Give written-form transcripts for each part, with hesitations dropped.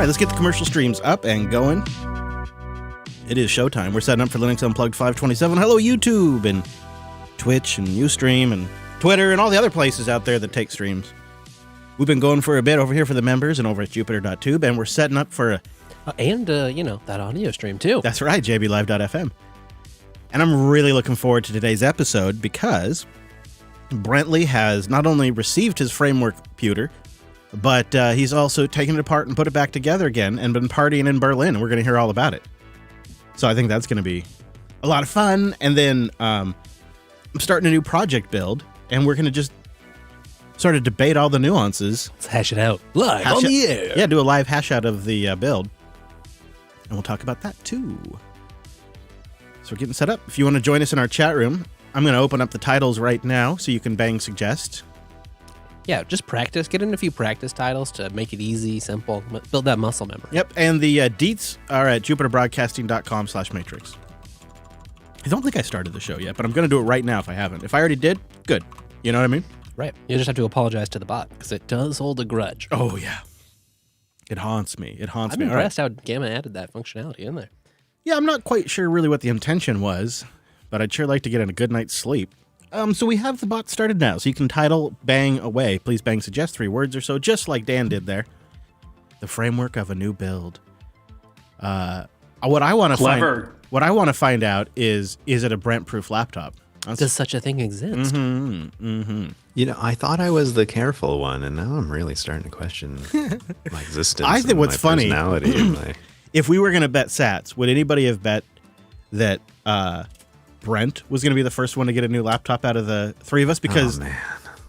let's get the commercial streams up and going. It is showtime. We're setting up for Linux Unplugged 527. Hello, YouTube and Twitch and Ustream and Twitter and all the other places out there that take streams. We've been going for a bit over here for the members and over at Jupiter.tube, and we're setting up for that audio stream too. That's right, jblive.fm. And I'm really looking forward to today's episode because Brentley has not only received his framework computer, but he's also taken it apart and put it back together again and been partying in Berlin, and we're going to hear all about it. So I think that's going to be a lot of fun. And then I'm starting a new project build, and we're going to just sort of debate all the nuances. Let's hash it out live on the air. Yeah, do a live hash out of the build. And we'll talk about that too. So we're getting set up. If you want to join us in our chat room, I'm going to open up the titles right now so you can bang suggest. Yeah, just practice. Get in a few practice titles to make it easy, simple. Build that muscle memory. Yep, and the deets are at jupiterbroadcasting.com/matrix. I don't think I started the show yet, but I'm going to do it right now if I haven't. If I already did, good. You know what I mean? Right. You just have to apologize to the bot because it does hold a grudge. Oh, yeah. It haunts me. I'm impressed how Gamma added that functionality in there. Yeah, I'm not quite sure really what the intention was, but I'd sure like to get in a good night's sleep. So we have the bot started now, so you can title bang away. Please bang suggest 3 words or so, just like Dan did there. The framework of a new build. What I want to find out is it a Brent-proof laptop? Does such a thing exist? You know, I thought I was the careful one, and now I'm really starting to question my existence. I think what's my funny, personality and my... if we were going to bet sats, would anybody have bet that Brent was going to be the first one to get a new laptop out of the 3 of us? Because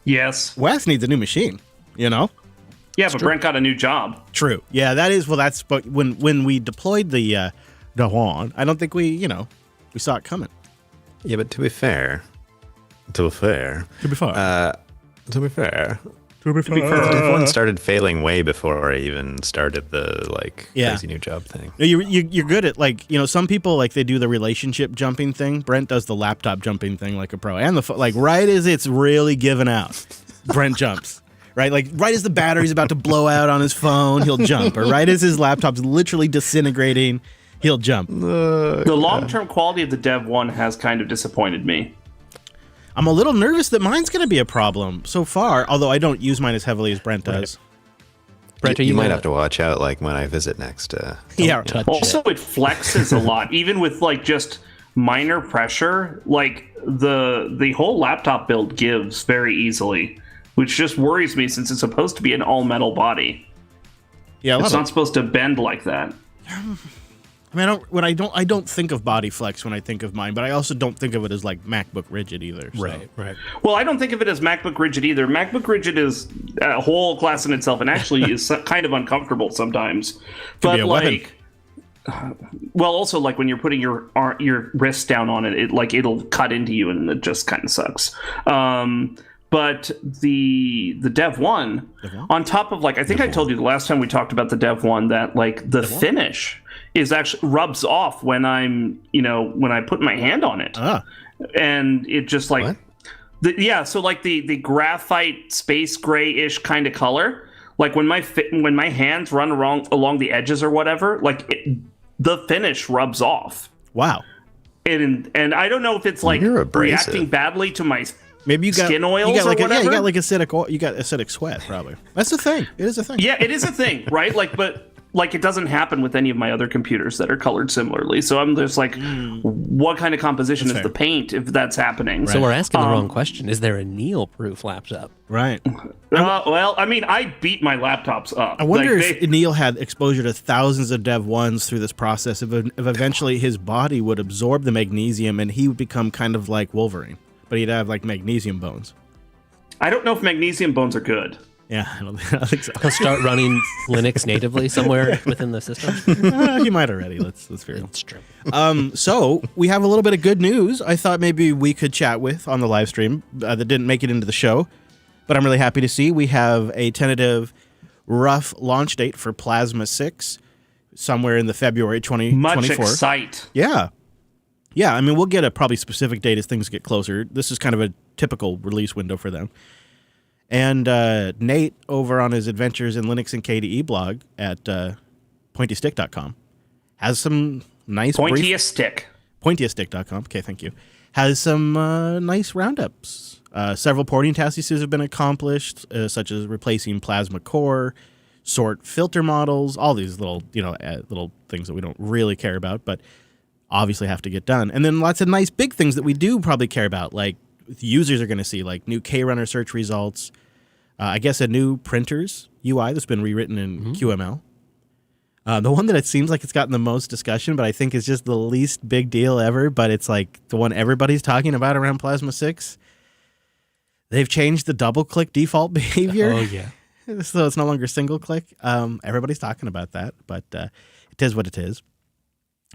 yes, Wes needs a new machine, you know? Yeah, but Brent got a new job. True. Yeah, that is, but when we deployed the one, I don't think we saw it coming. Yeah, but to be fair, the one started failing way before I even started the crazy new job thing. You're good at some people they do the relationship jumping thing. Brent does the laptop jumping thing like a pro, and right as it's really given out, Brent jumps. Right, right as the battery's about to blow out on his phone, he'll jump. Or right as his laptop's literally disintegrating, he'll jump. The long-term quality of the Dev 1 has kind of disappointed me. I'm a little nervous that mine's going to be a problem so far, although I don't use mine as heavily as Brent does. Brent, you might have to watch out when I visit next. Also, it flexes a lot, even with just minor pressure. The whole laptop build gives very easily, which just worries me since it's supposed to be an all-metal body. Yeah, it's not supposed to bend like that. I mean, I don't think of body flex when I think of mine, but I also don't think of it as MacBook rigid either. So. Right. Well, I don't think of it as MacBook rigid either. MacBook rigid is a whole class in itself, and actually is kind of uncomfortable sometimes. But also when you're putting your wrist down on it, it'll cut into you, and it just kind of sucks. But the Dev 1, on top of I think I told you the last time we talked about the Dev 1 that the finish is actually rubs off when when I put my hand on it, and it just the graphite space grayish kind of color, when my hands run along the edges or whatever, the finish rubs off. Wow. And I don't know if it's reacting badly to my maybe you got skin oils you got or whatever. Yeah, you got acidic oil. You got acidic sweat probably. That's the thing. It is a thing. Yeah, it is a thing, right? But it doesn't happen with any of my other computers that are colored similarly. So I'm just what kind of composition is the paint if that's happening? Right. So we're asking the wrong question. Is there a Neil-proof laptop? Right. Well, I mean, I beat my laptops up. I wonder if Neil had exposure to thousands of Dev 1s through this process, if eventually his body would absorb the magnesium and he would become kind of like Wolverine, but he'd have magnesium bones. I don't know if magnesium bones are good. Yeah, I don't think so. He'll start running Linux natively somewhere within the system. He might already. Let's be real. It's true. So we have a little bit of good news I thought maybe we could chat with on the live stream that didn't make it into the show, but I'm really happy to see we have a tentative rough launch date for Plasma 6 somewhere in the February 2024. Much excite. Yeah. Yeah, I mean, we'll get a probably specific date as things get closer. This is kind of a typical release window for them. And Nate, over on his Adventures in Linux and KDE blog at pointystick.com, has some nice Pointiest stick. Pointiestick.com. Okay, thank you. Has some nice roundups. Several porting tasks have been accomplished, such as replacing plasma core, sort filter models, all these little, little things that we don't really care about, but obviously have to get done. And then lots of nice big things that we do probably care about, like users are going to see, like new K-runner search results. I guess a new printers UI that's been rewritten in QML. The one that it seems like it's gotten the most discussion, but I think is just the least big deal ever, but it's like the one everybody's talking about around Plasma 6. They've changed the double-click default behavior. Oh, yeah. So it's no longer single-click. Everybody's talking about that, but it is what it is.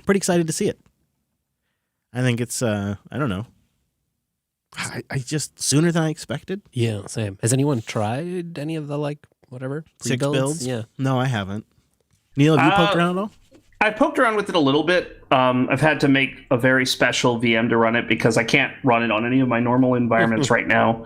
Pretty excited to see it. I think it's, I don't know. I just, sooner than I expected. Yeah, same. Has anyone tried any of the, whatever? 6 rebuilds? builds? Yeah. No, I haven't. Neil, have you poked around at all? I poked around with it a little bit. I've had to make a very special VM to run it because I can't run it on any of my normal environments right now.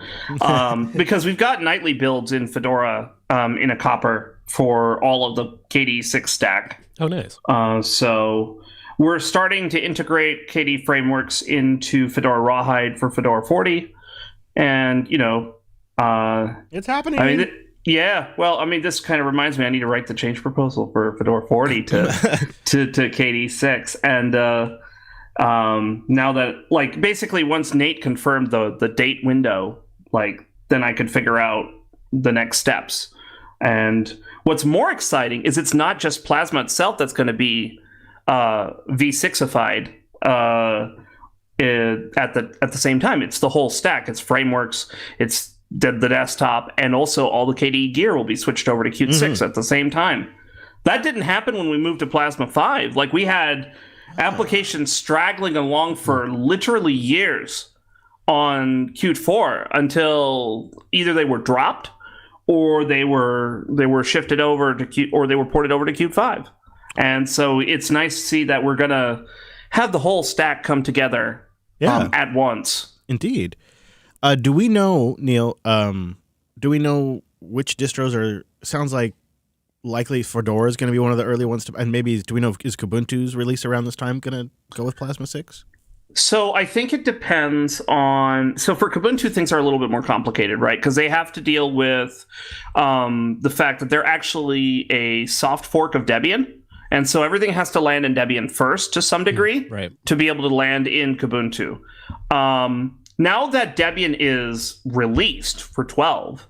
Because we've got nightly builds in Fedora in a copper for all of the KDE6 stack. Oh, nice. So we're starting to integrate KDE frameworks into Fedora Rawhide for Fedora 40. And, It's happening. I mean, this kind of reminds me, I need to write the change proposal for Fedora 40 to KDE6. And now that, basically once Nate confirmed the date window, then I could figure out the next steps. And what's more exciting is it's not just Plasma itself that's going to be V6ified at the same time. It's the whole stack. It's frameworks. It's the desktop, and also all the KDE gear will be switched over to Qt 6 at the same time. That didn't happen when we moved to Plasma 5. We had applications straggling along for literally years on Qt 4 until either they were dropped or they were shifted over to Qt, or they were ported over to Qt 5. And so it's nice to see that we're gonna have the whole stack come together at once. Indeed. Do we know, Neil, which distros are, sounds like likely Fedora is going to be one of the early ones to, and maybe, do we know, is Kubuntu's release around this time going to go with Plasma 6? So I think it depends on, so for Kubuntu, things are a little bit more complicated, right? Because they have to deal with the fact that they're actually a soft fork of Debian. And so everything has to land in Debian first to some degree to be able to land in Kubuntu. Now that Debian is released for 12,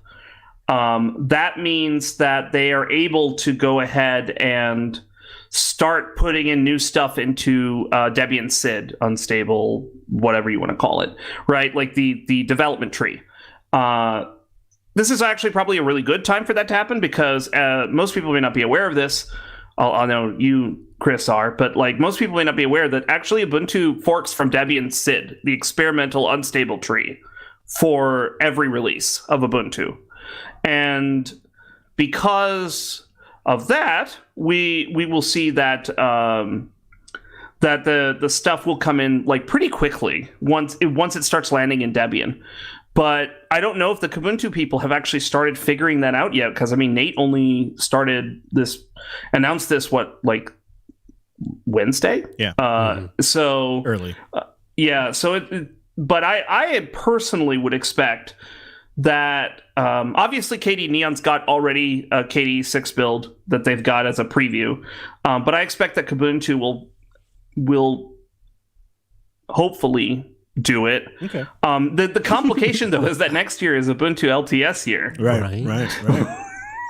that means that they are able to go ahead and start putting in new stuff into Debian SID, unstable, whatever you want to call it, right? Like the development tree. This is actually probably a really good time for that to happen because most people may not be aware of this. I know you, Chris, are, but most people may not be aware that actually Ubuntu forks from Debian SID, the experimental unstable tree, for every release of Ubuntu. And because of that, we will see that that the stuff will come in pretty quickly once it starts landing in Debian. But I don't know if the Kubuntu people have actually started figuring that out yet, because Nate only announced this Wednesday? Yeah. So early. But I personally would expect that obviously KDE Neon's got already a KDE 6 build that they've got as a preview, but I expect that Kubuntu will hopefully do it. Okay. The complication though is that next year is Ubuntu LTS year. Right.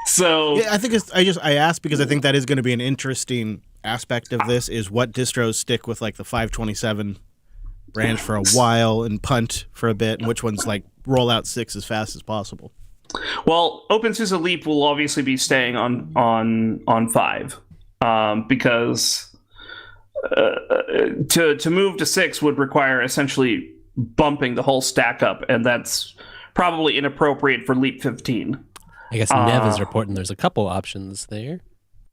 So yeah, I think I asked because I think that is going to be an interesting aspect of this, is what distros stick with the 527 branch for a while and punt for a bit, and which ones roll out 6 as fast as possible. Well, OpenSUSE Leap will obviously be staying on 5 because to move to 6 would require essentially bumping the whole stack up, and that's probably inappropriate for Leap 15. I guess Nev is reporting there's a couple options there.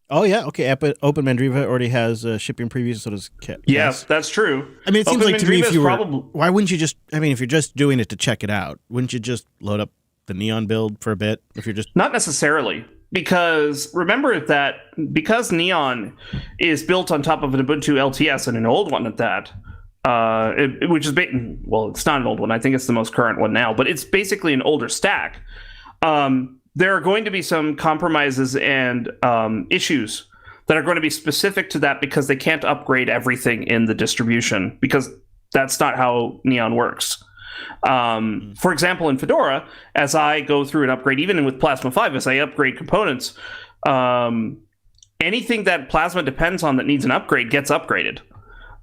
Oh, yeah. Okay. Open Mandriva already has shipping previews, so does Cat. Yes, that's true. I mean, it seems like to me, Mandriva why wouldn't you just, if you're just doing it to check it out, wouldn't you just load up the Neon build for a bit? If you're just Not necessarily. because remember that because Neon is built on top of an Ubuntu LTS and an old one at that, which is it's not an old one. I think it's the most current one now, but it's basically an older stack. There are going to be some compromises and issues that are going to be specific to that because they can't upgrade everything in the distribution because that's not how Neon works. For example, in Fedora, as I go through and upgrade, even with Plasma 5, as I upgrade components, anything that Plasma depends on that needs an upgrade gets upgraded.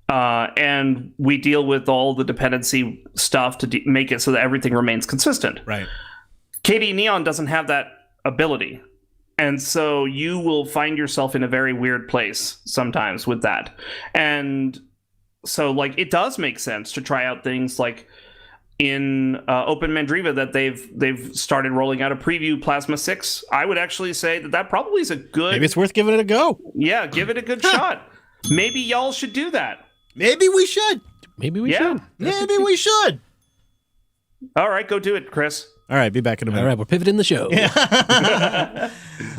And we deal with all the dependency stuff to make it so that everything remains consistent. Right. KDE Neon doesn't have that ability. And so you will find yourself in a very weird place sometimes with that. And so, like, it does make sense to try out things like in Open Mandriva that they've started rolling out a preview Plasma 6. I would actually say that probably is a good... Maybe it's worth giving it a go. Yeah, give it a good shot. Maybe y'all should do that. Maybe we should. Maybe we should. Maybe we should. All right, go do it, Chris. All right, be back in a minute. All right, we're pivoting the show.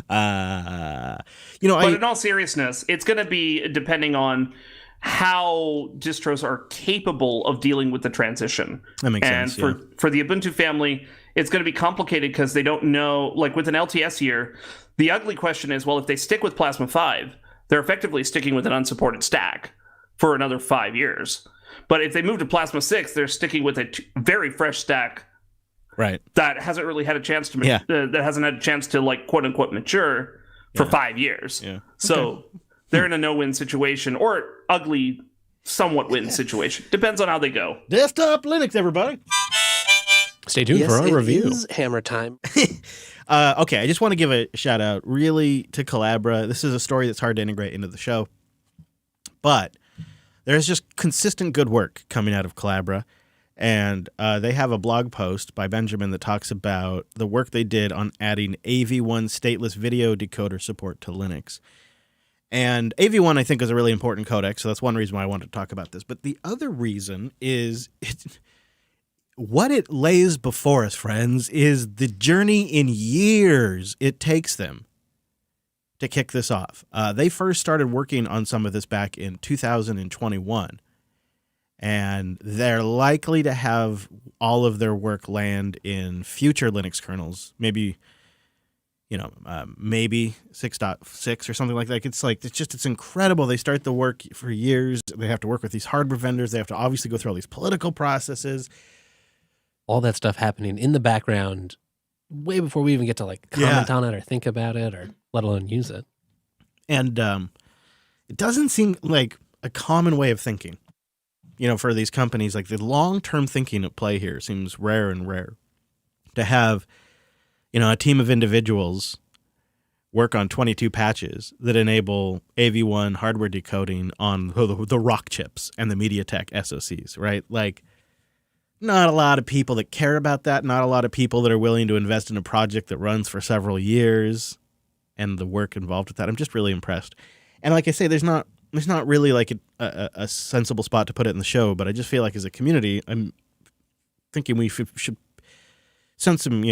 But in all seriousness, it's going to be depending on how distros are capable of dealing with the transition. That makes sense. And for the Ubuntu family, it's going to be complicated because they don't know, like with an LTS year, the ugly question is, well, if they stick with Plasma 5, they're effectively sticking with an unsupported stack for another 5 years. But if they move to Plasma 6, they're sticking with a very fresh stack. Right. That hasn't really had a chance to that hasn't had a chance to, like, quote unquote mature for 5 years. Yeah. So they're in a no-win situation or ugly somewhat win situation. Depends on how they go. Desktop Linux, everybody. Stay tuned for our review. It is hammer time. Okay, I just want to give a shout out really to Collabra. This is a story that's hard to integrate into the show, but there's just consistent good work coming out of Collabra. And they have a blog post by Benjamin that talks about the work they did on adding AV1 stateless video decoder support to Linux. And AV1, I think, is a really important codec, so that's one reason why I wanted to talk about this. But the other reason is what it lays before us, friends, is the journey in years it takes them to kick this off. They first started working on some of this back in 2021. And they're likely to have all of their work land in future Linux kernels, maybe 6.6 or something like that. It's incredible. They start the work for years. They have to work with these hardware vendors. They have to obviously go through all these political processes. All that stuff happening in the background way before we even get to comment on it or think about it or let alone use it. And it doesn't seem like a common way of thinking. For these companies, like the long-term thinking at play here seems rare and rare. To have, a team of individuals work on 22 patches that enable AV1 hardware decoding on the Rock chips and the MediaTek SoCs, right? Like, not a lot of people that care about that. Not a lot of people that are willing to invest in a project that runs for several years and the work involved with that. I'm just really impressed. And like I say, there's not really like a sensible spot to put it in the show, but I just feel like as a community, I'm thinking we should send some,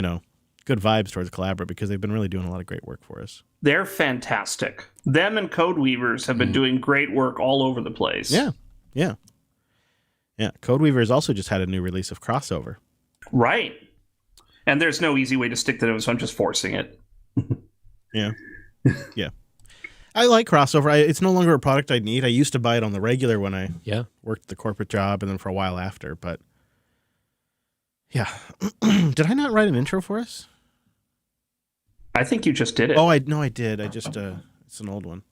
good vibes towards Collabra because they've been really doing a lot of great work for us. They're fantastic. Them and Codeweavers have been doing great work all over the place. Yeah. Codeweavers also just had a new release of Crossover. Right. And there's no easy way to stick to them, so I'm just forcing it. Yeah. I like Crossover. It's no longer a product I need. I used to buy it on the regular when I worked the corporate job and then for a while after. But yeah. Did I not write an intro for us? I think you just did it. Oh, I did. I just, it's an old one.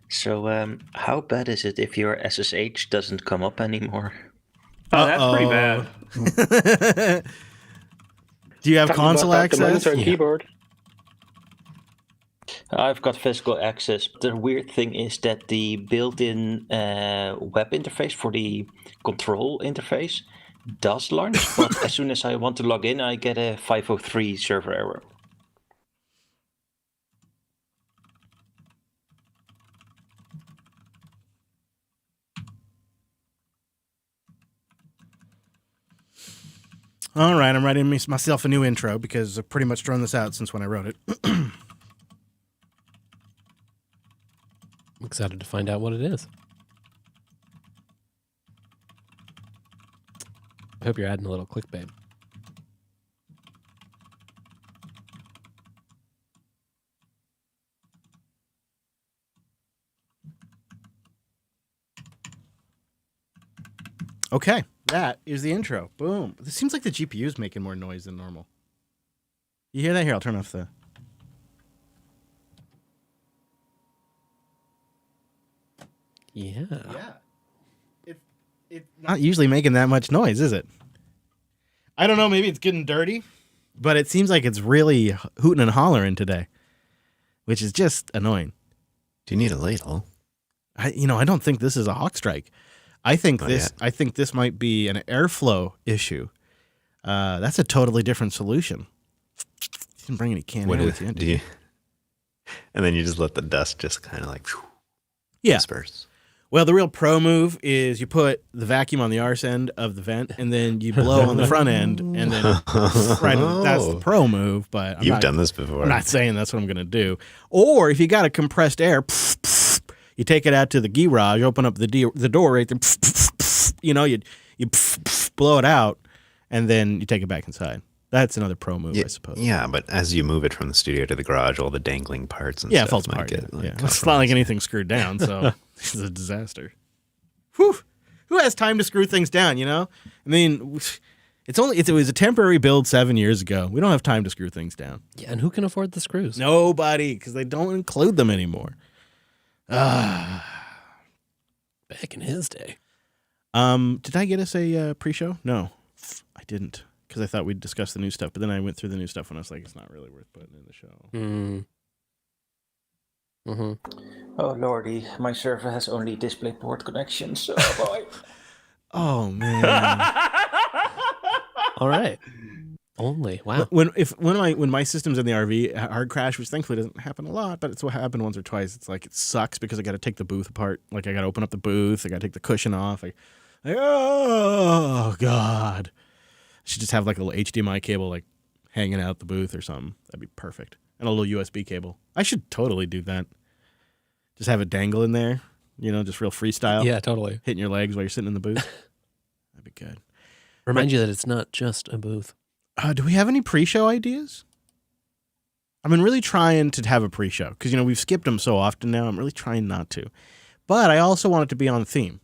So how bad is it if your SSH doesn't come up anymore? Oh, that's pretty bad. Do you have console access? Yeah. Keyboard. I've got physical access. The weird thing is that the built-in web interface for the control interface does launch, but as soon as I want to log in, I get a 503 server error. All right, I'm writing myself a new intro because I've pretty much thrown this out since when I wrote it. I'm excited to find out what it is. I hope you're adding a little clickbait. Okay, that is the intro. Boom. It seems like the GPU is making more noise than normal. You hear that? Here, I'll turn off the... Yeah. It's not usually making that much noise, is it? I don't know. Maybe it's getting dirty, but it seems like it's really hooting and hollering today, which is just annoying. Do you need a ladle? I don't think this is a hawk strike. I think this might be an airflow issue. That's a totally different solution. You didn't bring any can air with you. Do you? And then you just let the dust just kind of like disperse. Well, the real pro move is you put the vacuum on the arse end of the vent, and then you blow on the front end, and then that's the pro move. But You've done this before. I'm not saying that's what I'm going to do. Or if you got a compressed air, you take it out to the garage, open up the door right there, you blow it out, and then you take it back inside. That's another pro move, I suppose. Yeah, but as you move it from the studio to the garage, all the dangling parts and stuff it falls might apart. get It's not like anything's screwed down, so this is a disaster. Whew. Who has time to screw things down, I mean, it was a temporary build 7 years ago. We don't have time to screw things down. Yeah, and who can afford the screws? Nobody, because they don't include them anymore. Back in his day. Did I get us a pre-show? No, I didn't, because I thought we'd discuss the new stuff, but then I went through the new stuff and I was like, it's not really worth putting in the show. Oh lordy, my server has only DisplayPort connections. So boy. Oh man. All right. Only wow. When my system's in the RV hard crash, which thankfully doesn't happen a lot, but it's what happened once or twice. It's like it sucks because I got to take the booth apart. Like I got to open up the booth. I got to take the cushion off. Oh god. I should just have like a little HDMI cable like hanging out the booth or something. That'd be perfect. And a little USB cable. I should totally do that. Just have it dangle in there, just real freestyle. Yeah, totally. Hitting your legs while you're sitting in the booth. That'd be good. Remind you that it's not just a booth. Do we have any pre-show ideas? I've been really trying to have a pre-show because, we've skipped them so often now. I'm really trying not to. But I also want it to be on theme.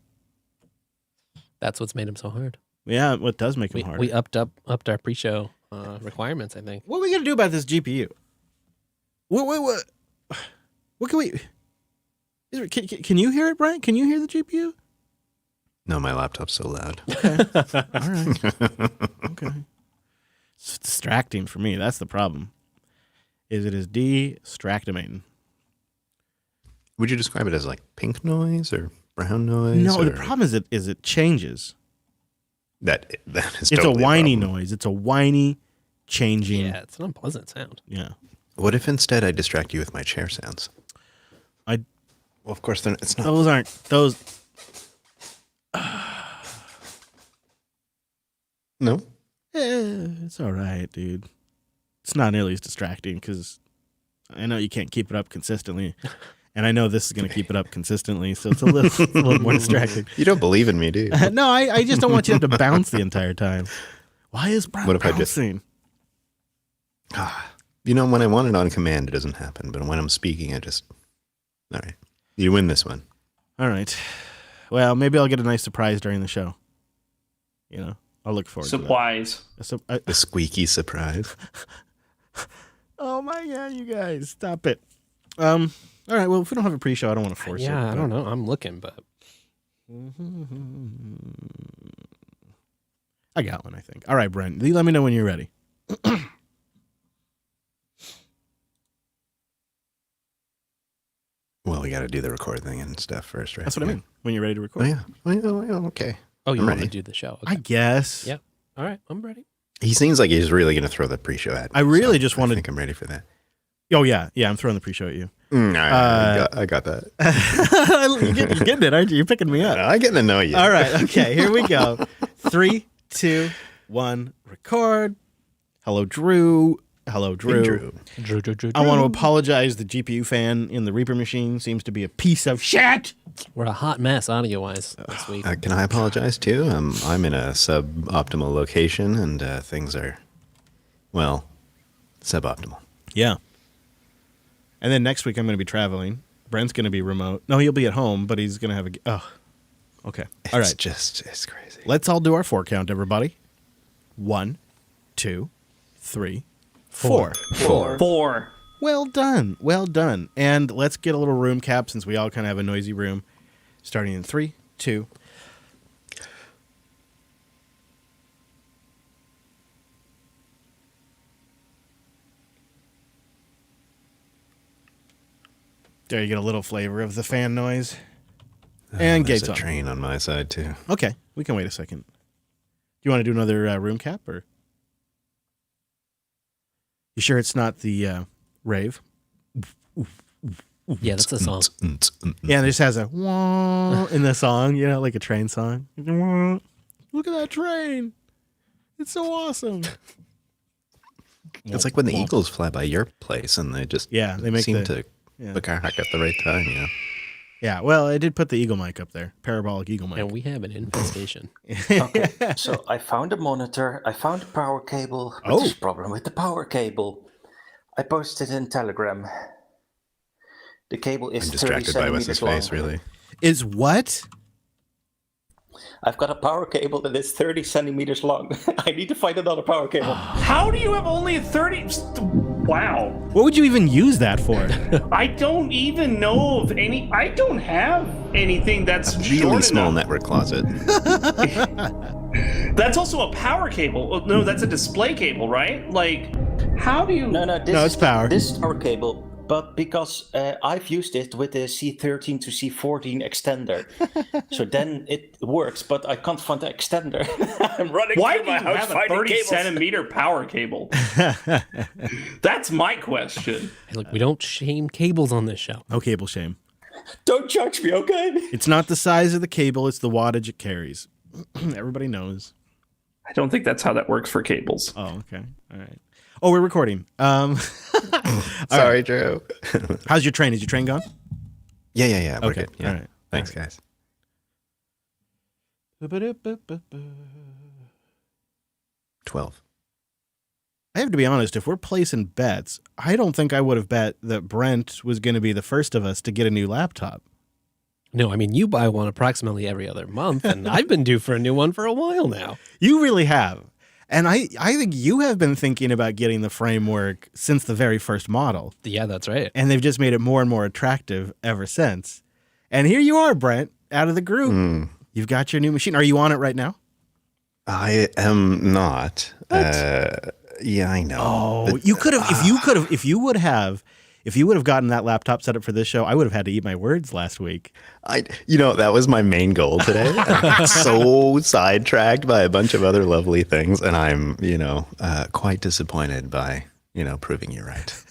That's what's made them so hard. Yeah, what does make them hard. We upped our pre-show requirements, I think. What are we going to do about this GPU? What can we... Can you hear it, Brent? Can you hear the GPU? No, my laptop's so loud. Okay. All right. Okay. It's distracting for me. That's the problem. It is distractimating. Would you describe it as like pink noise or brown noise? No, the problem is it changes. That is It's totally a whiny problem. noise. It's a whiny, changing. Yeah, it's an unpleasant sound. Yeah. What if instead I distract you with my chair sounds? Well, of course, it's not. Those aren't those. No? It's all right, dude. It's not nearly as distracting because I know you can't keep it up consistently. And I know this is going to keep it up consistently, so it's a little more distracting. You don't believe in me, do you? No, I just don't want you to have to bounce the entire time. Why is Brent What if bouncing? When I want it on command, it doesn't happen. But when I'm speaking, I just... All right. You win this one. All right. Well, maybe I'll get a nice surprise during the show. I'll look forward Supplies. to that. The squeaky surprise. Oh my god, you guys, stop it. All right, well, if we don't have a pre-show, I don't want to force it. Yeah, I don't know. I'm looking, but I got one, I think. All right, Brent, let me know when you're ready. Well, we got to do the record thing and stuff first, right? That's what I mean. When you're ready to record. Oh, yeah. Oh, yeah. Okay. you I'm want ready. to do the show? Okay. I guess. Yep. All right, I'm ready. He seems like he's really going to throw the pre-show at me. I really just wanted... I think I'm ready for that. Oh, yeah. Yeah, I'm throwing the pre-show at you. I got that. You're getting it, aren't you? You're picking me up. I'm getting to know you. All right. Okay, here we go. 3, 2, 1, record. Hello, Drew. Hello, Drew. Drew. Drew. I want to apologize. The GPU fan in the Reaper machine seems to be a piece of shit. We're a hot mess audio-wise this week. Can I apologize too? I'm in a suboptimal location and things are, well, suboptimal. Yeah. And then next week I'm going to be traveling. Brent's going to be remote. No, he'll be at home, but he's going to have a... Oh, okay. All right. It's crazy. Let's all do our 4 count, everybody. 1, 2, 3, 4. 4. Well done. Well done. And let's get a little room cap since we all kind of have a noisy room. Starting in 3, 2. There you get a little flavor of the fan noise. And There's gates a on. train on my side too. Okay, we can wait a second. Do you want to do another room cap, or you sure it's not the rave? Yeah, that's the song. Yeah, and it just has a wah in the song, you know, like a train song. Wah. Look at that train! It's so awesome. It's like when the Eagles fly by your place and they just They make seem to yeah. look at the right time. You know. Yeah, well, I did put the Eagle mic up there, parabolic Eagle mic. And we have an infestation. Okay, so I found a monitor, I found a power cable, but there's a problem with the power cable. I posted in Telegram. The cable is I'm 30 distracted by what's centimeters his long. face. Really. Is what? I've got a power cable that is 30 centimeters long. I need to find another power cable. How do you have only 30? Wow. What would you even use that for? I don't even know of any. I don't have anything that's Really short small enough. network closet. That's also a power cable. Oh, no, that's a display cable, right? Like, how do you? No, No, it's power. This is power cable, but because I've used it with the C13 to C14 extender, so then it works. But I can't find the extender. I'm running Why through do my you house have a finding 30 cables. centimeter power cable? That's my question. Hey, look, we don't shame cables on this show. No cable shame. Don't judge me, okay? It's not the size of the cable, it's the wattage it carries. Everybody knows. I don't think that's how that works for cables. Oh, okay. All right. Oh, we're recording. Sorry, Drew. How's your train? Is your train gone? Yeah. We're Okay, good. Yeah. all right. Thanks, guys. 12. I have to be honest, if we're placing bets, I don't think I would have bet that Brent was going to be the first of us to get a new laptop. No, I mean, you buy one approximately every other month, and I've been due for a new one for a while now. You really have. And I think you have been thinking about getting the framework since the very first model. Yeah, that's right. And they've just made it more and more attractive ever since. And here you are, Brent, out of the group. You've got your new machine. Are you on it right now? I am not. Yeah, I know. Oh, you could have, if you would have gotten that laptop set up for this show, I would have had to eat my words last week. That was my main goal today. I'm so sidetracked by a bunch of other lovely things, and I'm, quite disappointed by, proving you right.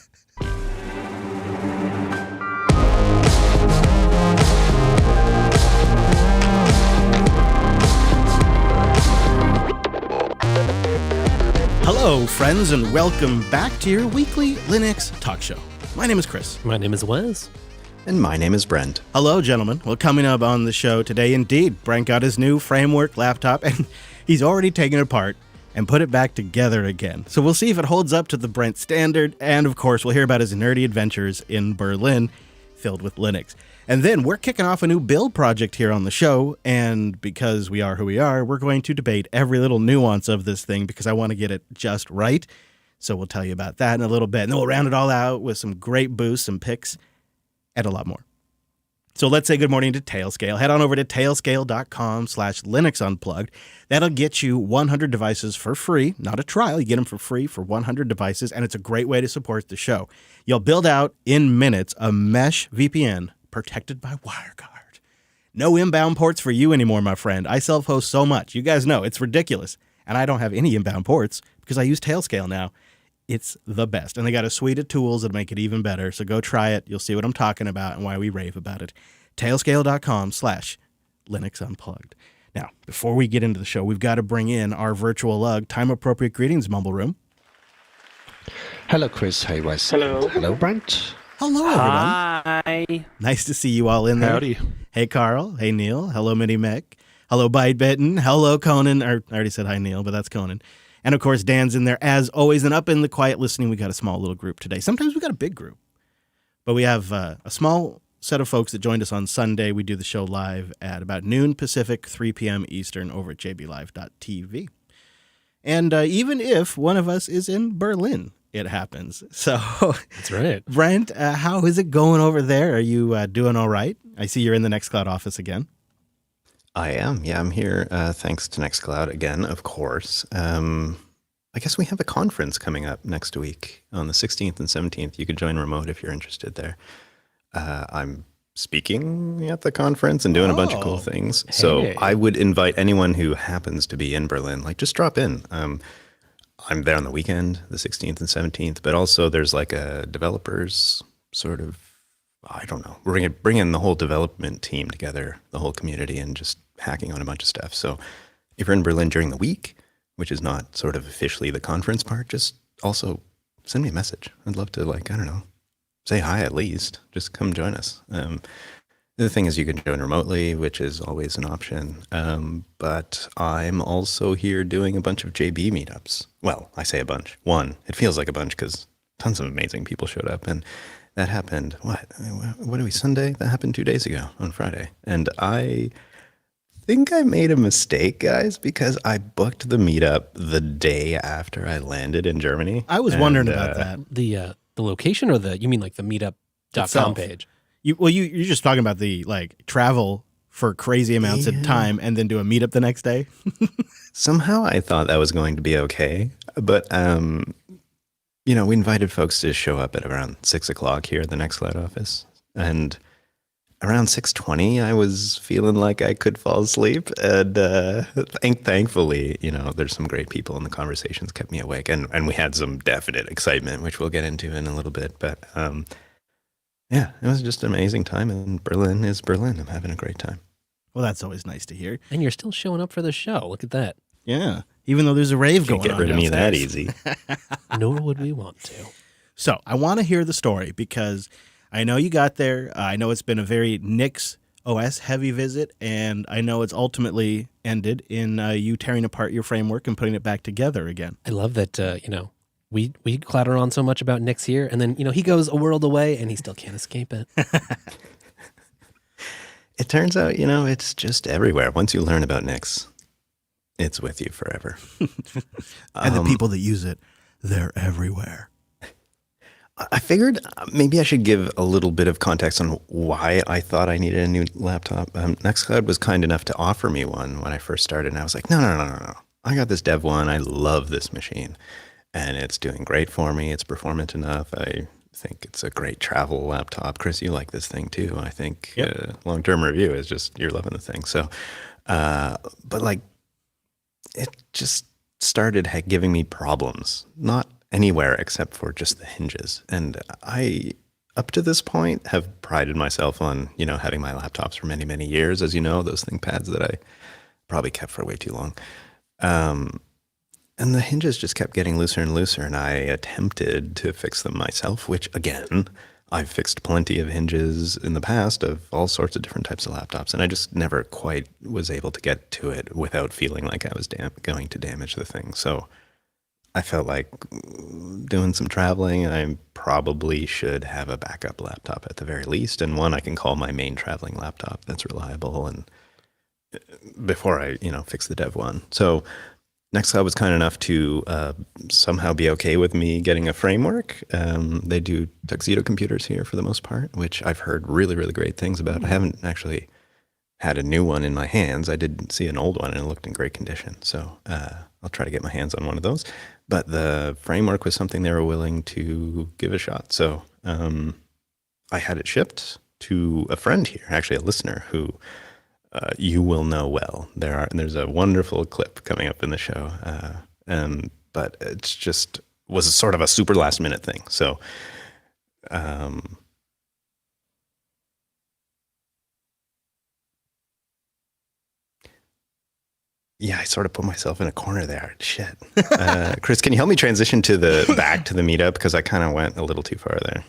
Hello, friends, and welcome back to your weekly Linux talk show. My name is Chris. My name is Wes. And my name is Brent. Hello, gentlemen. Well, coming up on the show today, indeed, Brent got his new framework laptop, and he's already taken it apart and put it back together again. So we'll see if it holds up to the Brent standard, and of course, we'll hear about his nerdy adventures in Berlin filled with Linux. And then we're kicking off a new build project here on the show, and because we are who we are, we're going to debate every little nuance of this thing because I want to get it just right. So we'll tell you about that in a little bit, and then we'll round it all out with some great boosts, some picks, and a lot more. So let's say good morning to Tailscale. Head on over to tailscale.com/Linux Unplugged. That'll get you 100 devices for free, not a trial. You get them for free for 100 devices, and it's a great way to support the show. You'll build out in minutes a mesh VPN protected by WireGuard. No inbound ports for you anymore, my friend. I self-host so much. You guys know it's ridiculous, and I don't have any inbound ports because I use Tailscale now. It's the best. And they got a suite of tools that make it even better. So go try it. You'll see what I'm talking about and why we rave about it. Tailscale.com/Linux Unplugged. Now, before we get into the show, we've got to bring in our virtual lug, time-appropriate greetings, Mumble Room. Hello, Chris. Hey, Wes. Hello. Hello, Brent. Hello, everyone. Hi. Nice to see you all in there. Howdy. Hey, Carl. Hey, Neil. Hello, Mini Mech. Hello, Bite-Bitten. Hello, Conan. I already said hi, Neil, but that's Conan. And, of course, Dan's in there as always. And up in the quiet listening, we got a small little group today. Sometimes we got a big group. But we have a small set of folks that joined us on Sunday. We do the show live at about noon Pacific, 3 p.m. Eastern over at jblive.tv. And even if one of us is in Berlin, it happens. So, That's right. Brent, how is it going over there? Are you doing all right? I see you're in the Nextcloud office again. I am. Yeah, I'm here thanks to Nextcloud again, of course. I guess we have a conference coming up next week on the 16th and 17th. You could join remote if you're interested there. I'm speaking at the conference and doing a bunch of cool things. So Hey. I would invite anyone who happens to be in Berlin, like just drop in. I'm there on the weekend, the 16th and 17th, but also there's like a developers sort of, I don't know, we're going to bring in the whole development team together, the whole community, and just hacking on a bunch of stuff. So if you're in Berlin during the week, which is not sort of officially the conference part, just also send me a message. I'd love to, like, I don't know, say hi at least. Just come join us. The other thing is you can join remotely, which is always an option. But I'm also here doing a bunch of JB meetups. Well, I say a bunch. One, it feels like a bunch because tons of amazing people showed up. And that happened, what are we, Sunday? That happened 2 days ago on Friday. And I think I made a mistake, guys, because I booked the meetup the day after I landed in Germany. I was wondering about that. The location or you mean like the meetup.com Itself. page? You're just talking about the like travel for crazy amounts of time and then do a meetup the next day. Somehow I thought that was going to be okay. But, we invited folks to show up at around 6 o'clock here at the Nextcloud office. And around 6:20, I was feeling like I could fall asleep. And thankfully, there's some great people and the conversations kept me awake. And we had some definite excitement, which we'll get into in a little bit. But yeah, it was just an amazing time. And Berlin is Berlin. I'm having a great time. Well, that's always nice to hear. And you're still showing up for the show. Look at that. Yeah. Even though there's a rave Can't going get on rid of me that downstairs. easy. Nor would we want to. So I want to hear the story because I know you got there. I know it's been a very Nix OS heavy visit, and I know it's ultimately ended in you tearing apart your framework and putting it back together again. I love that, we clatter on so much about Nick's here, and then, he goes a world away, and he still can't escape it. It turns out, it's just everywhere. Once you learn about Nix, it's with you forever. And the people that use it, they're everywhere. I figured maybe I should give a little bit of context on why I thought I needed a new laptop. Nextcloud was kind enough to offer me one when I first started, and I was like, no. I got this Dev one. I love this machine, and it's doing great for me. It's performant enough. I think it's a great travel laptop. Chris, you like this thing too. I think long-term review is just you're loving the thing. So, but like, it just started giving me problems. Not anywhere except for just the hinges. And I, up to this point, have prided myself on, having my laptops for many, many years, as you know, those ThinkPads that I probably kept for way too long. And the hinges just kept getting looser and looser, and I attempted to fix them myself, which, again, I've fixed plenty of hinges in the past of all sorts of different types of laptops, and I just never quite was able to get to it without feeling like I was going to damage the thing. So I felt like doing some traveling, I probably should have a backup laptop at the very least, and one I can call my main traveling laptop that's reliable, and before I, fix the Dev one. So Nextcloud was kind enough to somehow be okay with me getting a framework. They do Tuxedo computers here for the most part, which I've heard really, really great things about. I haven't actually had a new one in my hands. I did see an old one and it looked in great condition. So I'll try to get my hands on one of those. But the framework was something they were willing to give a shot. So I had it shipped to a friend here, actually a listener who you will know well. There's a wonderful clip coming up in the show, but it's just was sort of a super last minute thing. So, Yeah, I sort of put myself in a corner there. Shit. Chris, can you help me transition to back to the meetup? Because I kind of went a little too far there.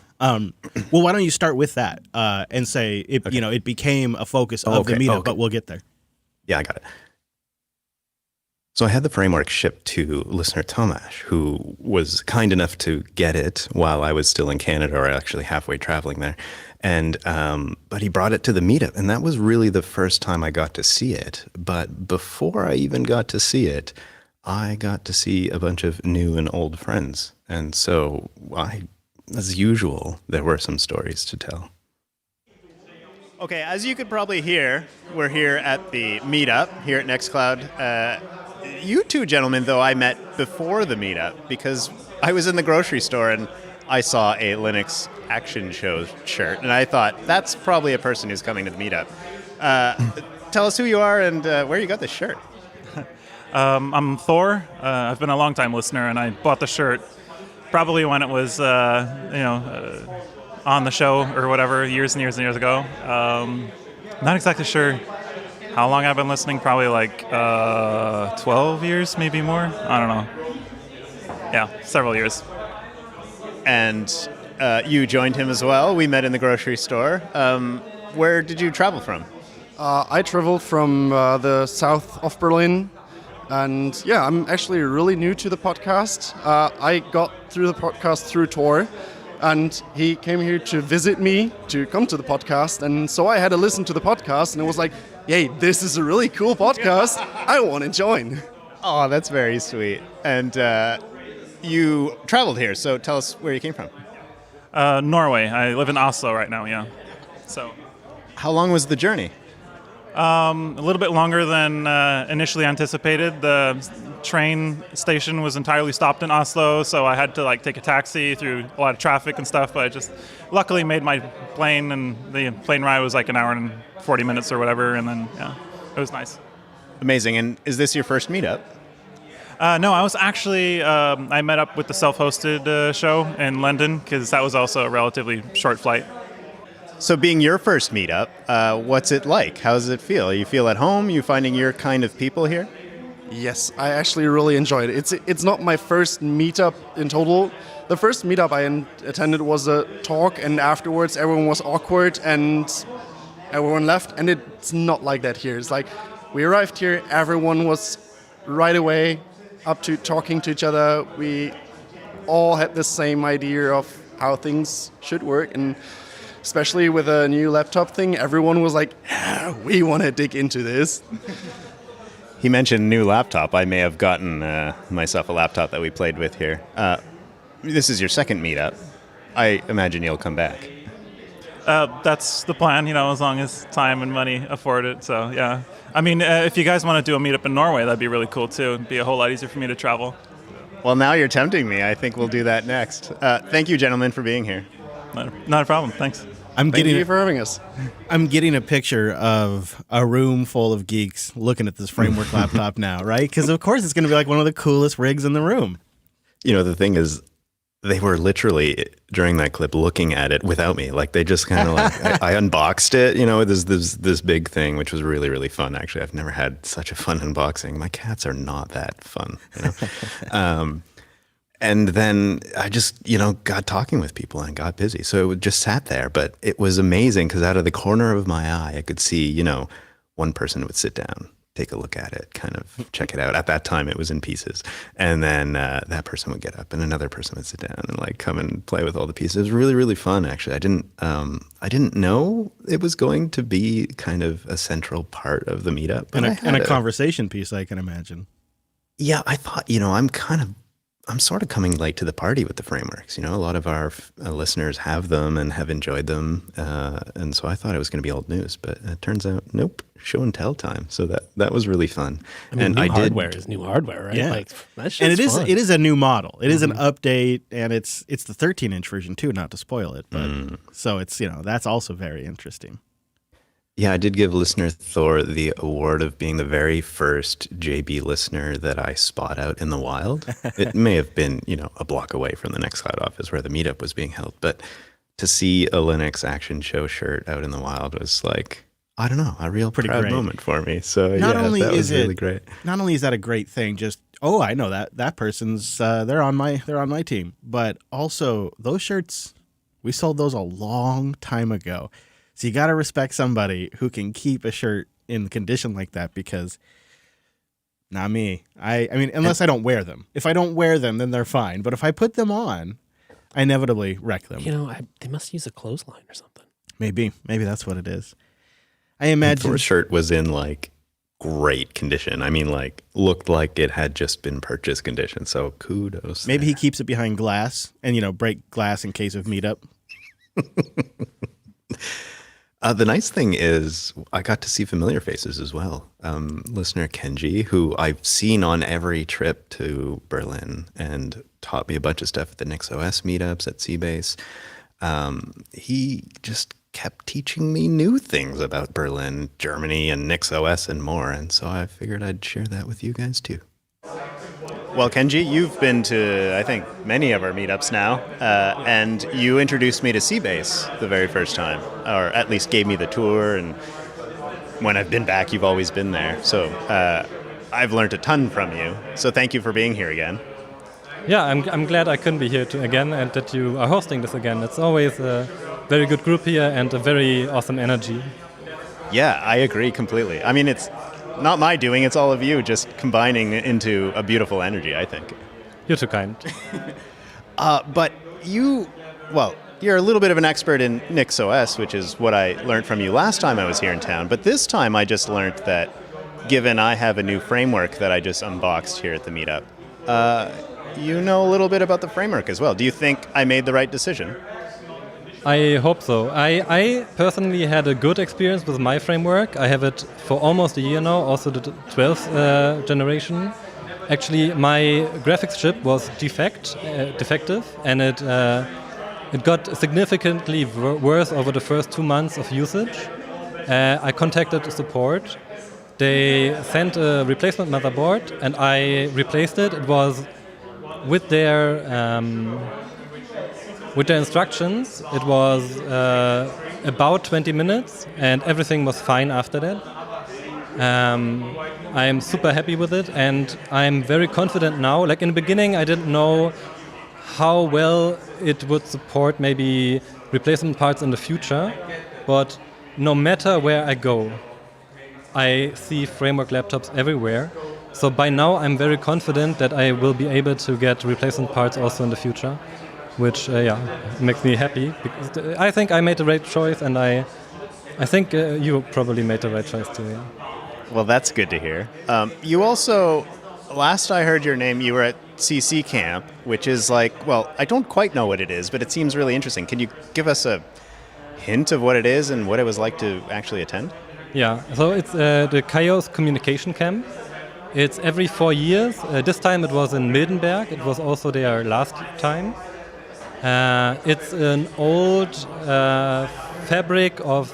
Well, why don't you start with that and say it? Okay. It became a focus of the meetup, but we'll get there. Yeah, I got it. So I had the framework shipped to listener Tomash, who was kind enough to get it while I was still in Canada, or actually halfway traveling there. And but he brought it to the meetup, and that was really the first time I got to see it. But before I even got to see it, I got to see a bunch of new and old friends. And so as usual, there were some stories to tell. Okay, as you could probably hear, we're here at the meetup here at Nextcloud. You two gentlemen, though, I met before the meetup because I was in the grocery store and I saw a Linux Action Show shirt, and I thought, that's probably a person who's coming to the meetup. Tell us who you are and where you got this shirt. I'm Thor. I've been a long-time listener, and I bought the shirt probably when it was, on the show or whatever, years and years and years ago. Not exactly sure how long I've been listening, probably like 12 years, maybe more. I don't know. Yeah, several years. And you joined him as well. We met in the grocery store. Where did you travel from? I traveled from the south of Berlin. And yeah, I'm actually really new to the podcast. I got through the podcast through Tor. And he came here to visit me, to come to the podcast. And so I had to listen to the podcast, and it was like, yay, this is a really cool podcast. I want to join. Oh, that's very sweet. And you traveled here, so tell us where you came from. Norway. I live in Oslo right now, yeah. So, how long was the journey? A little bit longer than initially anticipated. The train station was entirely stopped in Oslo, so I had to take a taxi through a lot of traffic and stuff, but I just luckily made my plane, and the plane ride was like an hour and 40 minutes or whatever, and then, yeah, it was nice. Amazing. And is this your first meetup? No, I was actually, I met up with the self-hosted show in London, because that was also a relatively short flight. So being your first meetup, what's it like? How does it feel? You feel at home? You finding your kind of people here? Yes, I actually really enjoyed it. It's not my first meetup in total. The first meetup I attended was a talk, and afterwards everyone was awkward and everyone left, and it's not like that here. It's like we arrived here, everyone was right away up to talking to each other. We all had the same idea of how things should work, and especially with a new laptop thing, everyone was like, yeah, we want to dig into this. He mentioned new laptop. I may have gotten myself a laptop that we played with here. This is your second meetup. I imagine you'll come back. That's the plan, as long as time and money afford it. So, yeah. I mean, if you guys want to do a meetup in Norway, that'd be really cool, too. It'd be a whole lot easier for me to travel. Well, now you're tempting me. I think we'll do that next. Thank you, gentlemen, for being here. Not a problem. Thanks. Thank you for having us. I'm getting a picture of a room full of geeks looking at this framework laptop now, right? Because, of course, it's going to be like one of the coolest rigs in the room. The thing is, they were literally, during that clip, looking at it without me. Like, they just kind of I unboxed it, this big thing, which was really, really fun. Actually, I've never had such a fun unboxing. My cats are not that fun, And then I just, got talking with people and got busy. So it just sat there. But it was amazing because out of the corner of my eye, I could see, one person would sit down, take a look at it, kind of check it out. At that time, it was in pieces. And then that person would get up and another person would sit down and come and play with all the pieces. It was really, really fun, actually. I didn't know it was going to be kind of a central part of the meetup. And a conversation piece, I can imagine. Yeah, I thought, I'm sort of coming late to the party with the frameworks. A lot of our listeners have them and have enjoyed them. And so I thought it was going to be old news, but it turns out, nope, show and tell time. So that was really fun. I mean, new hardware is new hardware, right? Yeah. That shit's and it fun. is a new model. It is an update, and it's the 13-inch version too, not to spoil it. But so it's, that's also very interesting. Yeah, I did give listener Thor the award of being the very first JB listener that I spot out in the wild. It may have been, a block away from the Nextcloud office where the meetup was being held, but to see a Linux Action Show shirt out in the wild was like, I don't know, a real Pretty proud great. moment for me. So Not yeah, only that was is it- really great. Not only is that a great thing, just I know that person's they're on my team, but also those shirts, we sold those a long time ago. So you got to respect somebody who can keep a shirt in condition like that, because not me. I mean, unless I don't wear them. If I don't wear them, then they're fine. But if I put them on, I inevitably wreck them. They must use a clothesline or something. Maybe that's what it is. I imagine Thor's shirt was in like great condition. I mean, like looked like it had just been purchased condition. So kudos. maybe he there. keeps it behind glass and break glass in case of meetup. The nice thing is I got to see familiar faces as well. Listener Kenji, who I've seen on every trip to Berlin and taught me a bunch of stuff at the NixOS meetups at Seabase. He just kept teaching me new things about Berlin, Germany, and NixOS and more. And so I figured I'd share that with you guys too. Well, Kenji, you've been to, I think, many of our meetups now, and you introduced me to Seabase the very first time, or at least gave me the tour, and when I've been back, you've always been there. So I've learned a ton from you, so thank you for being here again. Yeah, I'm glad I couldn't be here again and that you are hosting this again. It's always a very good group here and a very awesome energy. Yeah, I agree completely. I mean, it's not my doing, it's all of you just combining into a beautiful energy, I think. You're too kind. But you're a little bit of an expert in NixOS, which is what I learned from you last time I was here in town. But this time I just learned that, given I have a new framework that I just unboxed here at the meetup, you know a little bit about the framework as well. Do you think I made the right decision? I hope so. I personally had a good experience with my framework. I have it for almost a year now, also the 12th generation. Actually, my graphics chip was defective, and it got significantly worse over the first 2 months of usage. I contacted support. They sent a replacement motherboard, and I replaced it. It was with their instructions. It was about 20 minutes, and everything was fine after that. I am super happy with it, and I'm very confident now. Like in the beginning, I didn't know how well it would support maybe replacement parts in the future, but no matter where I go, I see framework laptops everywhere. So by now, I'm very confident that I will be able to get replacement parts also in the future, which makes me happy. Because I think I made the right choice, and I think you probably made the right choice too. Yeah. Well, that's good to hear. You also, last I heard your name, you were at CC Camp, which is like, well, I don't quite know what it is, but it seems really interesting. Can you give us a hint of what it is and what it was like to actually attend? Yeah, so it's the Chaos Communication Camp. It's every 4 years. This time it was in Mildenberg. It was also there last time. It's an old fabric of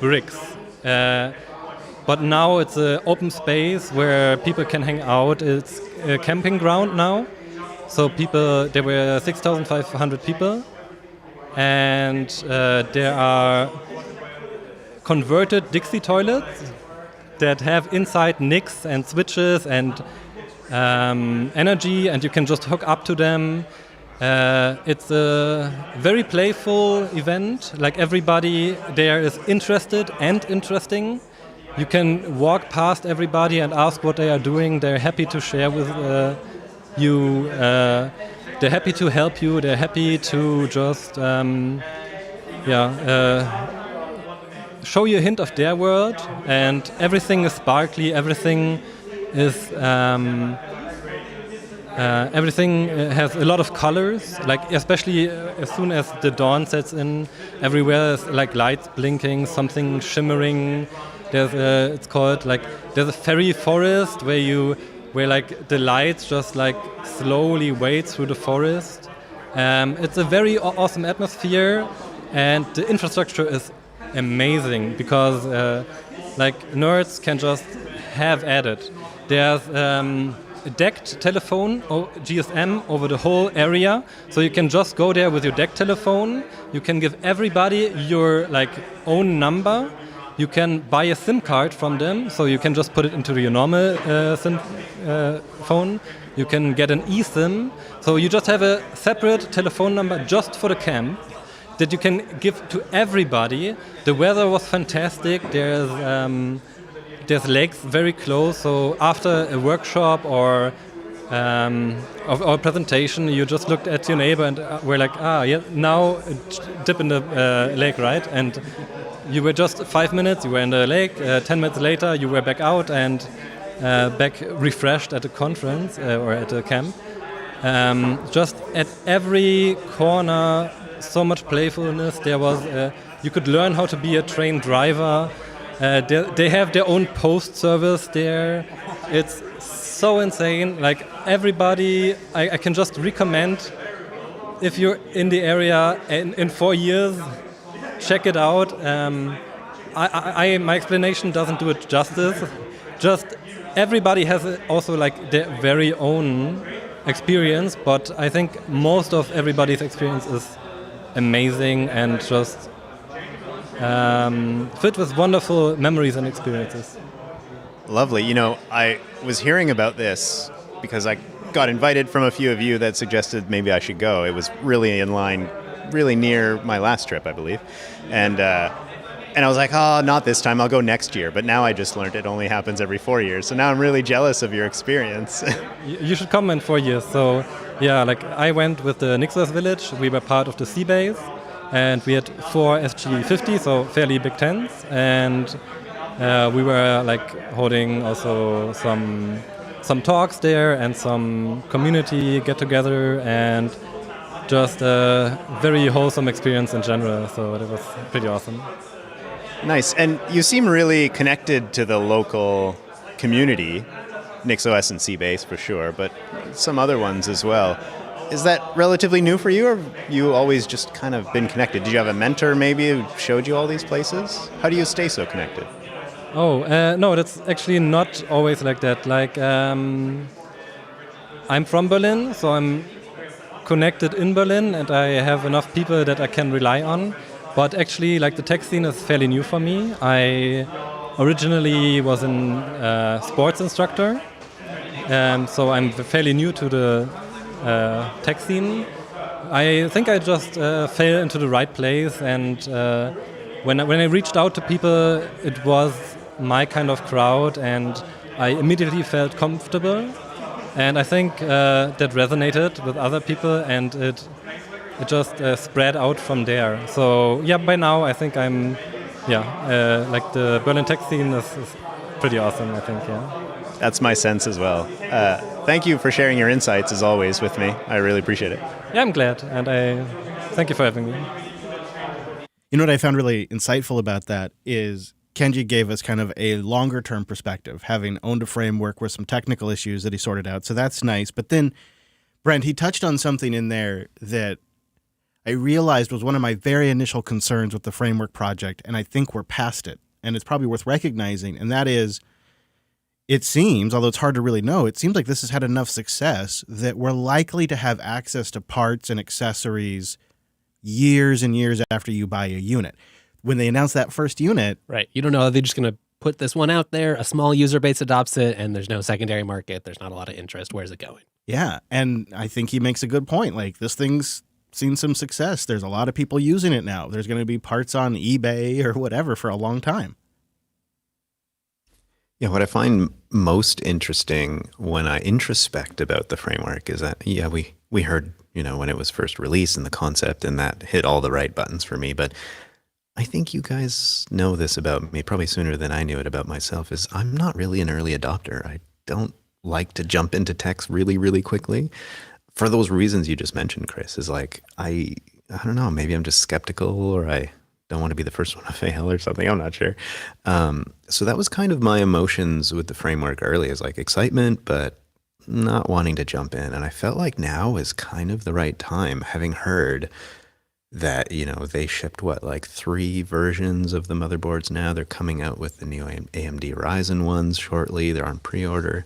bricks. But now it's an open space where people can hang out. It's a camping ground now. So there were 6,500 people. And there are converted Dixie toilets that have inside NICs and switches and energy, and you can just hook up to them. It's a very playful event. Like everybody there is interested and interesting. You can walk past everybody and ask what they are doing. They're happy to share with you. They're happy to help you. They're happy to just show you a hint of their world. And everything is sparkly. Everything is everything has a lot of colors. Like especially as soon as the dawn sets in, everywhere is like lights blinking, something shimmering. There's a fairy forest where like the lights just like slowly wade through the forest. It's a very awesome atmosphere, and the infrastructure is amazing because like nerds can just have at it. There's decked telephone or GSM over the whole area. So you can just go there with your decked telephone. You can give everybody your own number. You can buy a SIM card from them, so you can just put it into your normal SIM phone. You can get an eSIM, so you just have a separate telephone number just for the camp that you can give to everybody. The weather was fantastic. There's lakes very close, so after a workshop or a presentation, you just looked at your neighbor and were like, now dip in the lake, right? And you were just 5 minutes, you were in the lake, 10 minutes later you were back out and back refreshed at the conference or at the camp. Just at every corner, so much playfulness. There was, you could learn how to be a trained driver. They have their own post service there. It's so insane. Like everybody, I can just recommend, if you're in the area in 4 years, check it out. My explanation doesn't do it justice. Just everybody has also their very own experience, but I think most of everybody's experience is amazing and just filled with wonderful memories and experiences. Lovely. I was hearing about this because I got invited from a few of you that suggested maybe I should go. It was really in line, really near my last trip, I believe. And I was like, not this time. I'll go next year. But now I just learned it only happens every 4 years. So now I'm really jealous of your experience. You should come in 4 years. So, I went with the Nixos Village. We were part of the sea base. And we had 4 SG-50, so fairly big tents. And we were holding also some talks there and some community get-together and just a very wholesome experience in general. So it was pretty awesome. Nice. And you seem really connected to the local community, NixOS and Seabase for sure, but some other ones as well. Is that relatively new for you, or have you always just kind of been connected? Did you have a mentor maybe who showed you all these places? How do you stay so connected? No, that's actually not always like that. I'm from Berlin, so I'm connected in Berlin, and I have enough people that I can rely on. But actually, the tech scene is fairly new for me. I originally was a sports instructor, so I'm fairly new to the tech scene. I think I just fell into the right place, and when I reached out to people, it was my kind of crowd, and I immediately felt comfortable. And I think that resonated with other people, and it just spread out from there. So by now I think I'm, the Berlin tech scene is pretty awesome, I think, That's my sense as well. Thank you for sharing your insights as always with me. I really appreciate it. Yeah, I'm glad, and I thank you for having me. You know what I found really insightful about that is Kenji gave us kind of a longer-term perspective, having owned a framework with some technical issues that he sorted out. So that's nice. But then, Brent, he touched on something in there that I realized was one of my very initial concerns with the framework project, and I think we're past it. And it's probably worth recognizing, and that is, it seems, although it's hard to really know, it seems like this has had enough success that we're likely to have access to parts and accessories years and years after you buy a unit. When they announce that first unit... Right. You don't know, they're just going to put this one out there, a small user base adopts it, and there's no secondary market, there's not a lot of interest. Where's it going? Yeah, and I think he makes a good point. This thing's seen some success. There's a lot of people using it now. There's going to be parts on eBay or whatever for a long time. Yeah, what I find most interesting when I introspect about the framework is that, we heard, when it was first released and the concept, and that hit all the right buttons for me. But I think you guys know this about me probably sooner than I knew it about myself, is I'm not really an early adopter. I don't like to jump into techs really, really quickly. For those reasons you just mentioned, Chris, is I don't know, maybe I'm just skeptical, or I don't want to be the first one to fail or something. I'm not sure. So that was kind of my emotions with the framework early, is excitement, but not wanting to jump in. And I felt like now is kind of the right time, having heard that, they shipped 3 versions of the motherboards now. They're coming out with the new AMD Ryzen ones shortly. They're on pre-order.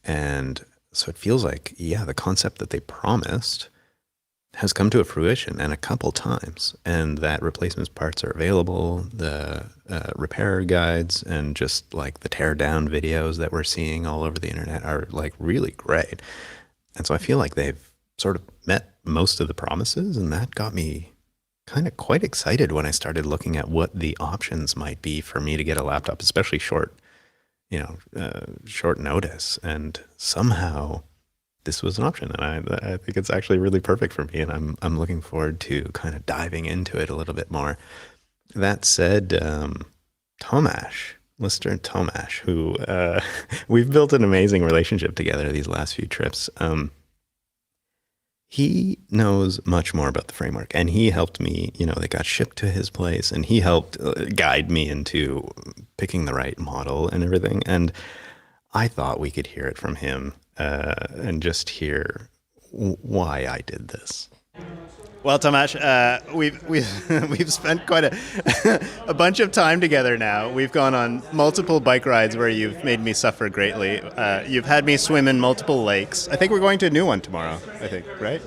And So it feels like, yeah, the concept that they promised has come to a fruition, and a couple times, and that replacement parts are available, the repair guides and just like the tear down videos that we're seeing all over the internet are like really great. And so I feel like they've sort of met most of the promises, and that got me kind of quite excited when I started looking at what the options might be for me to get a laptop, especially short notice. And somehow this was an option, and I think it's actually really perfect for me, and I'm looking forward to kind of diving into it a little bit more. That said, Lister Tomash, who we've built an amazing relationship together these last few trips. He knows much more about the framework, and he helped me, they got shipped to his place, and he helped guide me into picking the right model and everything. And I thought we could hear it from him and just hear why I did this. Well, Tomasz, we've spent quite a bunch of time together now. We've gone on multiple bike rides where you've made me suffer greatly. You've had me swim in multiple lakes. I think we're going to a new one tomorrow, right?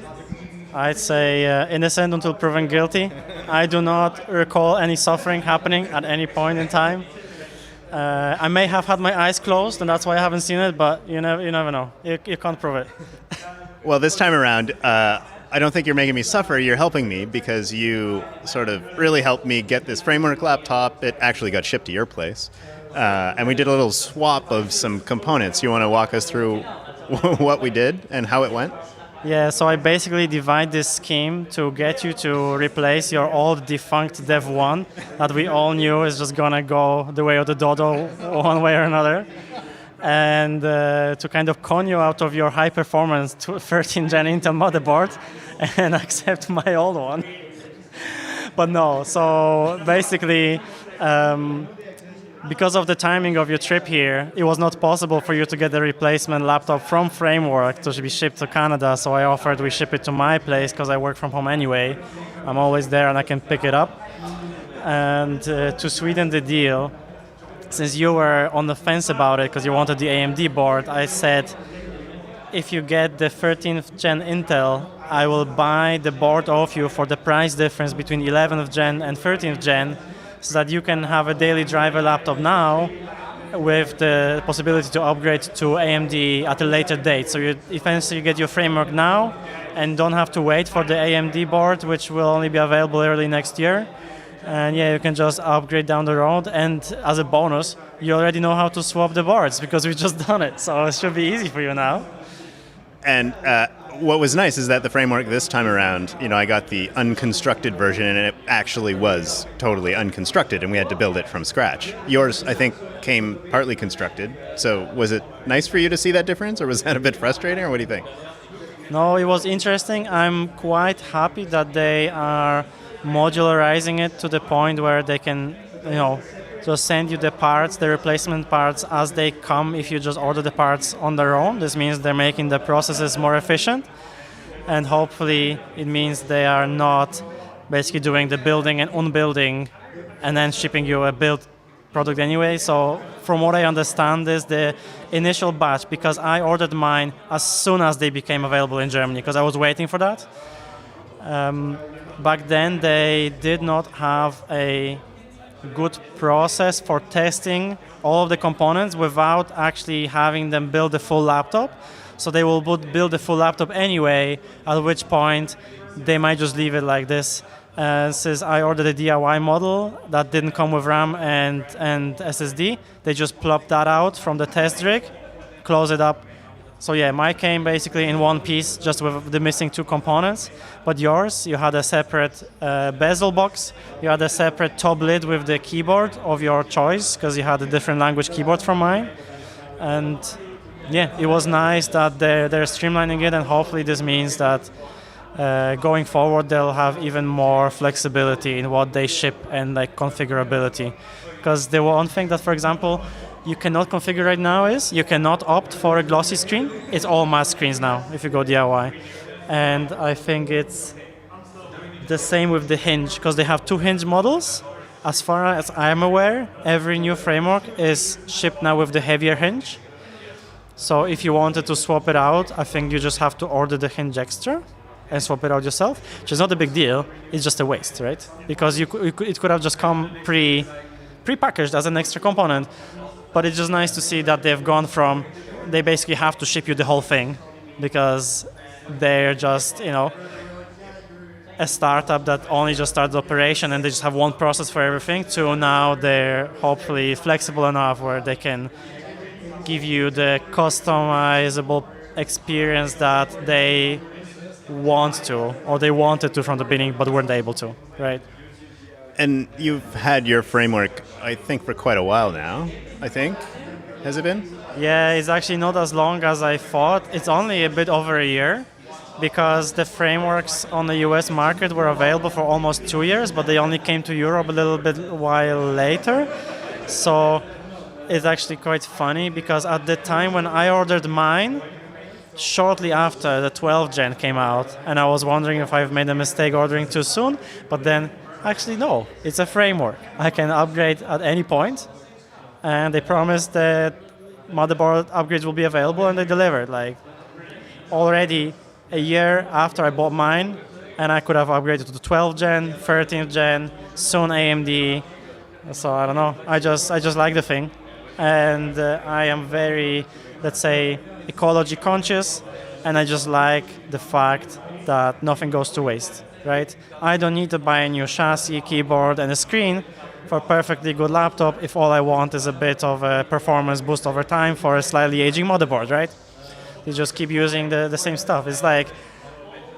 I'd say innocent until proven guilty. I do not recall any suffering happening at any point in time. I may have had my eyes closed, and that's why I haven't seen it, but you never know. You can't prove it. Well, this time around, I don't think you're making me suffer. You're helping me because you sort of really helped me get this framework laptop. It actually got shipped to your place. And we did a little swap of some components. You want to walk us through what we did and how it went? Yeah, so I basically divide this scheme to get you to replace your old defunct Dev 1 that we all knew is just going to go the way of the dodo one way or another. And to kind of con you out of your high-performance 13th-gen Intel motherboard and accept my old one. But no, so basically, because of the timing of your trip here, it was not possible for you to get the replacement laptop from Framework to be shipped to Canada, so I offered we ship it to my place because I work from home anyway. I'm always there and I can pick it up. And to sweeten the deal, since you were on the fence about it because you wanted the AMD board, I said, if you get the 13th gen Intel, I will buy the board off you for the price difference between 11th gen and 13th gen, so that you can have a daily driver laptop now with the possibility to upgrade to AMD at a later date. So you eventually get your framework now and don't have to wait for the AMD board, which will only be available early next year. And yeah, you can just upgrade down the road. And as a bonus, you already know how to swap the boards because we've just done it. So it should be easy for you now. And what was nice is that the framework this time around, I got the unconstructed version, and it actually was totally unconstructed, and we had to build it from scratch. Yours, I think, came partly constructed. So was it nice for you to see that difference, or was that a bit frustrating, or what do you think? No, it was interesting. I'm quite happy that they are modularizing it to the point where they can, just send you the parts, the replacement parts, as they come if you just order the parts on their own. This means they're making the processes more efficient, and hopefully it means they are not basically doing the building and unbuilding and then shipping you a built product anyway. So from what I understand is the initial batch, because I ordered mine as soon as they became available in Germany, because I was waiting for that. Back then they did not have a good process for testing all of the components without actually having them build the full laptop. So they will build the full laptop anyway, at which point they might just leave it like this. Since I ordered a DIY model that didn't come with RAM and SSD, they just plopped that out from the test rig, close it up. So yeah, mine came basically in one piece, just with the missing two components. But yours, you had a separate bezel box, you had a separate top lid with the keyboard of your choice, because you had a different language keyboard from mine. And yeah, it was nice that they're streamlining it, and hopefully this means that going forward they'll have even more flexibility in what they ship and like configurability. Because the one thing that, for example, you cannot configure right now is you cannot opt for a glossy screen. It's all matte screens now if you go DIY. And I think it's the same with the hinge, because they have two hinge models. As far as I'm aware, every new framework is shipped now with the heavier hinge. So if you wanted to swap it out, I think you just have to order the hinge extra and swap it out yourself, which is not a big deal. It's just a waste, right? Because it could have just come pre-packaged as an extra component. But it's just nice to see that they've gone from, they basically have to ship you the whole thing because they're just, a startup that only just started operation and they just have one process for everything, to now they're hopefully flexible enough where they can give you the customizable experience that they want to, or they wanted to from the beginning but weren't able to, right? And you've had your framework, I think, for quite a while now, I think. Has it been? Yeah, it's actually not as long as I thought. It's only a bit over a year, because the frameworks on the US market were available for almost 2 years, but they only came to Europe a little bit while later. So it's actually quite funny, because at the time when I ordered mine, shortly after the 12th gen came out, and I was wondering if I've made a mistake ordering too soon, but then actually no, it's a framework. I can upgrade at any point, and they promised that motherboard upgrades will be available, and they delivered. Like, already a year after I bought mine, and I could have upgraded to the 12th gen, 13th gen, soon AMD. So I don't know. I just like the thing, and I am very, let's say, ecology conscious, and I just like the fact that nothing goes to waste, right? I don't need to buy a new chassis, keyboard, and a screen for a perfectly good laptop if all I want is a bit of a performance boost over time for a slightly aging motherboard, right? You just keep using the same stuff. It's like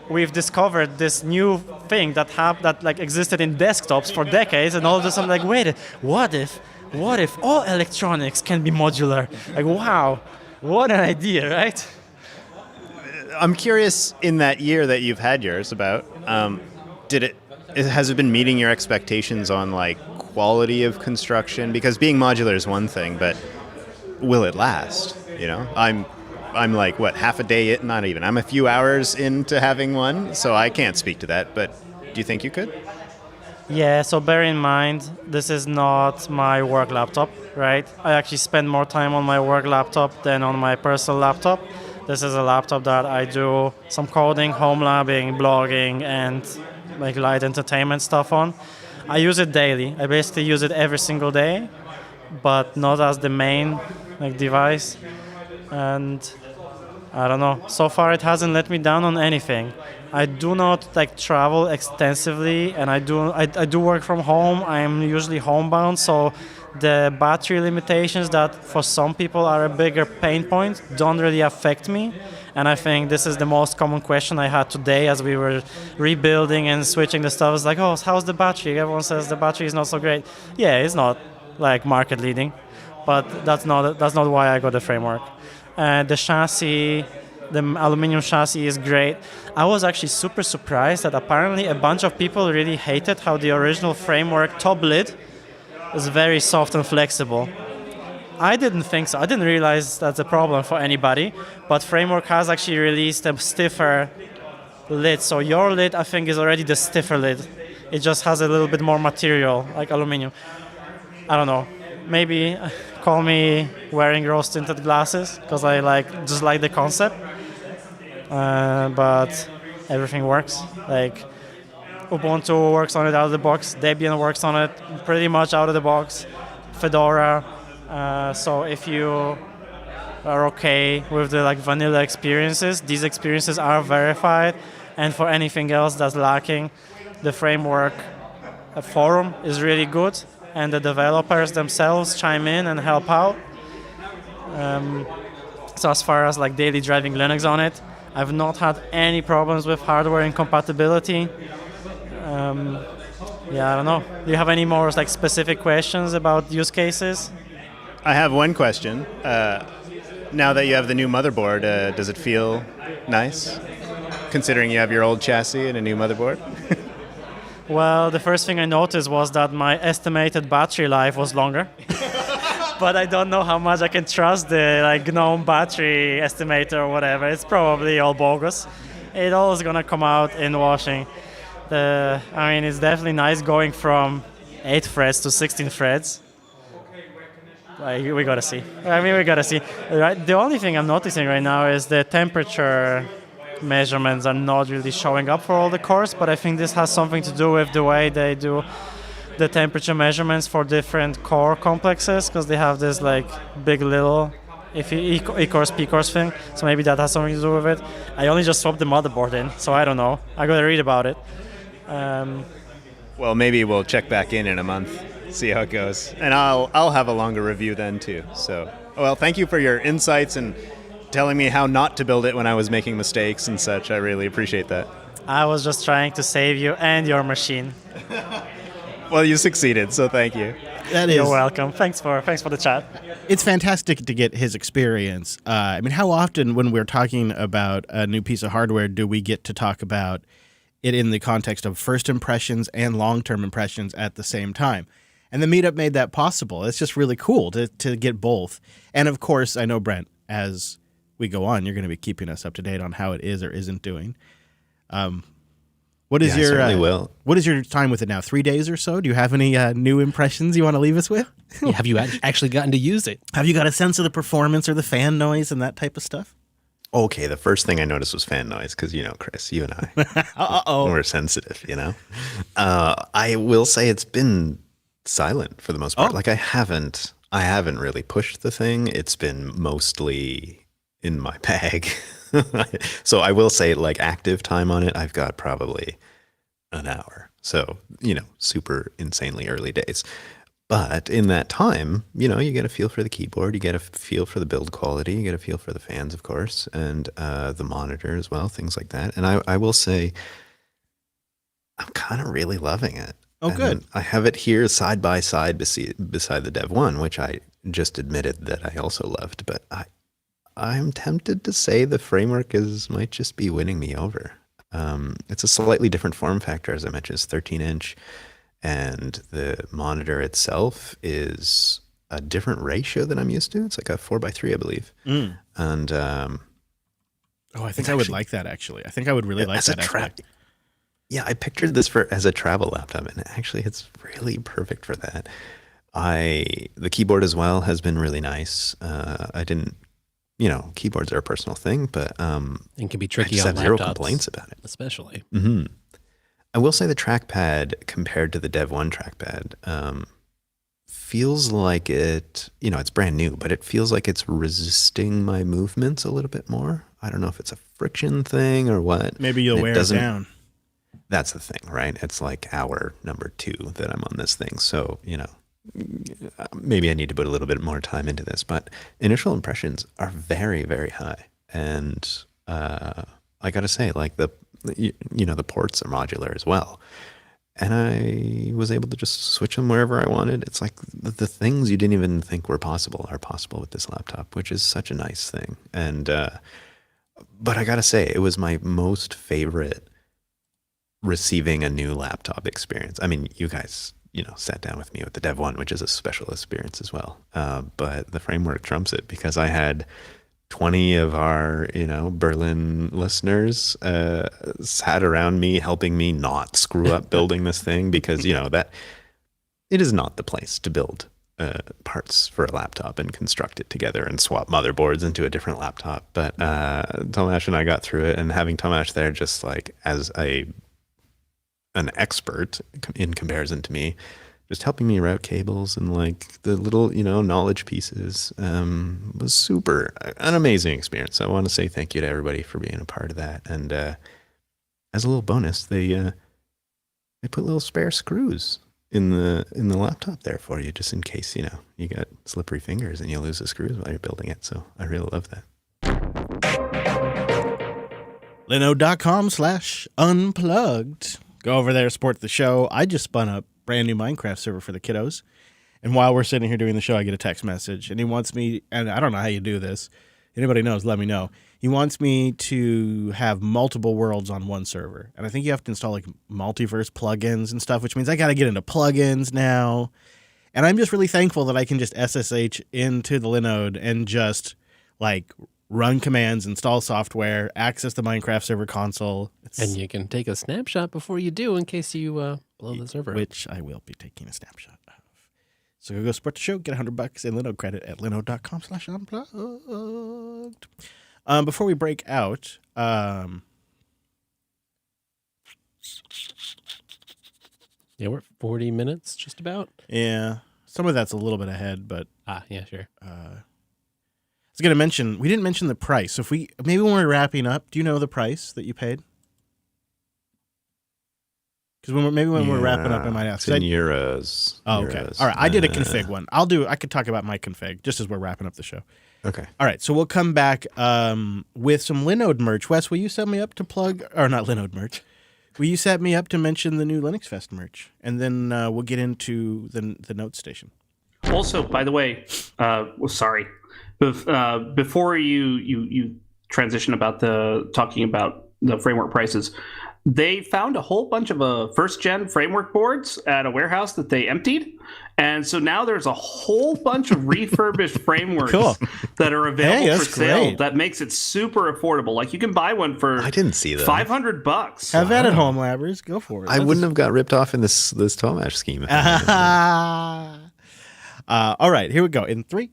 we've discovered this new thing that existed in desktops for decades, and all of a sudden, like, wait, what if all electronics can be modular? Like, wow, what an idea, right? I'm curious, in that year that you've had yours, about has it been meeting your expectations on like quality of construction? Because being modular is one thing, but will it last? I'm like, what, half a day, not even. I'm a few hours into having one, so I can't speak to that, but do you think you could? Yeah, so bear in mind, this is not my work laptop, right? I actually spend more time on my work laptop than on my personal laptop. This is a laptop that I do some coding, home labbing, blogging, and like light entertainment stuff on. I use it daily. I basically use it every single day, but not as the main device. And I don't know. So far, it hasn't let me down on anything. I do not travel extensively, and I do work from home. I am usually homebound, so the battery limitations that for some people are a bigger pain point don't really affect me. And I think this is the most common question I had today as we were rebuilding and switching the stuff. It's like, oh, how's the battery? Everyone says the battery is not so great. Yeah, it's not market leading, but that's not why I got the framework. The chassis, the aluminum chassis is great. I was actually super surprised that apparently a bunch of people really hated how the original framework top lid is very soft and flexible. I didn't think so. I didn't realize that's a problem for anybody, but Framework has actually released a stiffer lid. So your lid, I think, is already the stiffer lid. It just has a little bit more material, like aluminum. I don't know. Maybe call me wearing rose-tinted glasses, because I just like the concept. But everything works. Ubuntu works on it out of the box. Debian works on it pretty much out of the box. Fedora. So if you are okay with the vanilla experiences, these experiences are verified. And for anything else that's lacking, the Framework forum is really good, and the developers themselves chime in and help out. So as far as daily driving Linux on it, I've not had any problems with hardware incompatibility. I don't know. Do you have any more specific questions about use cases? I have one question. Now that you have the new motherboard, does it feel nice, considering you have your old chassis and a new motherboard? Well, the first thing I noticed was that my estimated battery life was longer. But I don't know how much I can trust the GNOME battery estimator or whatever. It's probably all bogus. It all is gonna come out in washing. It's definitely nice going from 8 threads to 16 threads. We gotta see. We gotta see. Right? The only thing I'm noticing right now is the temperature measurements are not really showing up for all the cores, but I think this has something to do with the way they do the temperature measurements for different core complexes, because they have this like big little E-cores, P-cores thing, so maybe that has something to do with it. I only just swapped the motherboard in, so I don't know. I gotta read about it. Well, maybe we'll check back in a month, see how it goes, and I'll have a longer review then too. So, well, thank you for your insights and telling me how not to build it when I was making mistakes and such. I really appreciate that. I was just trying to save you and your machine. Well, you succeeded, so thank you. You're welcome. Thanks for the chat. It's fantastic to get his experience. I mean, how often when we're talking about a new piece of hardware do we get to talk about it in the context of first impressions and long-term impressions at the same time? And the meetup made that possible. It's just really cool to get both. And of course, I know, Brent, as we go on, you're going to be keeping us up to date on how it is or isn't doing. What is what is your time with it now? 3 days or so? Do you have any new impressions you want to leave us with? Yeah, have you actually gotten to use it? Have you got a sense of the performance or the fan noise and that type of stuff? Okay, the first thing I noticed was fan noise because, Chris, you and I, we're sensitive, I will say it's been silent for the most part. Like I haven't really pushed the thing. It's been mostly in my bag. So I will say, like, active time on it, I've got probably an hour. So, super insanely early days. But in that time, you get a feel for the keyboard, you get a feel for the build quality, you get a feel for the fans, of course, and the monitor as well, things like that. And I will say, I'm kind of really loving it. Oh, and good. I have it here side by side beside the Dev 1, which I just admitted that I also loved. But I'm tempted to say the framework might just be winning me over. It's a slightly different form factor, as I mentioned. It's 13-inch, and the monitor itself is a different ratio than I'm used to. It's like a 4:3, I believe. And I think I would like that, actually. I think I would really like that. Yeah, I pictured this as a travel laptop, and actually it's really perfect for that. The keyboard as well has been really nice. I didn't, keyboards are a personal thing, but it can be tricky I just on have zero laptops, complaints about it. especially. Mm-hmm. I will say the trackpad compared to the Dev 1 trackpad feels like it's brand new, but it feels like it's resisting my movements a little bit more. I don't know if it's a friction thing or what. Maybe you'll wear it down. That's the thing, right? It's like hour number 2 that I'm on this thing. So, maybe I need to put a little bit more time into this, but initial impressions are very, very high. And I got to say, like the ports are modular as well. And I was able to just switch them wherever I wanted. It's like the things you didn't even think were possible are possible with this laptop, which is such a nice thing. And, but I got to say, it was my most favorite receiving a new laptop experience. I mean, you guys, sat down with me with the Dev 1, which is a special experience as well. But the framework trumps it because I had 20 of our, Berlin listeners sat around me, helping me not screw up building this thing because, that it is not the place to build parts for a laptop and construct it together and swap motherboards into a different laptop. But Tomasz and I got through it, and having Tomasz there just like as an expert in comparison to me, just helping me route cables and like the little, knowledge pieces was an amazing experience. So I want to say thank you to everybody for being a part of that. And as a little bonus, they put little spare screws in the laptop there for you, just in case, you got slippery fingers and you lose the screws while you're building it. So I really love that. Linode.com/unplugged. Go over there, support the show. I just spun up brand new Minecraft server for the kiddos. And while we're sitting here doing the show, I get a text message. And he wants me, and I don't know how you do this. Anybody knows, let me know. He wants me to have multiple worlds on one server. And I think you have to install like multiverse plugins and stuff, which means I got to get into plugins now. And I'm just really thankful that I can just SSH into the Linode and just like run commands, install software, access the Minecraft server console. And you can take a snapshot before you do in case you blow the server. Which I will be taking a snapshot of. So go support the show, get $100 in Linode credit at linode.com/unplugged. Before we break out, Yeah, we're at 40 minutes, just about. yeah, some of that's a little bit ahead, but Yeah, sure. I was going to mention, we didn't mention the price. So if maybe when we're wrapping up, do you know the price that you paid? Because when we're wrapping up, I might ask. It's in euros. Oh, okay. Euros. All right. I did a config one. I could talk about my config just as we're wrapping up the show. Okay. All right. So we'll come back with some Linode merch. Wes, will you set me up to plug, or not Linode merch? Will you set me up to mention the new Linux Fest merch? And then we'll get into the Note Station. Also, by the way, sorry, before you transition talking about the framework prices, they found a whole bunch of first-gen framework boards at a warehouse that they emptied. And so now there's a whole bunch of refurbished frameworks that are available for sale. Great. That makes it super affordable. Like you can buy one for I didn't see that. $500. Have that at home, Labbers. Go for it. I wouldn't have got ripped off in this 12-match scheme. All right, here we go. In 3.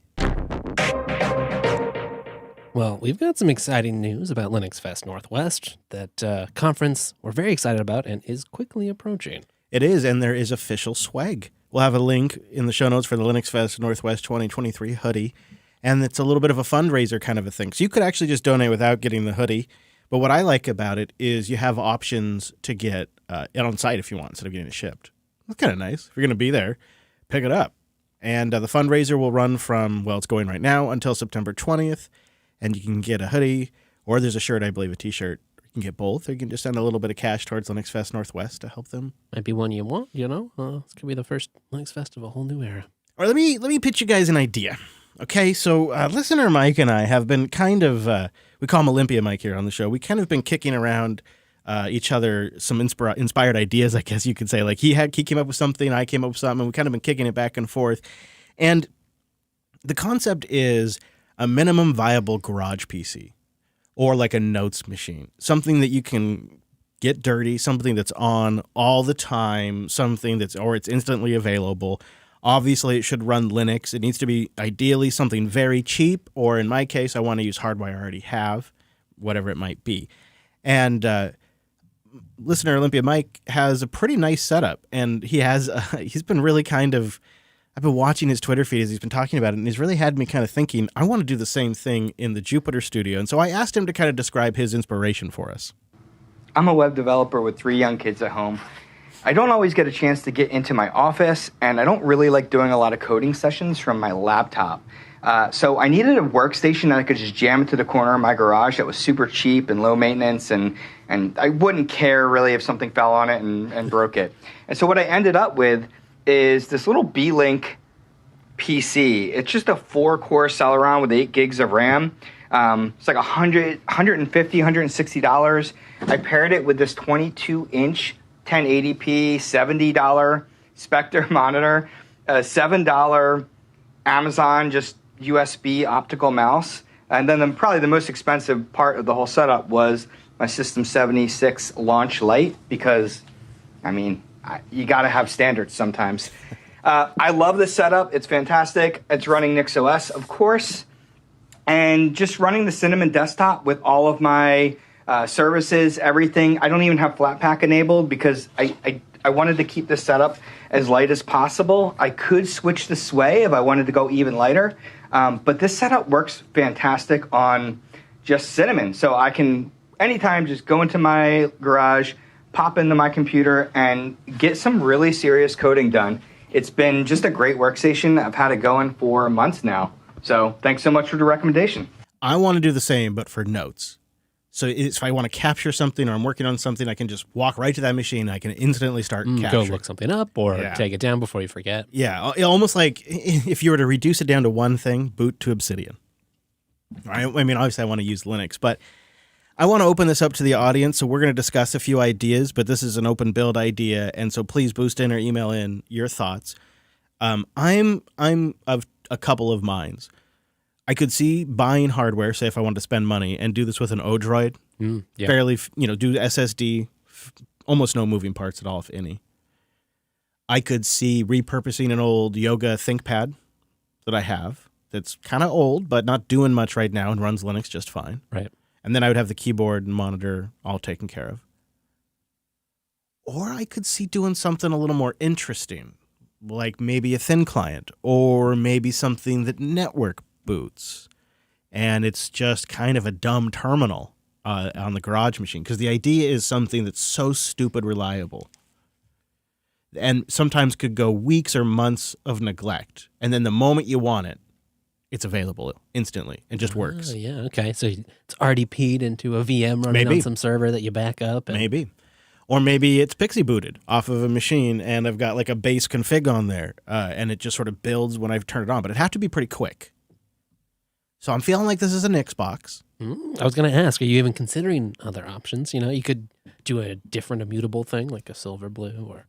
Well, we've got some exciting news about Linux Fest Northwest. That conference we're very excited about and is quickly approaching. It is, and there is official swag. We'll have a link in the show notes for the Linux Fest Northwest 2023 hoodie, and it's a little bit of a fundraiser kind of a thing. So you could actually just donate without getting the hoodie, but what I like about it is you have options to get it on site if you want instead of getting it shipped. That's kind of nice. If you're going to be there, pick it up. And the fundraiser will run from, well, it's going right now until September 20th, and you can get a hoodie, or there's a shirt, I believe, a t-shirt. You can get both, or you can just send a little bit of cash towards Linux Fest Northwest to help them. Might be one you want, you know? This could be the first Linux Fest of a whole new era. All right, let me pitch you guys an idea. Okay, so listener Mike and I have been kind of, we call him Olympia Mike here on the show. We kind of been kicking around each other some inspired ideas, I guess you could say. Like he came up with something, I came up with something, and we kind of been kicking it back and forth. And the concept is a minimum viable garage PC or like a notes machine, something that you can get dirty, something that's on all the time, or it's instantly available. Obviously, it should run Linux. It needs to be ideally something very cheap, or in my case, I want to use hardware I already have, whatever it might be. And listener Olympia Mike has a pretty nice setup, and he's been really I've been watching his Twitter feed as he's been talking about it, and he's really had me kind of thinking, I want to do the same thing in the Jupyter Studio. And so I asked him to kind of describe his inspiration for us. I'm a web developer with 3 young kids at home. I don't always get a chance to get into my office, and I don't really like doing a lot of coding sessions from my laptop. So I needed a workstation that I could just jam into the corner of my garage that was super cheap and low maintenance, and I wouldn't care really if something fell on it and broke it. And so what I ended up with is this little B-Link PC. It's just a 4-core Celeron with 8 gigs of RAM. It's like $150, $160. I paired it with this 22-inch 1080p $70 Spectre monitor, a $7 Amazon just USB optical mouse, and then probably the most expensive part of the whole setup was my System 76 Launch Lite, because, I mean, you got to have standards sometimes. I love this setup. It's fantastic. It's running NixOS, of course, and just running the Cinnamon desktop with all of my services, everything. I don't even have Flatpak enabled because I wanted to keep this setup as light as possible. I could switch to Sway if I wanted to go even lighter, but this setup works fantastic on just Cinnamon. So I can anytime just go into my garage, pop into my computer, and get some really serious coding done. It's been just a great workstation. I've had it going for months now. So thanks so much for the recommendation. I want to do the same, but for notes. So if I want to capture something or I'm working on something, I can just walk right to that machine. I can instantly start capturing. Go look something up or take it down before you forget. Yeah, almost like if you were to reduce it down to one thing, boot to Obsidian. I mean, obviously I want to use Linux, but I want to open this up to the audience, so we're going to discuss a few ideas, but this is an open build idea, and so please boost in or email in your thoughts. I'm of a couple of minds. I could see buying hardware, say if I wanted to spend money, and do this with an O-Droid, fairly, do SSD, almost no moving parts at all, if any. I could see repurposing an old Yoga ThinkPad that I have that's kind of old, but not doing much right now and runs Linux just fine. Right. And then I would have the keyboard and monitor all taken care of. Or I could see doing something a little more interesting, like maybe a thin client, or maybe something that network boots. And it's just kind of a dumb terminal on the garage machine, because the idea is something that's so stupid reliable and sometimes could go weeks or months of neglect. And then the moment you want it, it's available instantly and just works. Yeah, okay. So it's RDP'd into a VM running on some server that you back up. Maybe. Or maybe it's Pixie booted off of a machine and I've got like a base config on there and it just sort of builds when I've turned it on. But it'd have to be pretty quick. So I'm feeling like this is an Xbox. I was going to ask, are you even considering other options? You know, you could do a different immutable thing like a silver blue or...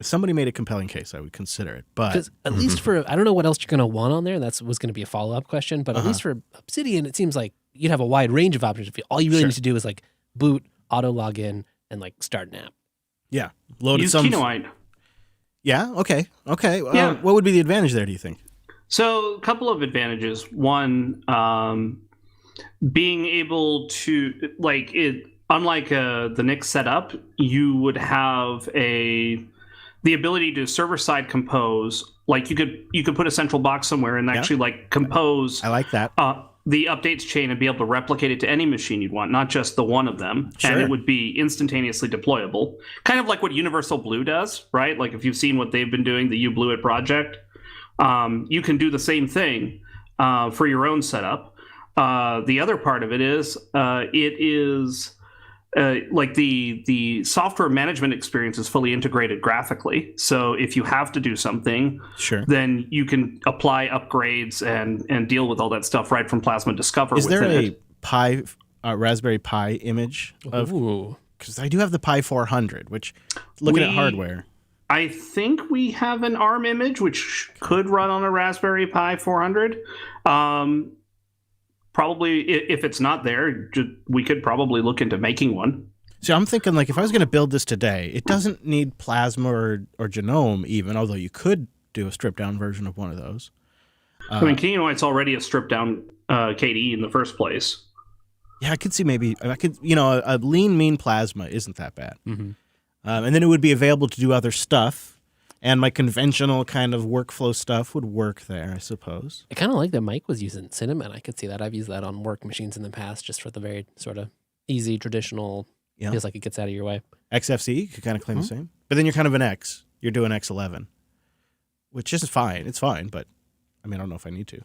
If somebody made a compelling case, I would consider it. But at least for, I don't know what else you're going to want on there. That was going to be a follow-up question. But at least for Obsidian, it seems like you'd have a wide range of options. All you really need to do is like boot, auto login, and like start an app. Yeah. Load Use Kinoite. Yeah, okay. Yeah. What would be the advantage there, do you think? So a couple of advantages. One, being able to, like, it, unlike the Nix setup, you would have the ability to server-side compose. Like you could put a central box somewhere and actually like compose. I like that. The updates chain and be able to replicate it to any machine you'd want, not just the one of them. Sure. And it would be instantaneously deployable. Kind of like what Universal Blue does, right? Like if you've seen what they've been doing, the UBlueIt project, you can do the same thing for your own setup. The other part of it is like the software management experience is fully integrated graphically. So if you have to do something, then you can apply upgrades and deal with all that stuff right from Plasma Discover. Is there a Raspberry Pi image of? Because I do have the Pi 400, which looking at hardware. I think we have an ARM image which could run on a Raspberry Pi 400. Probably, if it's not there, we could probably look into making one. So I'm thinking, like, if I was going to build this today, it doesn't need Plasma or Genome even, although you could do a stripped-down version of one of those. I mean, Kinoite's already a stripped-down KDE in the first place. Yeah, I could see maybe, a lean, mean Plasma isn't that bad. And then it would be available to do other stuff. And my conventional kind of workflow stuff would work there, I suppose. I kind of like that Mike was using Cinnamon. I could see that. I've used that on work machines in the past just for the very sort of easy, traditional, feels like it gets out of your way. XFCE could kind of claim the same. But then you're kind of an X. You're doing X11, which is fine. It's fine, but I mean, I don't know if I need to.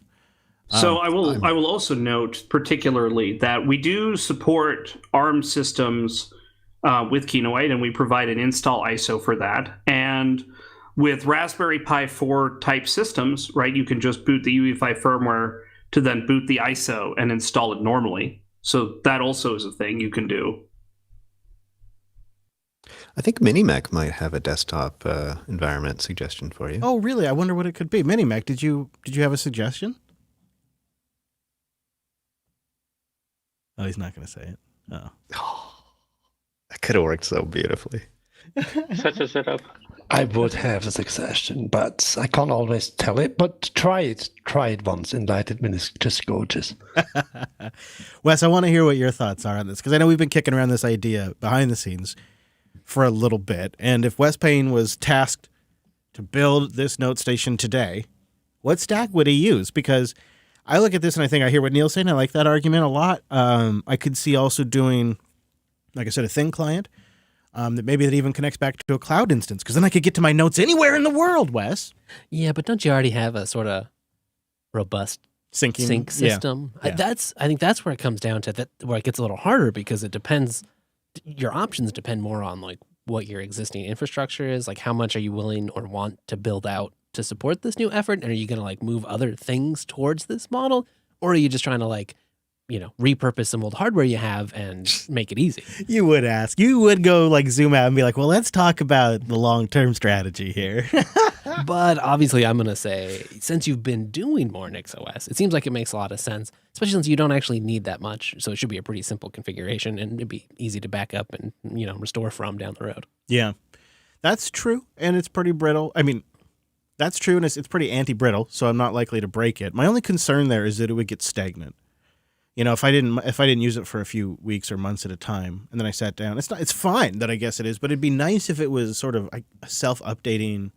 So I will also note particularly that we do support ARM systems with Kinoite, and we provide an install ISO for that. And with Raspberry Pi 4 type systems, right, you can just boot the UEFI firmware to then boot the ISO and install it normally. So that also is a thing you can do. I think Minimac might have a desktop environment suggestion for you. Oh, really? I wonder what it could be. Minimac, did you have a suggestion? Oh, he's not going to say it. Oh. That could have worked so beautifully. Such a setup. I would have a suggestion, but I can't always tell it. But try it. Try it once. Enlightenment is just gorgeous. Wes, I want to hear what your thoughts are on this, because I know we've been kicking around this idea behind the scenes for a little bit. And if Wes Payne was tasked to build this note station today, what stack would he use? Because I look at this and I think I hear what Neil's saying. I like that argument a lot. I could see also doing, like I said, a thin client. That maybe that even connects back to a cloud instance, because then I could get to my notes anywhere in the world, Wes. Yeah, but don't you already have a sort of robust sync system? Yeah. I think that's where it comes down to that, where it gets a little harder, because it depends. Your options depend more on like what your existing infrastructure is, like how much are you willing or want to build out to support this new effort, and are you going to like move other things towards this model, or are you just trying to like, repurpose some old hardware you have and make it easy? You would ask. You would go like zoom out and be like, well, let's talk about the long-term strategy here. But obviously I'm going to say, since you've been doing more NixOS, it seems like it makes a lot of sense, especially since you don't actually need that much. So it should be a pretty simple configuration, and it'd be easy to back up and, restore from down the road. Yeah. That's true, and it's pretty brittle. I mean, that's true, and it's pretty anti-brittle, so I'm not likely to break it. My only concern there is that it would get stagnant. If I didn't use it for a few weeks or months at a time, and then I sat down, it's fine that I guess it is, but it'd be nice if it was sort of a self-updating.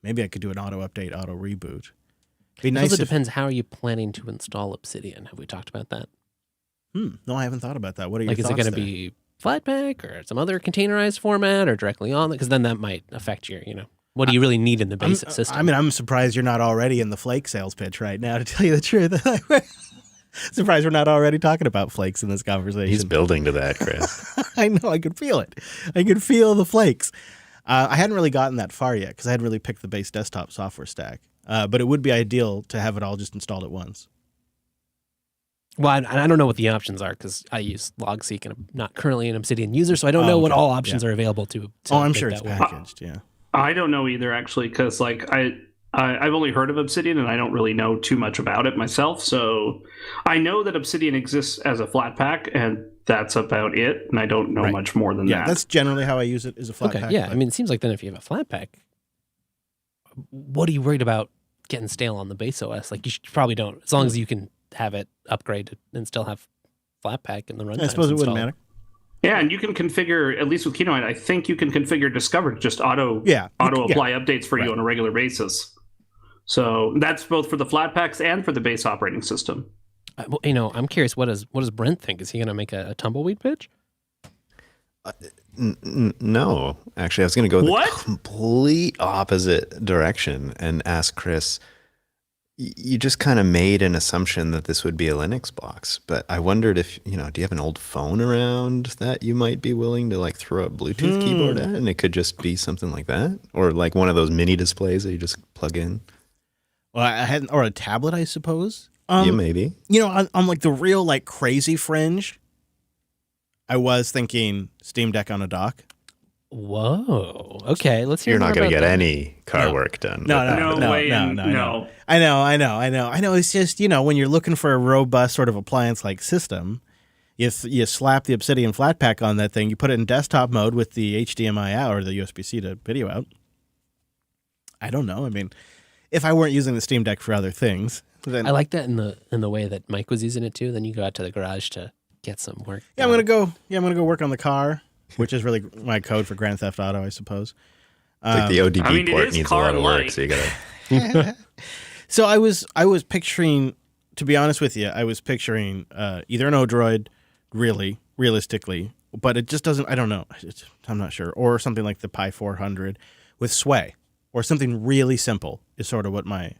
Maybe I could do an auto-update, auto-reboot. Be nice. It also depends how are you planning to install Obsidian. Have we talked about that? No, I haven't thought about that. What are your thoughts? Is it going to be Flatpak or some other containerized format or directly on it? Because then that might affect your, what do you really need in the basic system? I mean, I'm surprised you're not already in the flake sales pitch right now, to tell you the truth. Surprised we're not already talking about flakes in this conversation. He's building to that, Chris. I know. I could feel it. I could feel the flakes. I hadn't really gotten that far yet because I hadn't really picked the base desktop software stack. But it would be ideal to have it all just installed at once. Well, I don't know what the options are because I use LogSeq and I'm not currently an Obsidian user, so I don't know what all options are available to I'm sure it's packaged, yeah. I don't know either, actually, because I've only heard of Obsidian and I don't really know too much about it myself. So I know that Obsidian exists as a Flatpak, and that's about it. And I don't know much more than that. Yeah, that's generally how I use it, as a Flatpak. Okay, yeah. I mean, it seems like then if you have a Flatpak, what are you worried about getting stale on the base OS? Like, you probably don't, as long as you can have it upgraded and still have Flatpak in the runtime. I suppose it wouldn't matter. Yeah, and you can configure, at least with Kinoite, I think you can configure Discover to just auto apply updates for you on a regular basis. So that's both for the Flatpaks and for the base operating system. I'm curious, what does Brent think? Is he going to make a tumbleweed pitch? No, actually, I was going to go the complete opposite direction and ask Chris. You just kind of made an assumption that this would be a Linux box, but I wondered if, do you have an old phone around that you might be willing to throw a Bluetooth keyboard at, and it could just be something like that? Or like one of those mini displays that you just plug in? Well, I hadn't, or a tablet, I suppose. Yeah, maybe. On like the real crazy fringe, I was thinking Steam Deck on a dock. Whoa. Okay, let's hear. You're not going to get any car work done. No. I know. It's just, when you're looking for a robust sort of appliance-like system, you slap the Obsidian Flatpak on that thing, you put it in desktop mode with the HDMI out or the USB-C to video out. I don't know. I mean, if I weren't using the Steam Deck for other things, then I like that in the way that Mike was using it too. Then you go out to the garage to get some work. Yeah, I'm gonna go work on the car, which is really my code for Grand Theft Auto, I suppose. Like the ODB port needs a lot of work, so you gotta. So I was picturing, to be honest with you, either an Odroid, really realistically, but it just doesn't. I don't know. I'm not sure, or something like the Pi 400 with Sway, or something really simple is sort of what my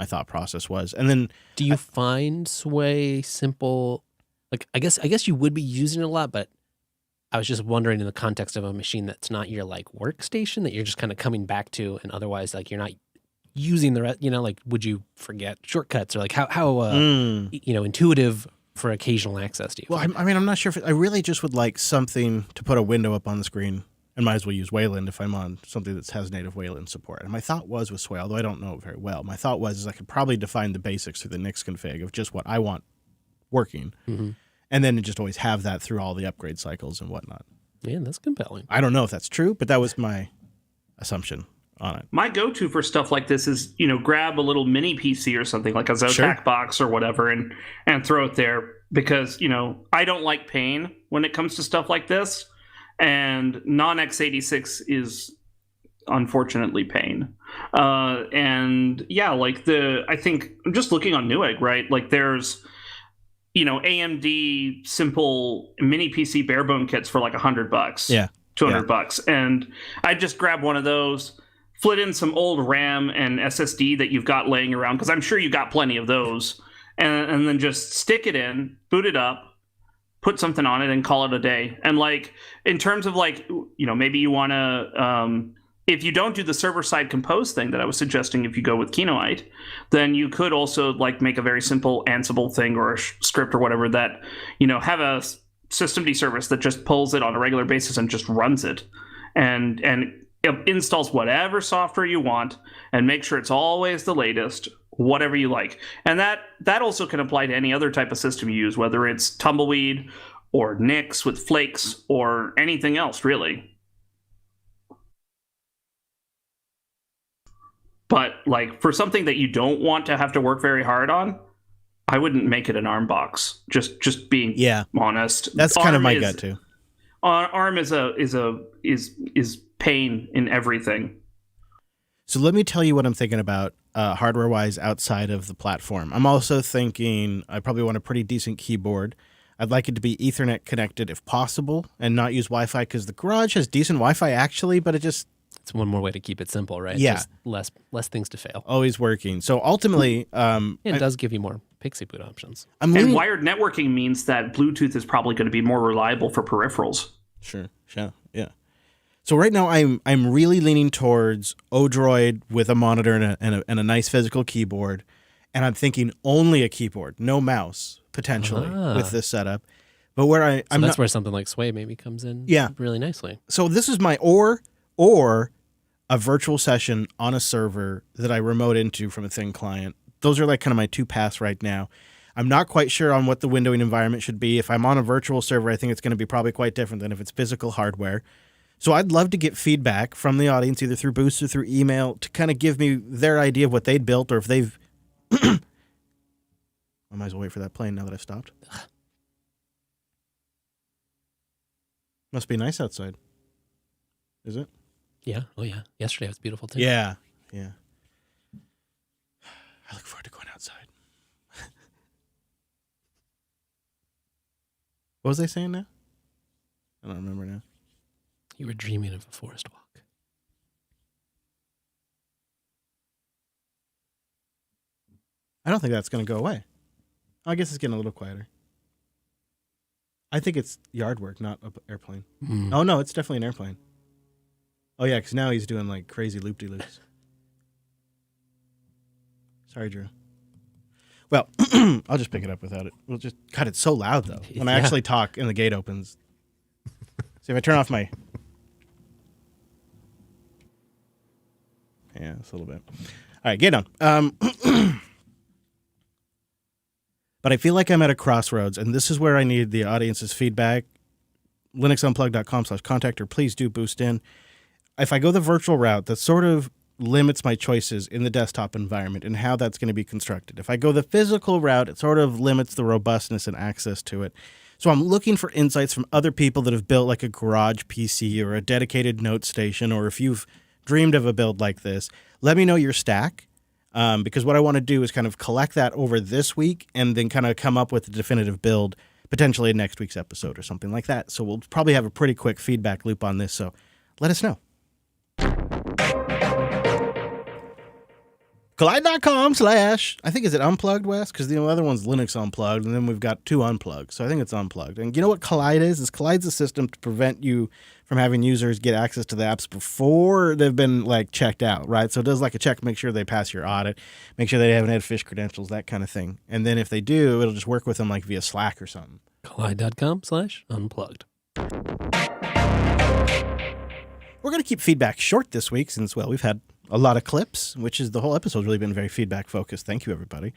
thought process was. And then, do you find Sway simple? Like, I guess you would be using it a lot, but I was just wondering in the context of a machine that's not your workstation that you're just kind of coming back to, and otherwise you're not using the rest. Would you forget shortcuts, or how intuitive for occasional access do you? Well, I'm not sure if I really just would like something to put a window up on the screen, and might as well use Wayland if I'm on something that has native Wayland support. And my thought was with Sway, although I don't know it very well, my thought was I could probably define the basics through the Nix config of just what I want working. Mm-hmm. And then just always have that through all the upgrade cycles and whatnot. Yeah, that's compelling. I don't know if that's true, but that was my assumption on it. My go-to for stuff like this is, grab a little mini PC or something like a Zotac box or whatever and throw it there because, I don't like pain when it comes to stuff like this. And non-x86 is unfortunately pain. And yeah, I think I'm just looking on Newegg, right? There's, AMD simple mini PC barebone kits for $100. Yeah. $200. And I just grab one of those, flit in some old RAM and SSD that you've got laying around, because I'm sure you got plenty of those, and then just stick it in, boot it up, put something on it, and call it a day. And in terms of maybe you want to, if you don't do the server-side compose thing that I was suggesting, if you go with Kinoite, then you could also make a very simple Ansible thing or a script or whatever that, have a systemd service that just pulls it on a regular basis and just runs it and it installs whatever software you want and make sure it's always the latest, whatever you like. And that also can apply to any other type of system you use, whether it's Tumbleweed or Nix with Flakes or anything else, really. But like for something that you don't want to have to work very hard on, I wouldn't make it an ARM box. Just being honest. That's kind of my gut too. ARM is pain in everything. So let me tell you what I'm thinking about hardware-wise outside of the platform. I'm also thinking I probably want a pretty decent keyboard. I'd like it to be Ethernet connected if possible and not use Wi-Fi because the garage has decent Wi-Fi actually, but it's one more way to keep it simple, right? Yeah. Just less things to fail. Always working. So ultimately... it does give you more Pixie Boot options. And wired networking means that Bluetooth is probably going to be more reliable for peripherals. Sure, yeah. So right now I'm really leaning towards Odroid with a monitor and a nice physical keyboard, and I'm thinking only a keyboard, no mouse potentially with this setup. But where that's where something like Sway maybe comes in, really nicely. So this is my or a virtual session on a server that I remote into from a thin client. Those are like kind of my two paths right now. I'm not quite sure on what the windowing environment should be. If I'm on a virtual server, I think it's going to be probably quite different than if it's physical hardware. So I'd love to get feedback from the audience, either through Boost or through email, to kind of give me their idea of what they'd built or if they've... I might as well wait for that plane now that I've stopped. Must be nice outside. Is it? Yeah. Oh, yeah. Yesterday it was beautiful, too. Yeah. I look forward to going outside. What was they saying now? I don't remember now. You were dreaming of a forest walk. I don't think that's going to go away. I guess it's getting a little quieter. I think it's yard work, not an airplane. Oh, no, it's definitely an airplane. Oh, yeah, because now he's doing like crazy loop-de-loops. Sorry, Drew. Well, I'll just pick it up without it. We'll just cut it so loud, though, when I actually talk and the gate opens. See, if I turn off my... Yeah, it's a little bit. All right, gate on. But I feel like I'm at a crossroads, and this is where I need the audience's feedback. linuxunplug.com/contact, or please do boost in. If I go the virtual route, that sort of limits my choices in the desktop environment and how that's going to be constructed. If I go the physical route, it sort of limits the robustness and access to it. So I'm looking for insights from other people that have built like a garage PC or a dedicated note station, or if you've dreamed of a build like this, let me know your stack. Because what I want to do is kind of collect that over this week and then kind of come up with a definitive build, potentially in next week's episode or something like that. So we'll probably have a pretty quick feedback loop on this. So let us know. Collide.com/ I think, is it unplugged, Wes? Because the other one's Linux Unplugged, and then we've got two unplugged. So I think it's unplugged. And you know what Collide is? Collide's a system to prevent you from having users get access to the apps before they've been like checked out, right? So it does like a check, make sure they pass your audit, make sure they haven't had phish credentials, that kind of thing. And then if they do, it'll just work with them like via Slack or something. Collide.com/unplugged. We're going to keep feedback short this week since, well, we've had a lot of clips, which is the whole episode's really been very feedback focused. Thank you, everybody.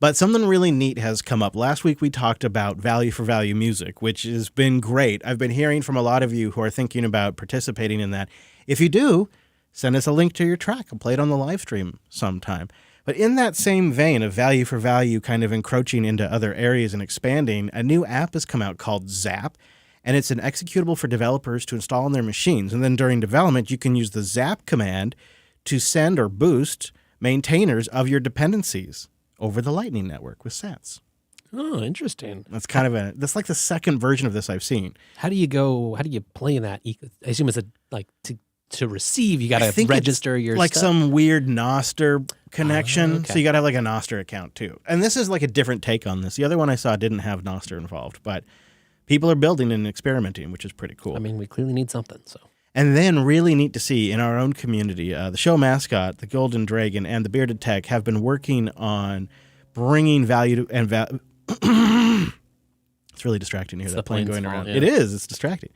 But something really neat has come up. Last week, we talked about value for value music, which has been great. I've been hearing from a lot of you who are thinking about participating in that. If you do, send us a link to your track. I'll play it on the live stream sometime. But in that same vein of value for value kind of encroaching into other areas and expanding, a new app has come out called Zap. And it's an executable for developers to install on their machines. And then during development, you can use the Zap command to send or boost maintainers of your dependencies over the Lightning Network with sats. Oh, interesting. That's like the second version of this I've seen. How do you play in that? I assume it's to receive, you got to register your like stuff. Some weird Nostr connection. Okay. So you got to have like a Nostr account too. And this is like a different take on this. The other one I saw didn't have Nostr involved, but people are building and experimenting, which is pretty cool. I mean, we clearly need something, so. And then really neat to see in our own community, the show mascot, the Golden Dragon, and the Bearded Tech have been working on bringing value to, and it's really distracting to hear that plane going around. Yeah. It is. It's distracting.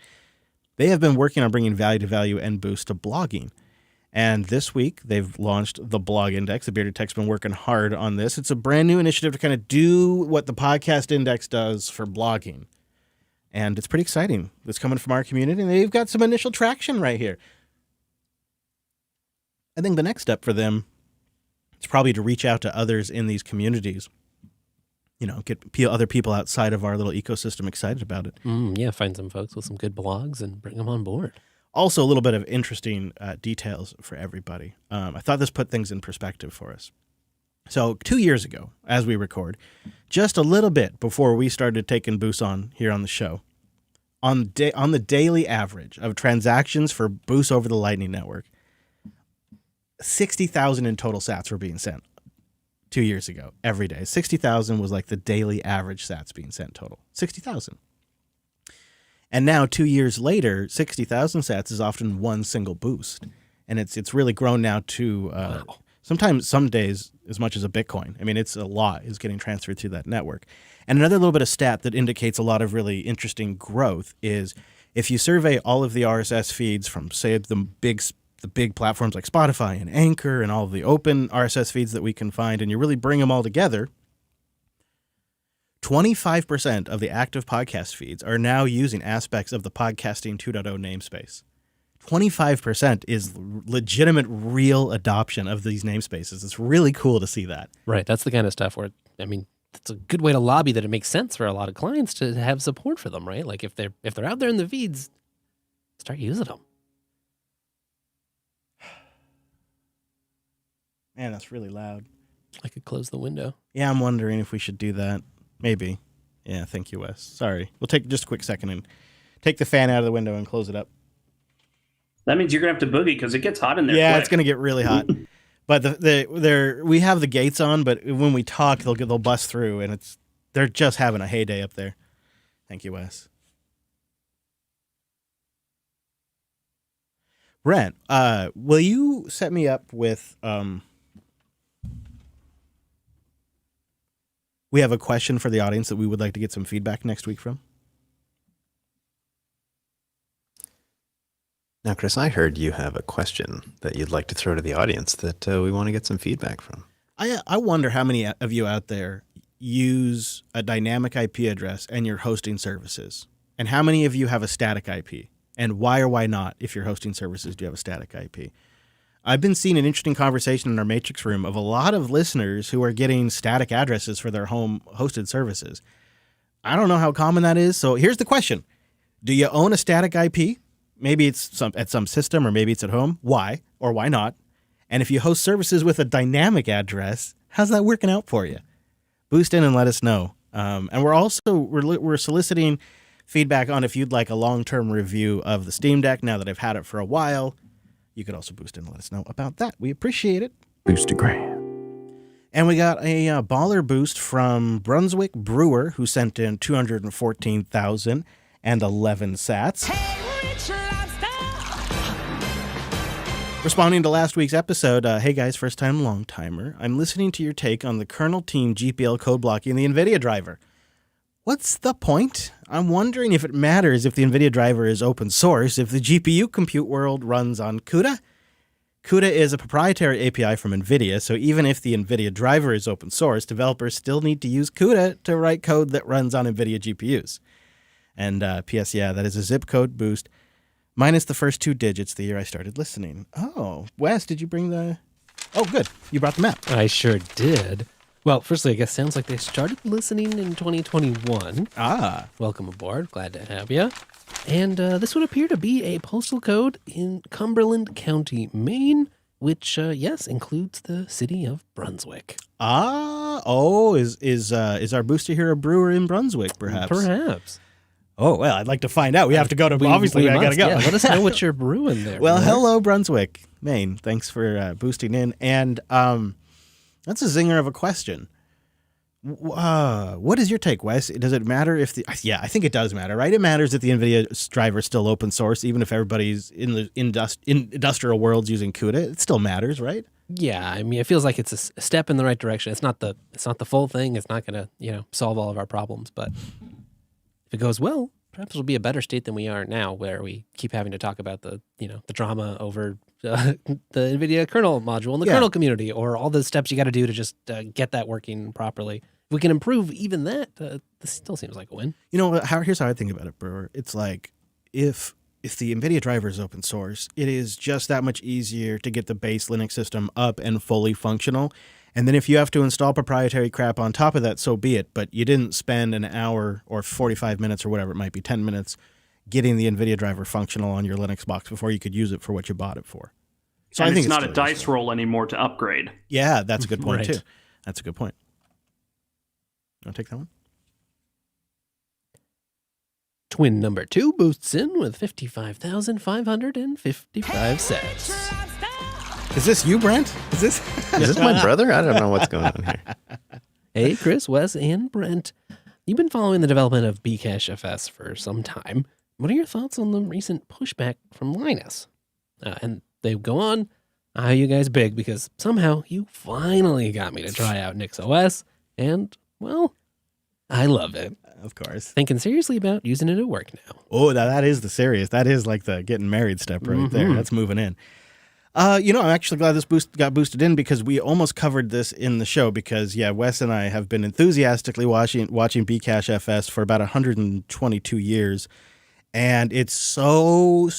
They have been working on bringing value to value and boost to blogging. And this week, they've launched the Blog Index. The Bearded Tech's been working hard on this. It's a brand new initiative to kind of do what the Podcast Index does for blogging. And it's pretty exciting. It's coming from our community, and they've got some initial traction right here. I think the next step for them it's probably to reach out to others in these communities. You know, get other people outside of our little ecosystem excited about it. Yeah, find some folks with some good blogs and bring them on board. Also, a little bit of interesting details for everybody. I thought this put things in perspective for us. So 2 years ago, as we record, just a little bit before we started taking Boost on here on the show, on the daily average of transactions for Boost over the Lightning Network, 60,000 in total sats were being sent 2 years ago, every day. 60,000 was like the daily average sats being sent total. 60,000. And now 2 years later, 60,000 sats is often one single boost. And it's really grown now to sometimes some days as much as a Bitcoin. I mean, it's a lot is getting transferred through that network. And another little bit of stat that indicates a lot of really interesting growth is if you survey all of the RSS feeds from, say, the big platforms like Spotify and Anchor and all of the open RSS feeds that we can find, and you really bring them all together, 25% of the active podcast feeds are now using aspects of the Podcasting 2.0 namespace. 25% is legitimate, real adoption of these namespaces. It's really cool to see that. Right. That's the kind of stuff where, I mean, it's a good way to lobby that it makes sense for a lot of clients to have support for them, right? Like if they're out there in the feeds, start using them. Man, that's really loud. I could close the window. Yeah, I'm wondering if we should do that. Maybe. Yeah, thank you, Wes. Sorry. We'll take just a quick second and take the fan out of the window and close it up. That means you're going to have to boogie because it gets hot in there. Yeah, quick. It's going to get really hot. But we have the gates on, but when we talk, they'll bust through, and they're just having a heyday up there. Thank you, Wes. Brent, will you set me up with... We have a question for the audience that we would like to get some feedback next week from. Now, Chris, I heard you have a question that you'd like to throw to the audience that we want to get some feedback from. I wonder how many of you out there use a dynamic IP address and your hosting services, and how many of you have a static IP, and why or why not, if you're hosting services, do you have a static IP? I've been seeing an interesting conversation in our Matrix room of a lot of listeners who are getting static addresses for their home hosted services. I don't know how common that is. So here's the question. Do you own a static IP? Maybe it's at some system, or maybe it's at home. Why or why not? And if you host services with a dynamic address, how's that working out for you? Boost in and let us know. And we're soliciting feedback on if you'd like a long-term review of the Steam Deck now that I've had it for a while. You could also boost in and let us know about that. We appreciate it. Boostagram. And we got a baller boost from Brunswick Brewer, who sent in 214,011 sats. Responding to last week's episode, hey guys, first time, long timer. I'm listening to your take on the kernel team GPL code blocking the NVIDIA driver. What's the point? I'm wondering if it matters if the NVIDIA driver is open source, if the GPU compute world runs on CUDA. CUDA is a proprietary API from NVIDIA, so even if the NVIDIA driver is open source, developers still need to use CUDA to write code that runs on NVIDIA GPUs. And P.S. Yeah, that is a zip code boost, minus the first 2 digits the year I started listening. Oh, Wes, did you bring the... Oh, good. You brought the map. I sure did. Well, firstly, I guess sounds like they started listening in 2021. Ah. Welcome aboard. Glad to have you. And this would appear to be a postal code in Cumberland County, Maine, which, yes, includes the city of Brunswick. Ah. Oh, is our booster here a brewer in Brunswick, perhaps? Perhaps. Oh, well, I'd like to find out. We have to go to... Obviously, I got to go. Yeah, let us know what you're brewing there. Well, hello, Brunswick, Maine. Thanks for boosting in. And... that's a zinger of a question. What is your take, Wes? Does it matter if the... Yeah, I think it does matter, right? It matters if the NVIDIA driver is still open source, even if everybody's in the industrial world's using CUDA. It still matters, right? Yeah, I mean, it feels like it's a step in the right direction. It's not the full thing. It's not going to, solve all of our problems. But if it goes well, perhaps it'll be a better state than we are now, where we keep having to talk about the drama over... the NVIDIA kernel module in the kernel community, or all the steps you got to do to just get that working properly. If we can improve even that, this still seems like a win. Here's how I think about it, Brewer. It's like if if the NVIDIA driver is open source, it is just that much easier to get the base Linux system up and fully functional. And then if you have to install proprietary crap on top of that, so be it. But you didn't spend an hour or 45 minutes or whatever it might be, 10 minutes, getting the NVIDIA driver functional on your Linux box before you could use it for what you bought it for. So and I think it's not a still dice useful. roll anymore to upgrade. Yeah, that's a good point, Right. too. That's a good point. You want to take that one? Twin number 2 boosts in with 55,555 sets. Is this you, Brent? Is this my brother? I don't know what's going on here. Hey, Chris, Wes, and Brent. You've been following the development of Bcache FS for some time. What are your thoughts on the recent pushback from Linus? And they go on, you guys big because somehow you finally got me to try out NixOS, and, well, I love it. Of course. Thinking seriously about using it at work now. Oh, that is the serious. That is like the getting married step right there. That's moving in. I'm actually glad this got boosted in because we almost covered this in the show because, Wes and I have been enthusiastically watching Bcache FS for about 122 years. And it's so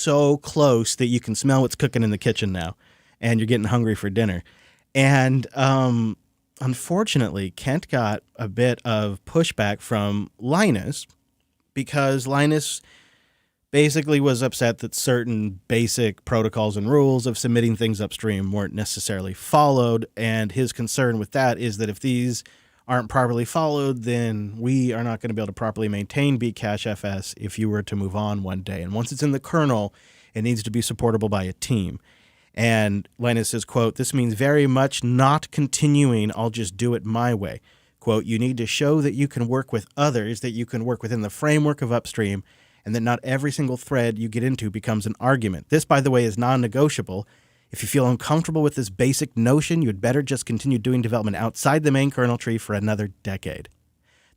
close that you can smell what's cooking in the kitchen now. And you're getting hungry for dinner. And unfortunately, Kent got a bit of pushback from Linus because Linus basically was upset that certain basic protocols and rules of submitting things upstream weren't necessarily followed. And his concern with that is that if these aren't properly followed, then we are not going to be able to properly maintain Bcache FS if you were to move on one day. And once it's in the kernel, it needs to be supportable by a team. And Linus says, quote, "This means very much not continuing, I'll just do it my way. Quote, you need to show that you can work with others, that you can work within the framework of upstream, and that not every single thread you get into becomes an argument. This, by the way, is non-negotiable. If you feel uncomfortable with this basic notion, you'd better just continue doing development outside the main kernel tree for another decade.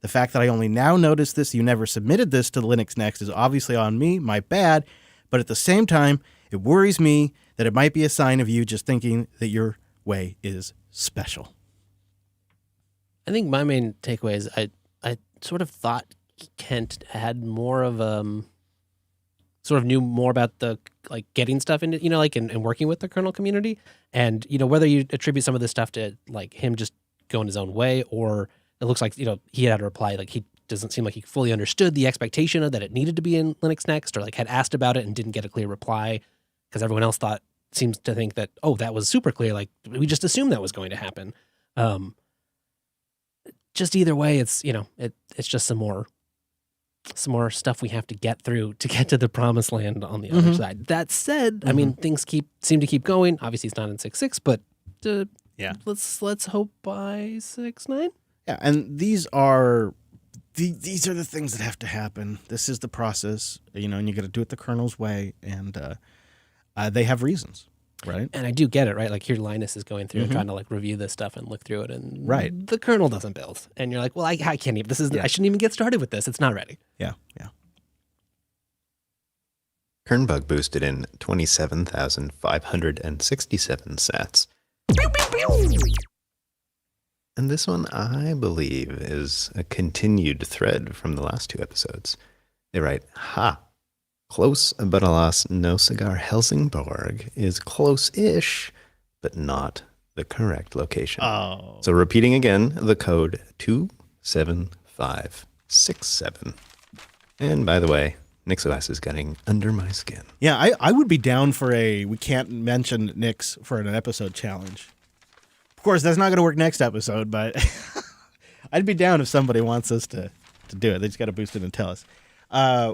The fact that I only now noticed this, you never submitted this to Linux Next, is obviously on me, my bad, but at the same time, it worries me that it might be a sign of you just thinking that your way is special." I think my main takeaway is I sort of thought Kent had more of sort of knew more about the like getting stuff into and working with the kernel community, and whether you attribute some of this stuff to like him just going his own way, or it looks like he had a reply like he doesn't seem like he fully understood the expectation of that it needed to be in Linux Next, or like had asked about it and didn't get a clear reply because everyone else seems to think that that was super clear, like we just assumed that was going to happen. Just either way, it's it's just some more stuff we have to get through to get to the promised land on the other side. That said, I mean, things seem to keep going. Obviously, it's not in 6.6, but let's hope by 6.9. Yeah, and these are the things that have to happen. This is the process, and you got to do it the kernel's way, and they have reasons, right? And I do get it, right? Like here, Linus is going through and trying to like review this stuff and look through it, and the kernel doesn't build, and you're like, well, I can't even. I shouldn't even get started with this. It's not ready. Yeah. Kernbug boosted in 27,567 sats. And this one, I believe, is a continued thread from the last two episodes. They write, close, but alas, no cigar Helsingborg is close-ish, but not the correct location. Oh. So repeating again, the code 27567. And by the way, NixOS is getting under my skin. Yeah, I would be down for we can't mention Nix for an episode challenge. Of course, that's not going to work next episode, but I'd be down if somebody wants us to do it. They just got to boost it and tell us.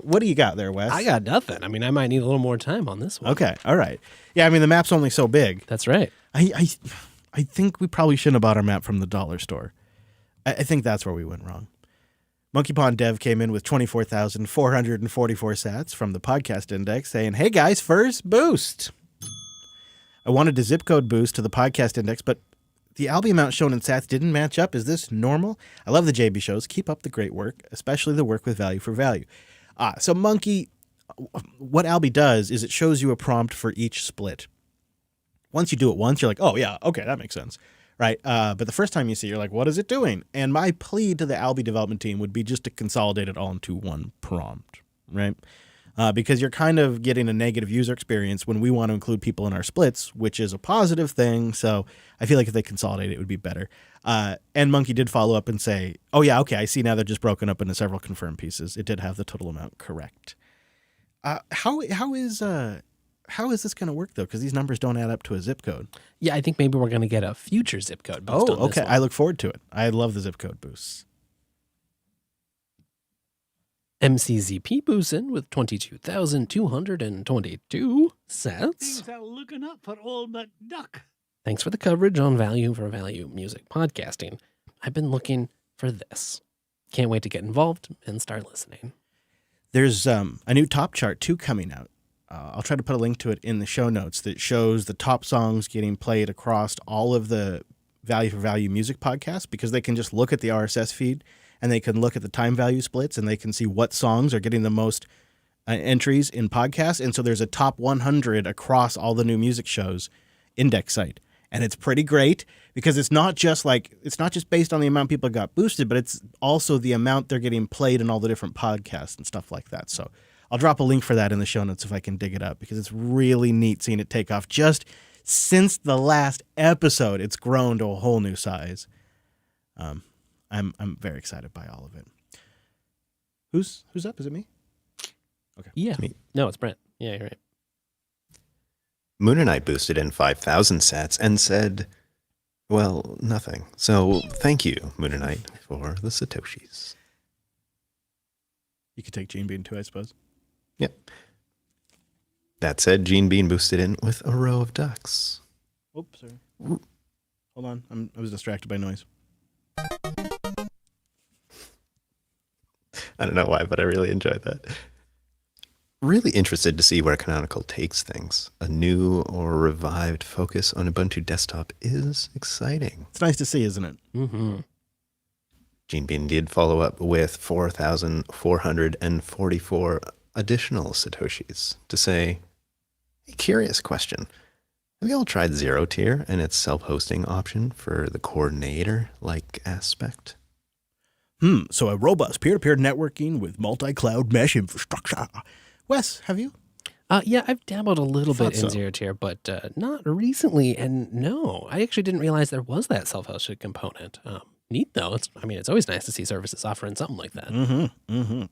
What do you got there, Wes? I got nothing. I mean, I might need a little more time on this one. Okay, all right. Yeah, I mean, the map's only so big. That's right. I think we probably shouldn't have bought our map from the dollar store. I think that's where we went wrong. Monkey Pond Dev came in with 24,444 sats from the podcast index saying, "Hey guys, first boost. I wanted to zip code boost to the podcast index, but the Albi amount shown in sats didn't match up. Is this normal? I love the JB shows. Keep up the great work, especially the work with value for value." So Monkey, what Albi does is it shows you a prompt for each split. Once you do it once, you're like, oh yeah, okay, that makes sense. Right. But the first time you see it, you're like, what is it doing? And my plea to the Albi development team would be just to consolidate it all into one prompt. Right. because you're kind of getting a negative user experience when we want to include people in our splits, which is a positive thing. So I feel like if they consolidate it would be better. And Monkey did follow up and say, oh yeah, okay, I see now they're just broken up into several confirmed pieces. It did have the total amount correct. How is this going to work though? Because these numbers don't add up to a zip code. Yeah, I think maybe we're going to get a future zip code boost on this okay. one. I look forward to it. I love the zip code boosts. MCZP boosting with 22,222 sats. Things are looking up for old McDuck. Thanks for the coverage on value for value music podcasting. I've been looking for this. Can't wait to get involved and start listening. There's a new top chart too coming out. I'll try to put a link to it in the show notes that shows the top songs getting played across all of the value for value music podcasts, because they can just look at the RSS feed and they can look at the time value splits and they can see what songs are getting the most entries in podcasts. And so there's a top 100 across all the new music shows index site. And it's pretty great because it's not just based on the amount people got boosted, but it's also the amount they're getting played in all the different podcasts and stuff like that. So I'll drop a link for that in the show notes if I can dig it up, because it's really neat seeing it take off. Just since the last episode, it's grown to a whole new size. I'm very excited by all of it. Who's up? Is it me? Okay. Yeah. It's me. No, it's Brent. Yeah, you're right. Moon and I boosted in 5,000 sats and said, well, nothing. So thank you, Moon and I, for the Satoshis. You could take Gene Bean too, I suppose. Yep. That said, Gene Bean boosted in with a row of ducks. Oops, sorry. Hold on. I was distracted by noise. I don't know why, but I really enjoyed that. Really interested to see where Canonical takes things. A new or revived focus on Ubuntu desktop is exciting. It's nice to see, isn't it? Mm-hmm. Gene Bean did follow up with 4,444 additional Satoshis to say, a curious question. Have you all tried Zero Tier and its self-hosting option for the coordinator-like aspect? So a robust peer-to-peer networking with multi-cloud mesh infrastructure. Wes, have you? Yeah, I've dabbled a little bit in so. Zero Tier, but not recently. And no, I actually didn't realize there was that self-hosted component. Neat though. It's always nice to see services offering something like that. Mm-hmm. Mm-hmm.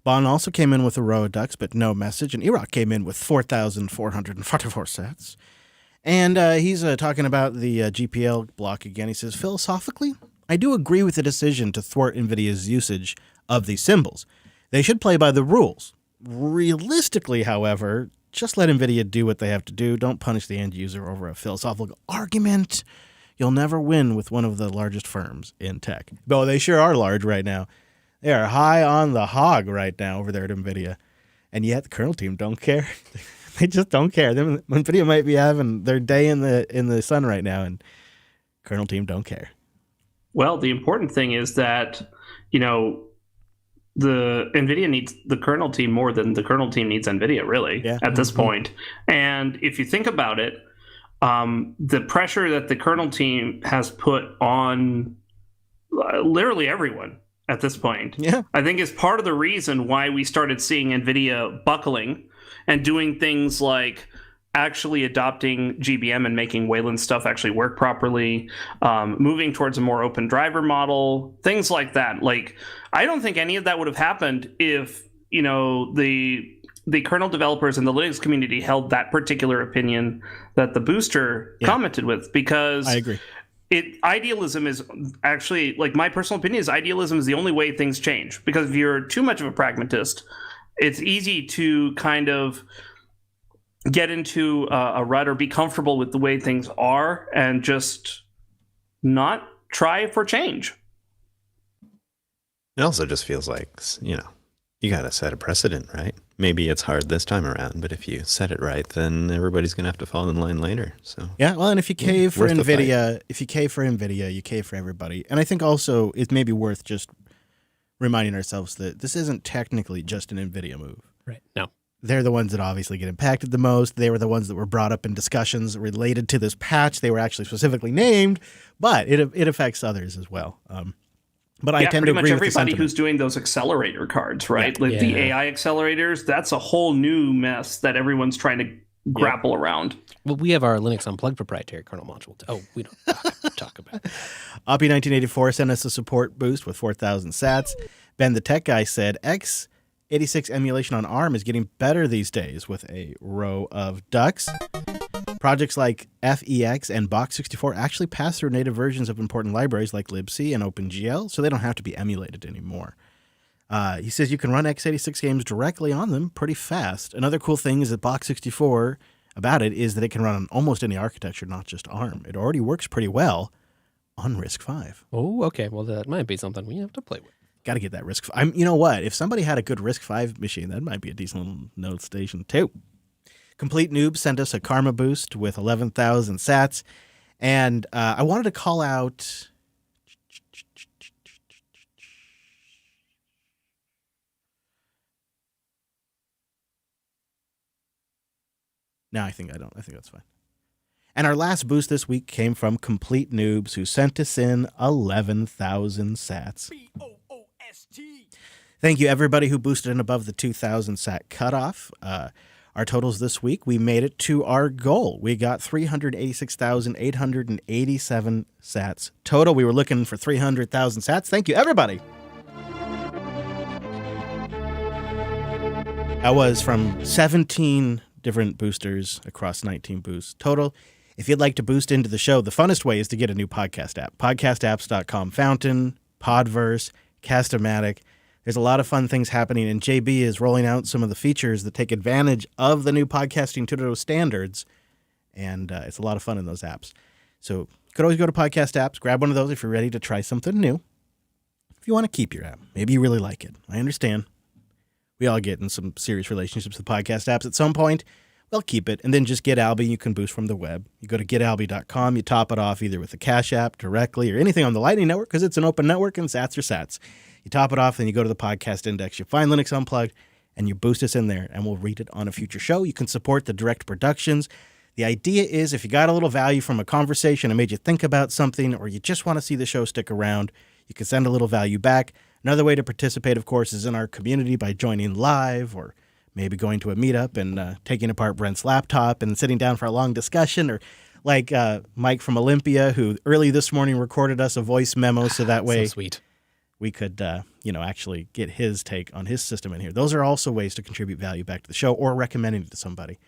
Bon also came in with a row of ducks, but no message. And Iraq came in with 4,444 sats. And he's talking about the GPL block again. He says, philosophically, I do agree with the decision to thwart NVIDIA's usage of these symbols. They should play by the rules. Realistically, however, just let NVIDIA do what they have to do. Don't punish the end user over a philosophical argument. You'll never win with one of the largest firms in tech. Though they sure are large right now. They are high on the hog right now over there at NVIDIA. And yet the kernel team don't care. They just don't care. NVIDIA might be having their day in the sun right now, and kernel team don't care. Well, the important thing is that, the NVIDIA needs the kernel team more than the kernel team needs NVIDIA, really, at this point. And if you think about it, the pressure that the kernel team has put on literally everyone at this point, I think is part of the reason why we started seeing NVIDIA buckling and doing things like actually adopting GBM and making Wayland's stuff actually work properly, moving towards a more open driver model, things like that. Like, I don't think any of that would have happened if, the kernel developers and the Linux community held that particular opinion that the booster commented with, because I agree. Idealism is actually, like, my personal opinion is idealism is the only way things change, because if you're too much of a pragmatist, it's easy to kind of get into a rut or be comfortable with the way things are and just not try for change. It also just feels like, you got to set a precedent, right? Maybe it's hard this time around, but if you set it right, then everybody's going to have to fall in line later. So yeah, well, and if you cave for NVIDIA, you cave for everybody. And I think also it may be worth just reminding ourselves that this isn't technically just an NVIDIA move. Right. No. They're the ones that obviously get impacted the most. They were the ones that were brought up in discussions related to this patch. They were actually specifically named, but it affects others as well. But I tend pretty to much agree with the everybody sentiment. who's doing those accelerator cards, right? Yeah. Like the AI accelerators, that's a whole new mess that everyone's trying to grapple around. Well, we have our Linux Unplugged proprietary kernel module. Oh, we don't talk about it. Oppie1984 sent us a support boost with 4,000 sats. Ben the Tech Guy said, x86 emulation on ARM is getting better these days with a row of ducks. Projects like FEX and Box64 actually pass through native versions of important libraries like libc and OpenGL, so they don't have to be emulated anymore. He says you can run x86 games directly on them pretty fast. Another cool thing is that Box64 about it is that it can run on almost any architecture, not just ARM. It already works pretty well on RISC-V. Oh, okay. Well, that might be something we have to play with. Got to get that RISC-V. You know what? If somebody had a good RISC-V machine, that might be a decent little node station too. Complete Noob sent us a Karma boost with 11,000 sats. And I wanted to call out... No, I think that's fine. And our last boost this week came from Complete Noobs, who sent us in 11,000 sats. B-O-O-S-T. Thank you, everybody who boosted in above the 2,000 sat cutoff. Our totals this week, we made it to our goal. We got 386,887 sats total. We were looking for 300,000 sats. Thank you, everybody. That was from 17 different boosters across 19 boosts total. If you'd like to boost into the show, the funnest way is to get a new podcast app. Podcastapps.com, Fountain, Podverse, Cast-O-Matic. There's a lot of fun things happening, and JB is rolling out some of the features that take advantage of the new Podcasting 2.0 standards, and it's a lot of fun in those apps. So you could always go to Podcast Apps, grab one of those if you're ready to try something new. If you want to keep your app, maybe you really like it. I understand. We all get in some serious relationships with podcast apps at some point. Well, keep it, and then just get Alby. You can boost from the web. You go to getalby.com. You top it off either with the Cash App directly or anything on the Lightning Network because it's an open network and sats are sats. You top it off, then you go to the podcast index. You find Linux Unplugged, and you boost us in there, and we'll read it on a future show. You can support the direct productions. The idea is if you got a little value from a conversation and made you think about something, or you just want to see the show stick around, you can send a little value back. Another way to participate, of course, is in our community by joining live or maybe going to a meetup and taking apart Brent's laptop and sitting down for a long discussion, or like Mike from Olympia, who early this morning recorded us a voice memo so that way so sweet. We could actually get his take on his system in here. Those are also ways to contribute value back to the show or recommending it to somebody.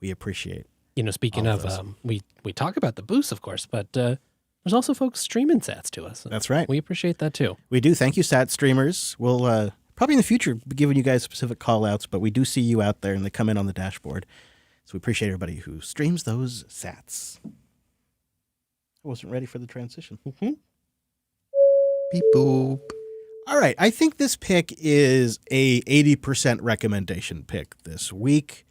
We appreciate speaking of we talk about the boosts, of course, but there's also folks streaming sats to us. That's right. We appreciate that too. We do. Thank you, sat streamers. We'll probably in the future be giving you guys specific call outs, but we do see you out there and they come in on the dashboard. So we appreciate everybody who streams those sats. I wasn't ready for the transition. Beep boop. All right. I think this pick is a 80% recommendation pick this week.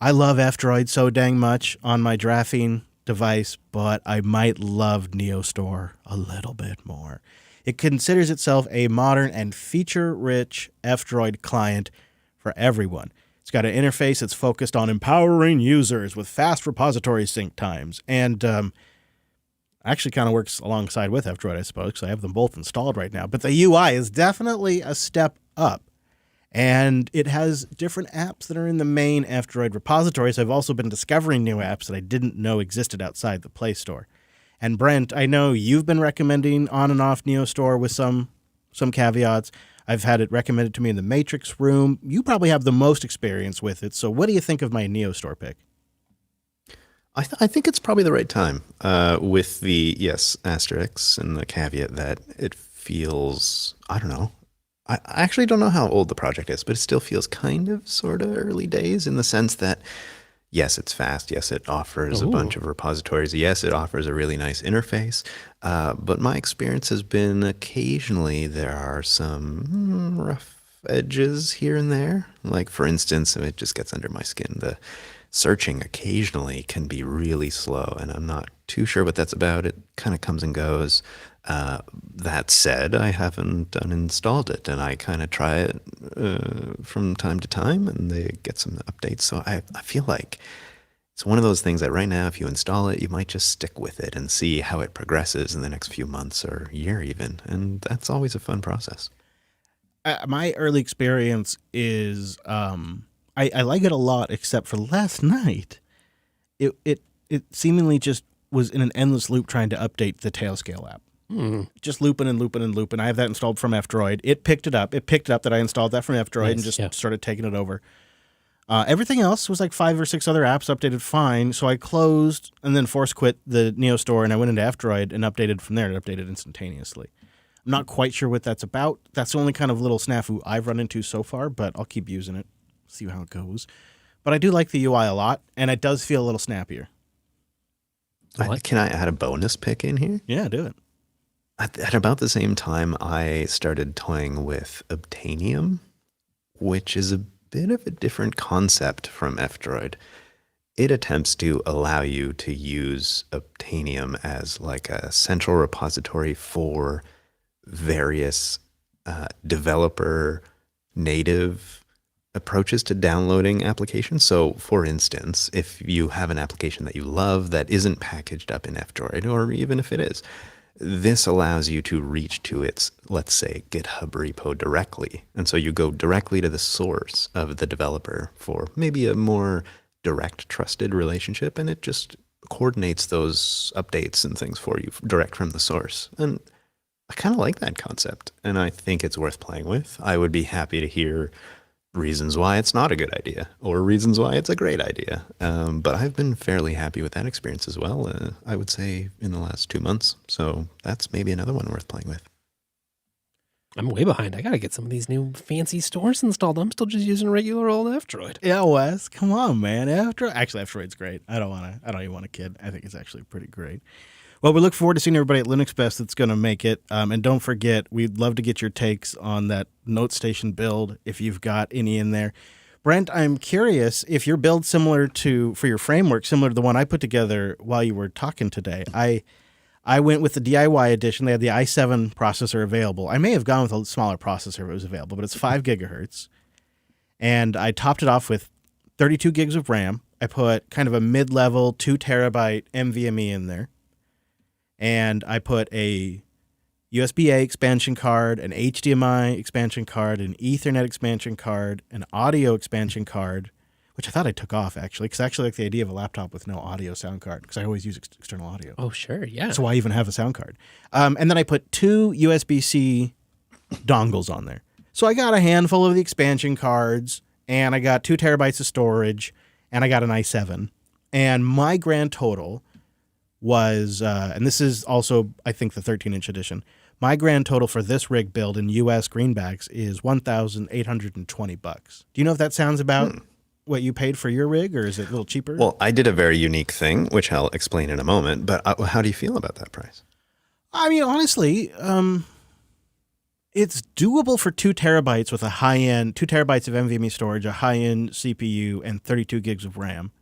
I love F-Droid so dang much on my Graphene device, but I might love NeoStore a little bit more. It considers itself a modern and feature-rich F-Droid client for everyone. It's got an interface that's focused on empowering users with fast repository sync times, and actually kind of works alongside with F-Droid, I suppose, because I have them both installed right now. But the UI is definitely a step up. And it has different apps that are in the main F-Droid repository. So I've also been discovering new apps that I didn't know existed outside the Play Store. And Brent, I know you've been recommending on and off NeoStore with some caveats. I've had it recommended to me in the Matrix room. You probably have the most experience with it. So what do you think of my NeoStore pick? I think it's probably the right time with the, yes, asterisks and the caveat that it feels, I don't know. I actually don't know how old the project is, but it still feels kind of sort of early days in the sense that, yes, it's fast. Yes, it offers a bunch of repositories. Yes, it offers a really nice interface. But my experience has been occasionally there are some rough edges here and there. Like, for instance, it just gets under my skin. The searching occasionally can be really slow, and I'm not too sure what that's about. It kind of comes and goes. That said, I haven't uninstalled it, and I kind of try it from time to time, and they get some updates. So I feel like it's one of those things that right now, if you install it, you might just stick with it and see how it progresses in the next few months or year even. And that's always a fun process. My early experience is I like it a lot, except for last night. It seemingly just was in an endless loop trying to update the Tailscale app. Just looping and looping and looping. I have that installed from F-Droid. It picked it up. It picked up that I installed that from F-Droid and just started taking it over. Everything else was like 5 or 6 other apps updated fine. So I closed and then force quit the Neo Store and I went into F-Droid and updated from there. It updated instantaneously. I'm not quite sure what that's about. That's the only kind of little snafu I've run into so far, but I'll keep using it, see how it goes. But I do like the UI a lot, and it does feel a little snappier. Can I add a bonus pick in here? Yeah, do it. At about the same time, I started toying with Obtanium, which is a bit of a different concept from F-Droid. It attempts to allow you to use Obtanium as like a central repository for various developer native approaches to downloading applications. So for instance, if you have an application that you love that isn't packaged up in F-Droid, or even if it is, this allows you to reach to its, let's say, GitHub repo directly. And so you go directly to the source of the developer for maybe a more direct, trusted relationship, and it just coordinates those updates and things for you direct from the source. And I kind of like that concept, and I think it's worth playing with. I would be happy to hear reasons why it's not a good idea or reasons why it's a great idea. But I've been fairly happy with that experience as well, I would say, in the last 2 months. So that's maybe another one worth playing with. I'm way behind. I got to get some of these new fancy stores installed. I'm still just using regular old F-Droid. Yeah, Wes, come on, man. Actually, F-Droid's great. I don't even want to kid. I think it's actually pretty great. Well, we look forward to seeing everybody at Linux Fest that's going to make it. And don't forget, we'd love to get your takes on that NoteStation build, if you've got any in there. Brent, I'm curious if your build for your framework, similar to the one I put together while you were talking today. I went with the DIY edition. They had the i7 processor available. I may have gone with a smaller processor if it was available, but it's 5 gigahertz. And I topped it off with 32 gigs of RAM. I put kind of a mid-level 2 terabyte NVMe in there. And I put a USB-A expansion card, an HDMI expansion card, an Ethernet expansion card, an audio expansion card, which I thought I took off, actually, because I actually like the idea of a laptop with no audio sound card, because I always use external audio. Oh, sure, yeah. So I even have a sound card. And then I put 2 USB-C dongles on there. So I got a handful of the expansion cards, and I got 2 terabytes of storage, and I got an i7. And my grand total was, and this is also, I think, the 13-inch edition. My grand total for this rig build in U.S. greenbacks is $1,820. Do you know if that sounds about what you paid for your rig, or is it a little cheaper? Well, I did a very unique thing, which I'll explain in a moment, but how do you feel about that price? I mean, honestly, it's doable for 2 terabytes with a high-end, 2 terabytes of NVMe storage, a high-end CPU, and 32 gigs of RAM.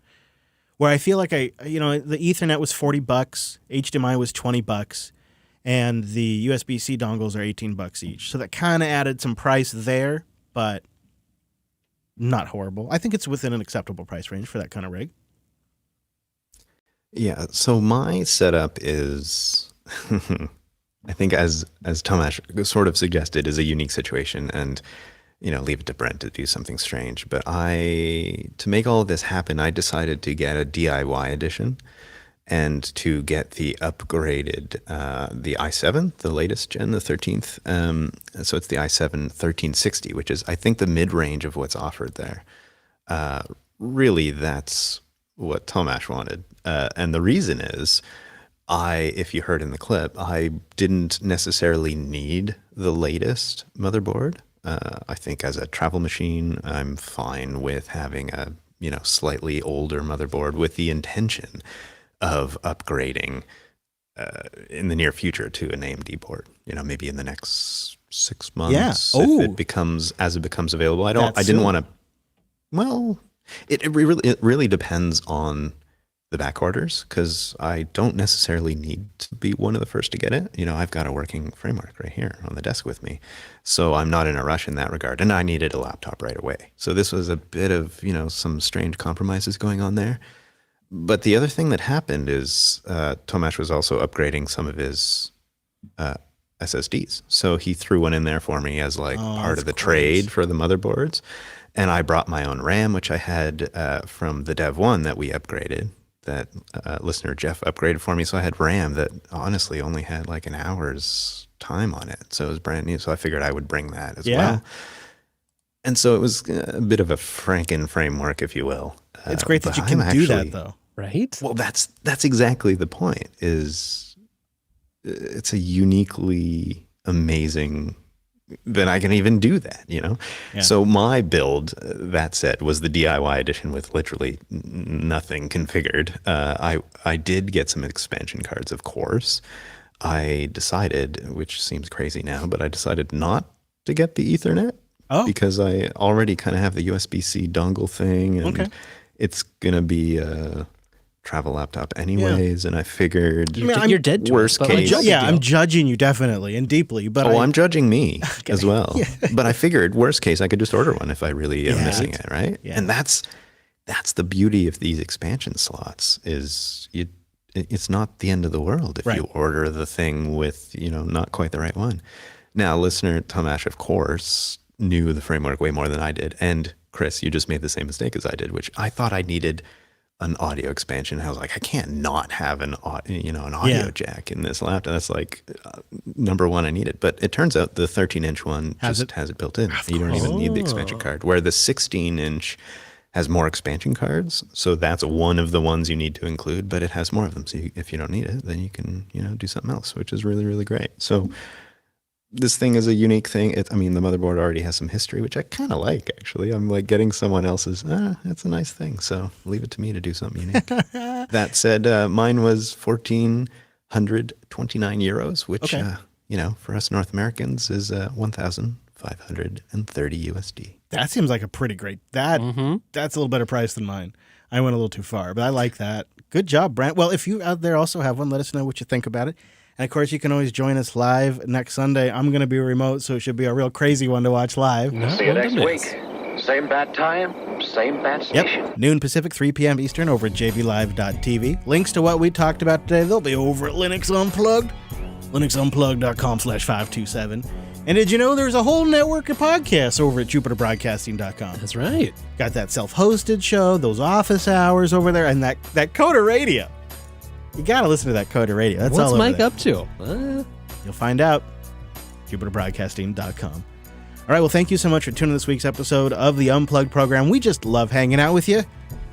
Where I feel like the Ethernet was $40, HDMI was $20, and the USB-C dongles are $18 each. So that kind of added some price there, but not horrible. I think it's within an acceptable price range for that kind of rig. Yeah, so my setup is, I think as Tomasz sort of suggested, is a unique situation, and leave it to Brent to do something strange. But to make all of this happen, I decided to get a DIY edition and to get the upgraded, the i7, the latest gen, the 13th. So it's the i7 1360, which is, I think, the mid-range of what's offered there. Really, that's what Tomasz wanted. And the reason is, if you heard in the clip, I didn't necessarily need the latest motherboard. I think as a travel machine, I'm fine with having a slightly older motherboard with the intention of upgrading in the near future to an AMD board. Maybe in the next 6 months, if it becomes available. I didn't want to. Well, it really depends on the back orders, because I don't necessarily need to be one of the first to get it. I've got a working framework right here on the desk with me. So I'm not in a rush in that regard. And I needed a laptop right away. So this was a bit of, some strange compromises going on there. But the other thing that happened is Tomasz was also upgrading some of his SSDs. So he threw one in there for me as like part of the trade for the motherboards. And I brought my own RAM, which I had from the Dev 1 that we upgraded, that listener Jeff upgraded for me. So I had RAM that honestly only had like an hour's time on it. So it was brand new. So I figured I would bring that as well. And so it was a bit of a Franken framework, if you will. It's great that you can do that, though. Right? Well, that's exactly the point. Is it's a uniquely amazing that I can even do that, you know? Yeah. So my build, that said, was the DIY edition with literally nothing configured. I did get some expansion cards, of course. I decided, which seems crazy now, but I decided not to get the Ethernet because I already kind of have the USB-C dongle thing, and it's going to be a travel laptop anyways, and I figured you're dead to worst us, case. I'm judging you definitely and deeply, but I'm judging me as well. But I figured worst case I could just order one if I really am missing it, right? Yeah. And that's the beauty of these expansion slots is it's not the end of the world if you order the thing with, not quite the right one. Now, listener Tomasz, of course, knew the framework way more than I did, and Chris, you just made the same mistake as I did, which I thought I needed an audio expansion. I was like, I can't not have an audio jack in this laptop. That's like number one, I need it. But it turns out the 13-inch one has it built in. You don't even need the expansion card. Where the 16-inch has more expansion cards, so that's one of the ones you need to include. But it has more of them. So if you don't need it, then you can do something else, which is really, really great. So this thing is a unique thing. The motherboard already has some history, which I kind of like, actually. I'm like getting someone else's, that's a nice thing. So leave it to me to do something unique. That said, mine was 1,429 euros, which, for us North Americans is 1,530 USD. That seems like a pretty great, that's a little better price than mine. I went a little too far, but I like that. Good job, Brent. Well, if you out there also have one, let us know what you think about it. And of course, you can always join us live next Sunday. I'm going to be remote, so it should be a real crazy one to watch live. See you next week. Same bad time, same bad station. Yep. Noon Pacific, 3 p.m. Eastern over at jblive.tv. Links to what we talked about today, they'll be over at Linux Unplugged. linuxunplugged.com/527. And did you know there's a whole network of podcasts over at jupiterbroadcasting.com? That's right. Got that self-hosted show, those office hours over there, and that Coda Radio. You got to listen to that Coda Radio. That's What's all Mike there. up to? You'll find out. JupiterBroadcasting.com. All right, well, thank you so much for tuning in this week's episode of the Unplugged program. We just love hanging out with you,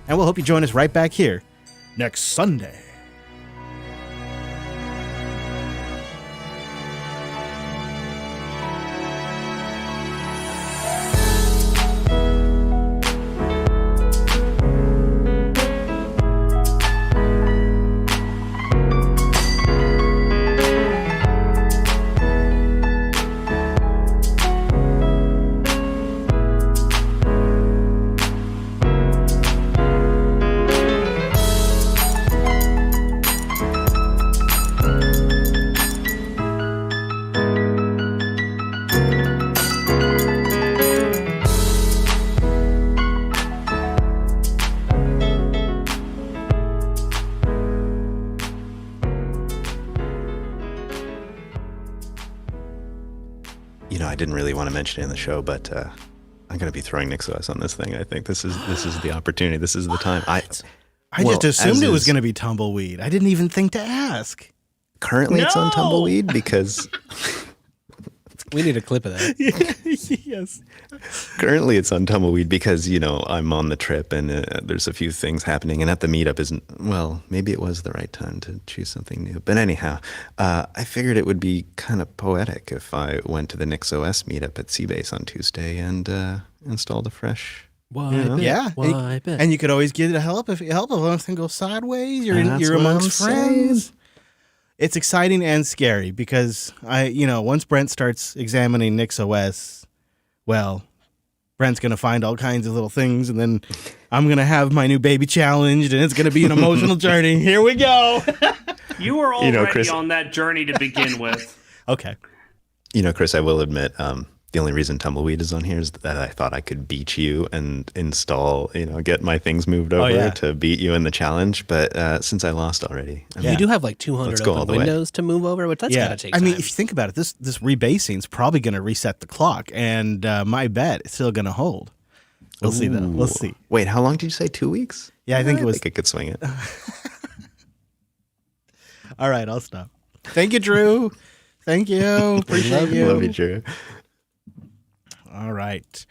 and we'll hope you join us right back here next Sunday. I didn't really want to mention it in the show, but I'm going to be throwing NixOS on this thing. I think this is the opportunity. This is the time. I just assumed it was going to be Tumbleweed. I didn't even think to ask. Currently, it's on Tumbleweed because we need a clip of that. Yes. Currently, it's on Tumbleweed because I'm on the trip and there's a few things happening, and at the meetup maybe it was the right time to choose something new. But anyhow, I figured it would be kind of poetic if I went to the NixOS meetup at Seabase on Tuesday and installed a fresh. And you could always get help if anything goes sideways. You're amongst friends. It's exciting and scary because once Brent starts examining NixOS, well, Brent's going to find all kinds of little things, and then I'm going to have my new baby challenged, and it's going to be an emotional journey. Here we go. You were already on that journey to begin with. Okay. Chris, I will admit, the The only reason Tumbleweed is on here is that I thought I could beat you and install, get my things moved over to beat you in the challenge. But since I lost already, you do have like 200 open windows to move over, but that's gotta take time. I mean, if you think about it, this rebasing is probably going to reset the clock, and my bet is still going to hold. We'll see though. We'll see. Wait, how long did you say? 2 weeks? Yeah, I think I could swing it. All right, I'll stop. Thank you, Drew. Thank you. Appreciate you. Love you, Drew. All right.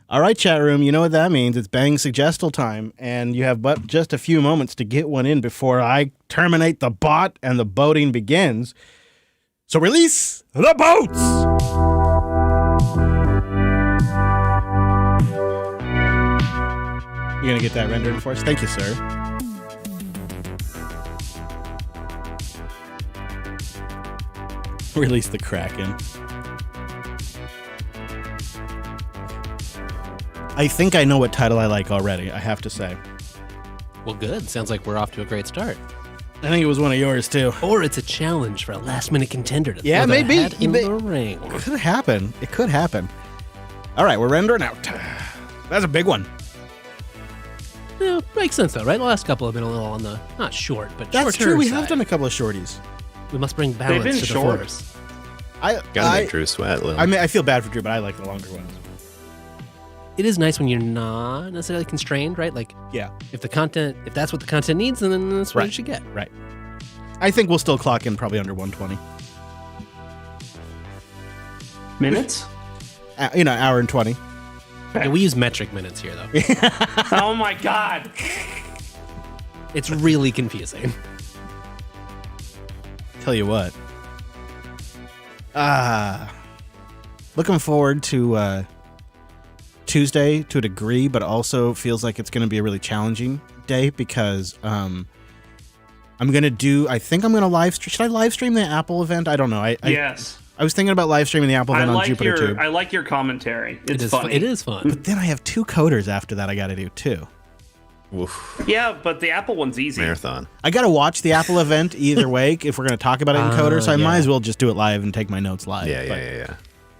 All right, chat room. You know what that means. It's Bang Suggestal time, and you have but just a few moments to get one in before I terminate the bot and the boating begins. So release the boats! You going to get that rendered for us? Thank you, sir. Release the Kraken. I think I know what title I like already, I have to say. Well, good. Sounds like we're off to a great start. I think it was one of yours, too. Or it's a challenge for a last-minute contender to throw their hat in the ring. It could happen. It could happen. All right, we're rendering out. That's a big one. Yeah, makes sense, though, right? The last couple have been a little on the, not short, but shorter That's true. We side. have done a couple of shorties. We must bring balance to the force. Gotta make Drew sweat a little. I mean, I feel bad for Drew, but I like the longer ones. It is nice when you're not necessarily constrained, right? Like, if that's what the content needs, then that's what you should get. Right. I think we'll still clock in probably under 120 minutes. Hour and 20. Yeah, we use metric minutes here, though. Oh my god, it's really confusing. Tell you what. Looking forward to Tuesday to a degree, but also feels like it's going to be a really challenging day because I'm going to I think I'm going to live stream. Should I live stream the Apple event? I don't know. Yes. I was thinking about live streaming the Apple event on JupiterTube. I like your commentary. It's funny. It is fun. But then I have 2 coders after that I got to do too. Oof. Yeah, but the Apple one's easy. Marathon. I got to watch the Apple event either way if we're going to talk about it in coder, so I might as well just do it live and take my notes live. Yeah.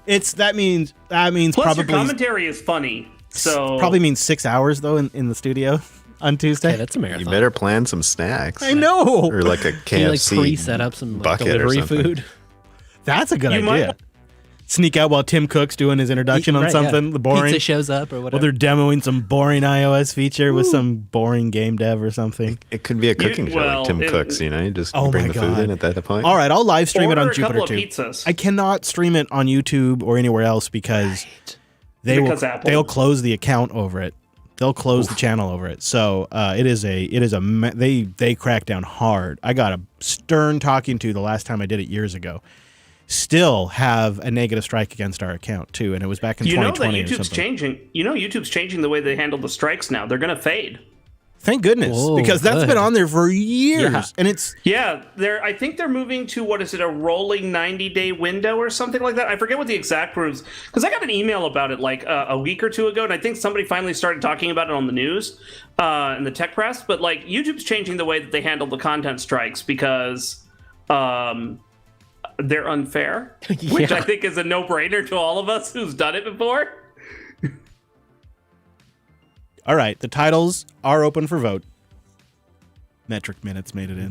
That means Plus probably your commentary is funny. So probably means 6 hours though in the studio on Tuesday. Yeah, that's a marathon. You better plan some snacks. I know. Or like a KFC pre-set up some bucket delivery or something. food. That's a good idea. Sneak out while Tim Cook's doing his introduction on something. The boring pizza shows up or whatever. Well, they're demoing some boring iOS feature with some boring game dev or something. It could be a cooking show like Tim Cook's, You just bring the food in at that point. All right, I'll live stream it on Order a couple of JupiterTube. pizzas. I cannot stream it on YouTube or anywhere else because they'll close the account over it. They'll close the channel over it. So they crack down hard. I got a stern talking to the last time I did it years ago. Still have a negative strike against our account too, and it was back in 2020 that YouTube's or something. changing. YouTube's changing the way they handle the strikes now. They're going to fade. Thank goodness, because that's been on there for years, and it's I think they're moving to a rolling 90-day window or something like that. I forget what the exact rules, because I got an email about it like a week or two ago, and I think somebody finally started talking about it on the news in the tech press. But like YouTube's changing the way that they handle the content strikes because they're unfair, which I think is a no-brainer to all of us who's done it before. All right, the titles are open for vote. Metric Minutes made it in.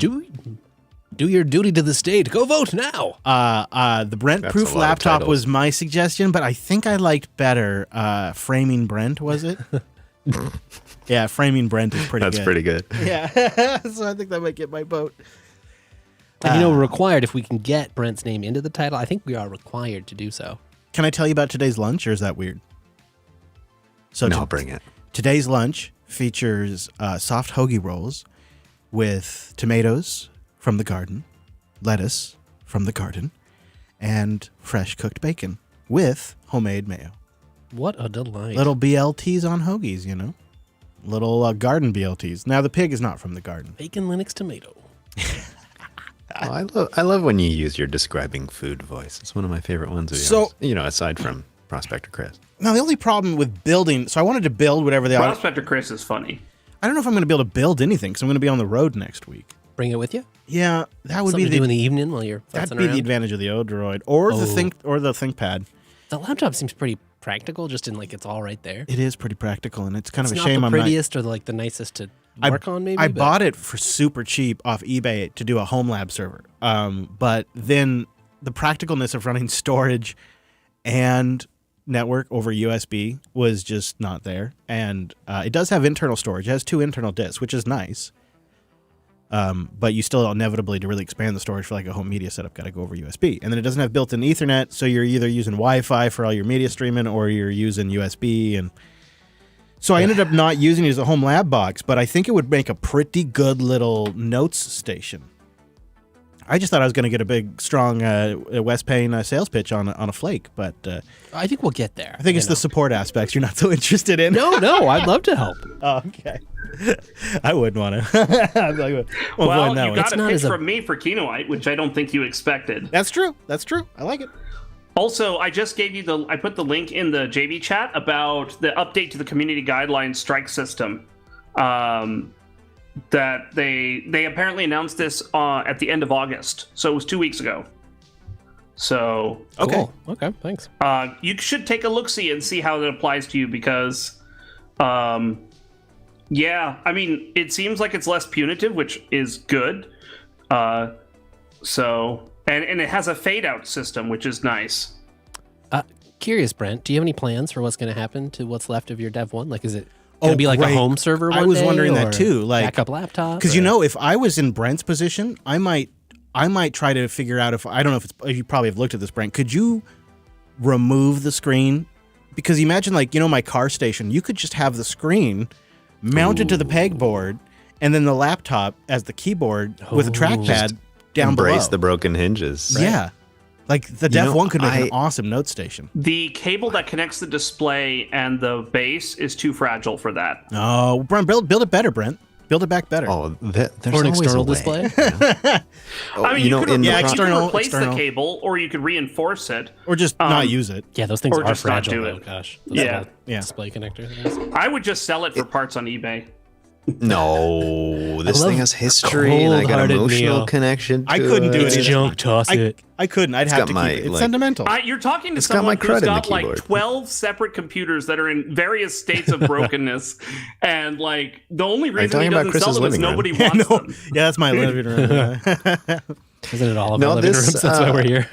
Do your duty to the state. Go vote now. The Brent Proof laptop was my suggestion, but I think I liked better Framing Brent, was it? Yeah, Framing Brent is pretty good. That's pretty good. Yeah, so I think that might get my vote. And required, if we can get Brent's name into the title, I think we are required to do so. Can I tell you about today's lunch, or is that weird? So no, bring it. Today's lunch features soft hoagie rolls with tomatoes from the garden, lettuce from the garden, and fresh cooked bacon with homemade mayo. What a delight. Little BLTs on hoagies, Little garden BLTs. Now, the pig is not from the garden. Bacon, Linux, tomato. I love when you use your describing food voice. It's one of my favorite ones of yours. Aside from Prospector Chris. Now, the only problem with building... So I wanted to build whatever they are. Prospector Chris is funny. I don't know if I'm going to be able to build anything because I'm going to be on the road next week. Bring it with you? Yeah, that would Something be to do in the evening while you're that'd futzing be around? the advantage of the Odroid or the ThinkPad. The laptop seems pretty practical, just in like it's all right there. It is pretty practical, and it's kind of a not shame the I'm prettiest or like the nicest to work on. Maybe I bought it for super cheap off eBay to do a home lab server, but then the practicalness of running storage and network over USB was just not there. And it does have internal storage. It has 2 internal disks, which is nice. But you still inevitably, to really expand the storage for like a home media setup, got to go over USB. And then it doesn't have built-in Ethernet, so you're either using Wi-Fi for all your media streaming or you're using USB. And so I ended up not using it as a home lab box, but I think it would make a pretty good little notes station. I just thought I was going to get a big, strong West Payne sales pitch on a flake, but I think we'll get there. I think it's the support aspects you're not so interested in. No, I'd love to help. Oh, okay. I wouldn't want to. Well, you got a pitch from me for Kinoite, which I don't think you expected. That's true. I like it. Also, I just gave you I put the link in the JB chat about the update to the community guidelines strike system. That they apparently announced this at the end of August, so it was 2 weeks ago. So okay, thanks. You should take a look-see and see how that applies to you because, yeah, I mean, it seems like it's less punitive, which is good. So and it has a fade-out system, which is nice. Curious, Brent, do you have any plans for what's going to happen to what's left of your Dev 1? Like, is it going to be like a home server one I was day, wondering that or too. Like backup laptop? Because if I was in Brent's position, I might try to figure out if I don't know if you probably have looked at this, Brent. Could you remove the screen? Because imagine my car station, you could just have the screen mounted to the pegboard, and then the laptop as the keyboard with a trackpad down below. Embrace the broken hinges. Right? Yeah. Like the Dev 1 could make an awesome note station. The cable that connects the display and the base is too fragile for that. Oh, Brent, build it better, Brent. Build it back better. Oh, there's or an external display. I mean, you could external, replace the cable, or you could reinforce it, or just not use it. Yeah, those things or are just not fragile. do Oh it. gosh, Yeah. display connector things. I would just sell it for parts on eBay. No, this thing has history and I got emotional connection to I couldn't do it. It's junk. Toss it. I couldn't. I'd have to keep it. It's sentimental. You're talking to someone who's got like 12 separate computers that are in various states of brokenness, and like the only reason he doesn't sell them is nobody wants them. Yeah, that's my living room. Isn't it all of our living rooms? That's why we're here.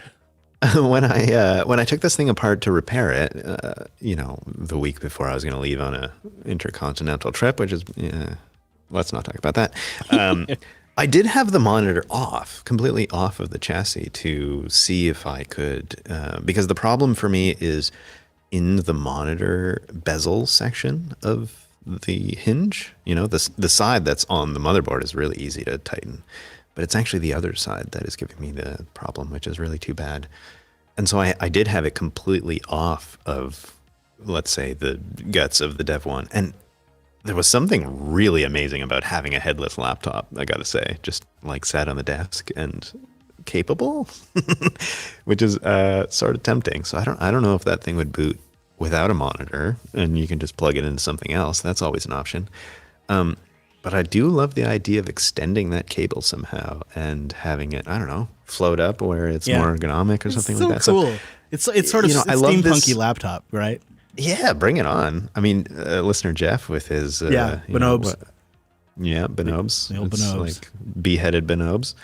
When I took this thing apart to repair it, the week before I was going to leave on a intercontinental trip, which is, let's not talk about that. I did have the monitor completely off of the chassis to see if I could, because the problem for me is in the monitor bezel section of the hinge. The side that's on the motherboard is really easy to tighten. But it's actually the other side that is giving me the problem, which is really too bad. And so I did have it completely off of, let's say, the guts of the Dev 1. And there was something really amazing about having a headless laptop, I got to say, just like sat on the desk and capable, which is sort of tempting. So I don't know if that thing would boot without a monitor and you can just plug it into something else. That's always an option. But I do love the idea of extending that cable somehow and having it, I don't know, float up where it's more ergonomic or something like that. So cool. It's sort of I love steampunky this laptop, right? Yeah, bring it on. I mean, listener Jeff with his Bonobes. Bonobes. The old It's Bonobes. like beheaded Bonobes.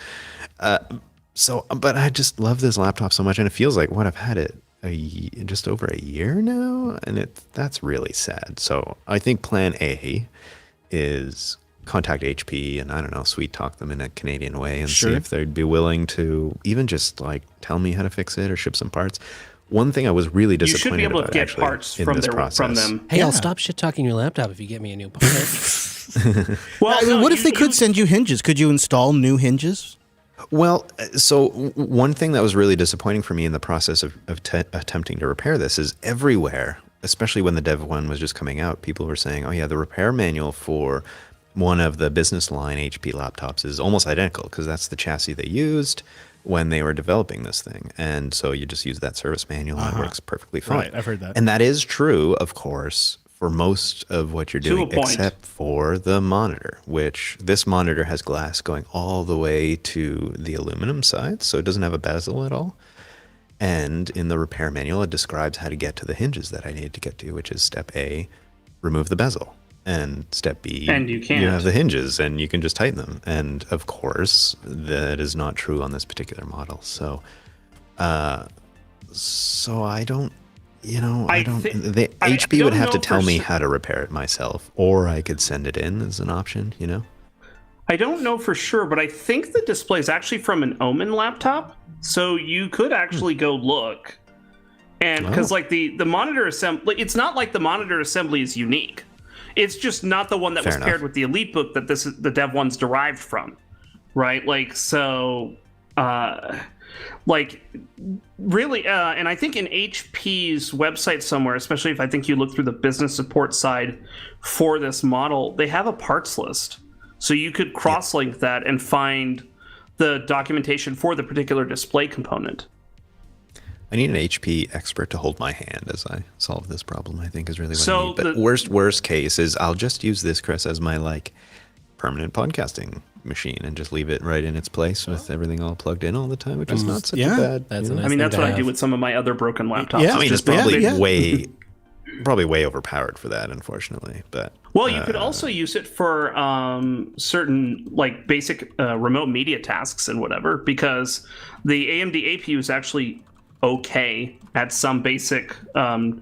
But I just love this laptop so much, and it feels like I've had it just over a year now, and that's really sad. So I think Plan A is contact HP and I don't know, sweet talk them in a Canadian way and see if they'd be willing to even just like tell me how to fix it or ship some parts. One thing I was really disappointed You should be able to get parts from them. Hey, I'll stop shit talking your laptop if you get me a new part. What if they could send you hinges? Could you install new hinges? Well, so one thing that was really disappointing for me in the process of attempting to repair this is everywhere, especially when the Dev 1 was just coming out, people were saying, oh yeah, the repair manual for one of the business line HP laptops is almost identical because that's the chassis they used when they were developing this thing. And so you just use that service manual and it works perfectly fine. Right, I've heard that. And that is true, of course, for most of what you're doing, except for the monitor, which this monitor has glass going all the way to the aluminum side, so it doesn't have a bezel at all. And in the repair manual, it describes how to get to the hinges that I need to get to, which is step A, remove the bezel. And step B, And you can't. You have the hinges and you can just tighten them. And of course, that is not true on this particular model. So, so I don't, the HP would have to tell me how to repair it myself, or I could send it in as an option, I don't know for sure, but I think the display is actually from an Omen laptop. So you could actually go look. And because like the monitor assembly, it's not like the monitor assembly is unique. It's just not the one that was paired with the EliteBook that the Dev 1's derived from, right? Like, so, really, and I think in HP's website somewhere, especially if I think you look through the business support side for this model, they have a parts list. So you could cross-link that and find the documentation for the particular display component. I need an HP expert to hold my hand as I solve this problem, I think is really what I need. But worst case is I'll just use this, Chris, as my permanent podcasting machine and just leave it right in its place with everything all plugged in all the time, which is not such a bad... That's a nice I mean, that's thing what to I do have. with some of my other broken laptops. I mean, it's probably way overpowered for that, unfortunately. But well, you could also use it for certain basic remote media tasks and whatever, because the AMD APU is actually okay at some basic live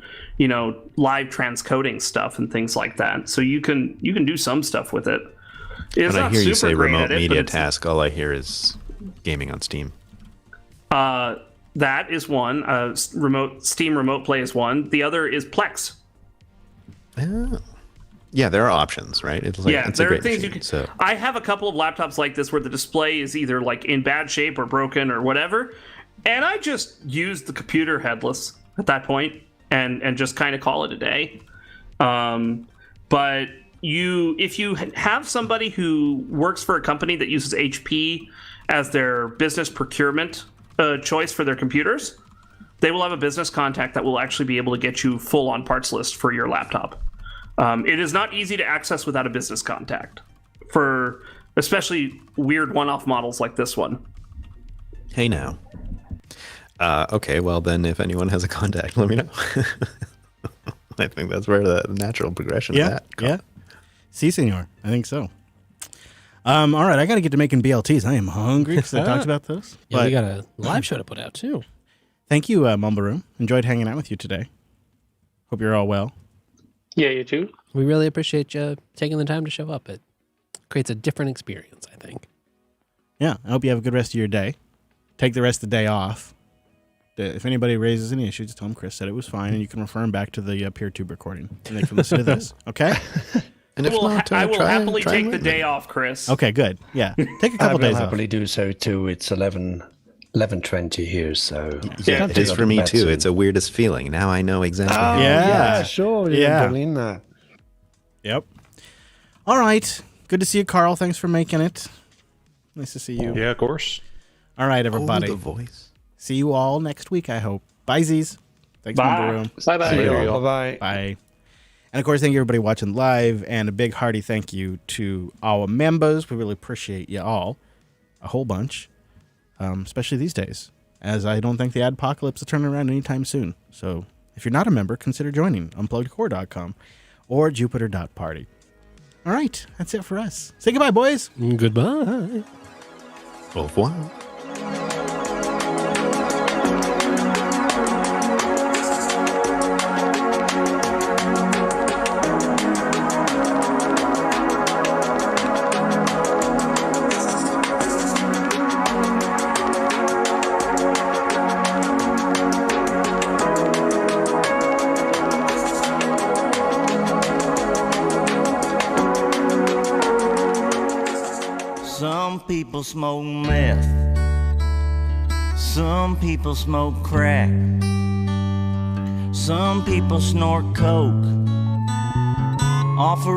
transcoding stuff and things like that. So you can do some stuff with it. When I hear you say remote media task, all I hear is gaming on Steam. That is one. Steam Remote Play is one. The other is Plex. Oh. Yeah, there are options, right? It's there are things you can. So. I have a couple of laptops like this where the display is either in bad shape or broken or whatever, and I just use the computer headless at that point and just kind of call it a day. But if you have somebody who works for a company that uses HP as their business procurement choice for their computers, they will have a business contact that will actually be able to get you full on parts list for your laptop. It is not easy to access without a business contact for especially weird one-off models like this one. Hey now. Okay, well then if anyone has a contact, let me know. I think that's where the natural progression of that comes. Yeah. Si, senor. I think so. All right, I got to get to making BLTs. I am hungry because I talked about those. Yeah, we got a live show to put out too. Thank you, Mumble Room. Enjoyed hanging out with you today. Hope you're all well. Yeah, you too. We really appreciate you taking the time to show up. It creates a different experience, I think. Yeah, I hope you have a good rest of your day. Take the rest of the day off. If anybody raises any issues, just tell them Chris said it was fine, and you can refer them back to the PeerTube recording, and they can listen to this. Okay? And if I will happily take the day off, Chris. Okay, good. Yeah, take a couple days off. I will happily do so too. It's 11:20 here, so yeah, it is for me too. It's a weirdest feeling. Now I know exactly. Oh, yeah, sure. Yeah, Berlin. Yep. All right. Good to see you, Carl. Thanks for making it. Nice to see you. Yeah, of course. All right, everybody. The voice. See you all next week, I hope. Bye, Z's. Thanks, Mumble Room. Bye-bye. Bye-bye. Bye. And, of course, thank you, everybody watching live, and a big hearty thank you to our members. We really appreciate you all. A whole bunch, especially these days, as I don't think the adpocalypse is turning around anytime soon. So if you're not a member, consider joining unpluggedcore.com or jupiter.party. All right, that's it for us. Say goodbye, boys. Goodbye. Au revoir. Some people smoke meth. Some people smoke crack. Some people snort coke off a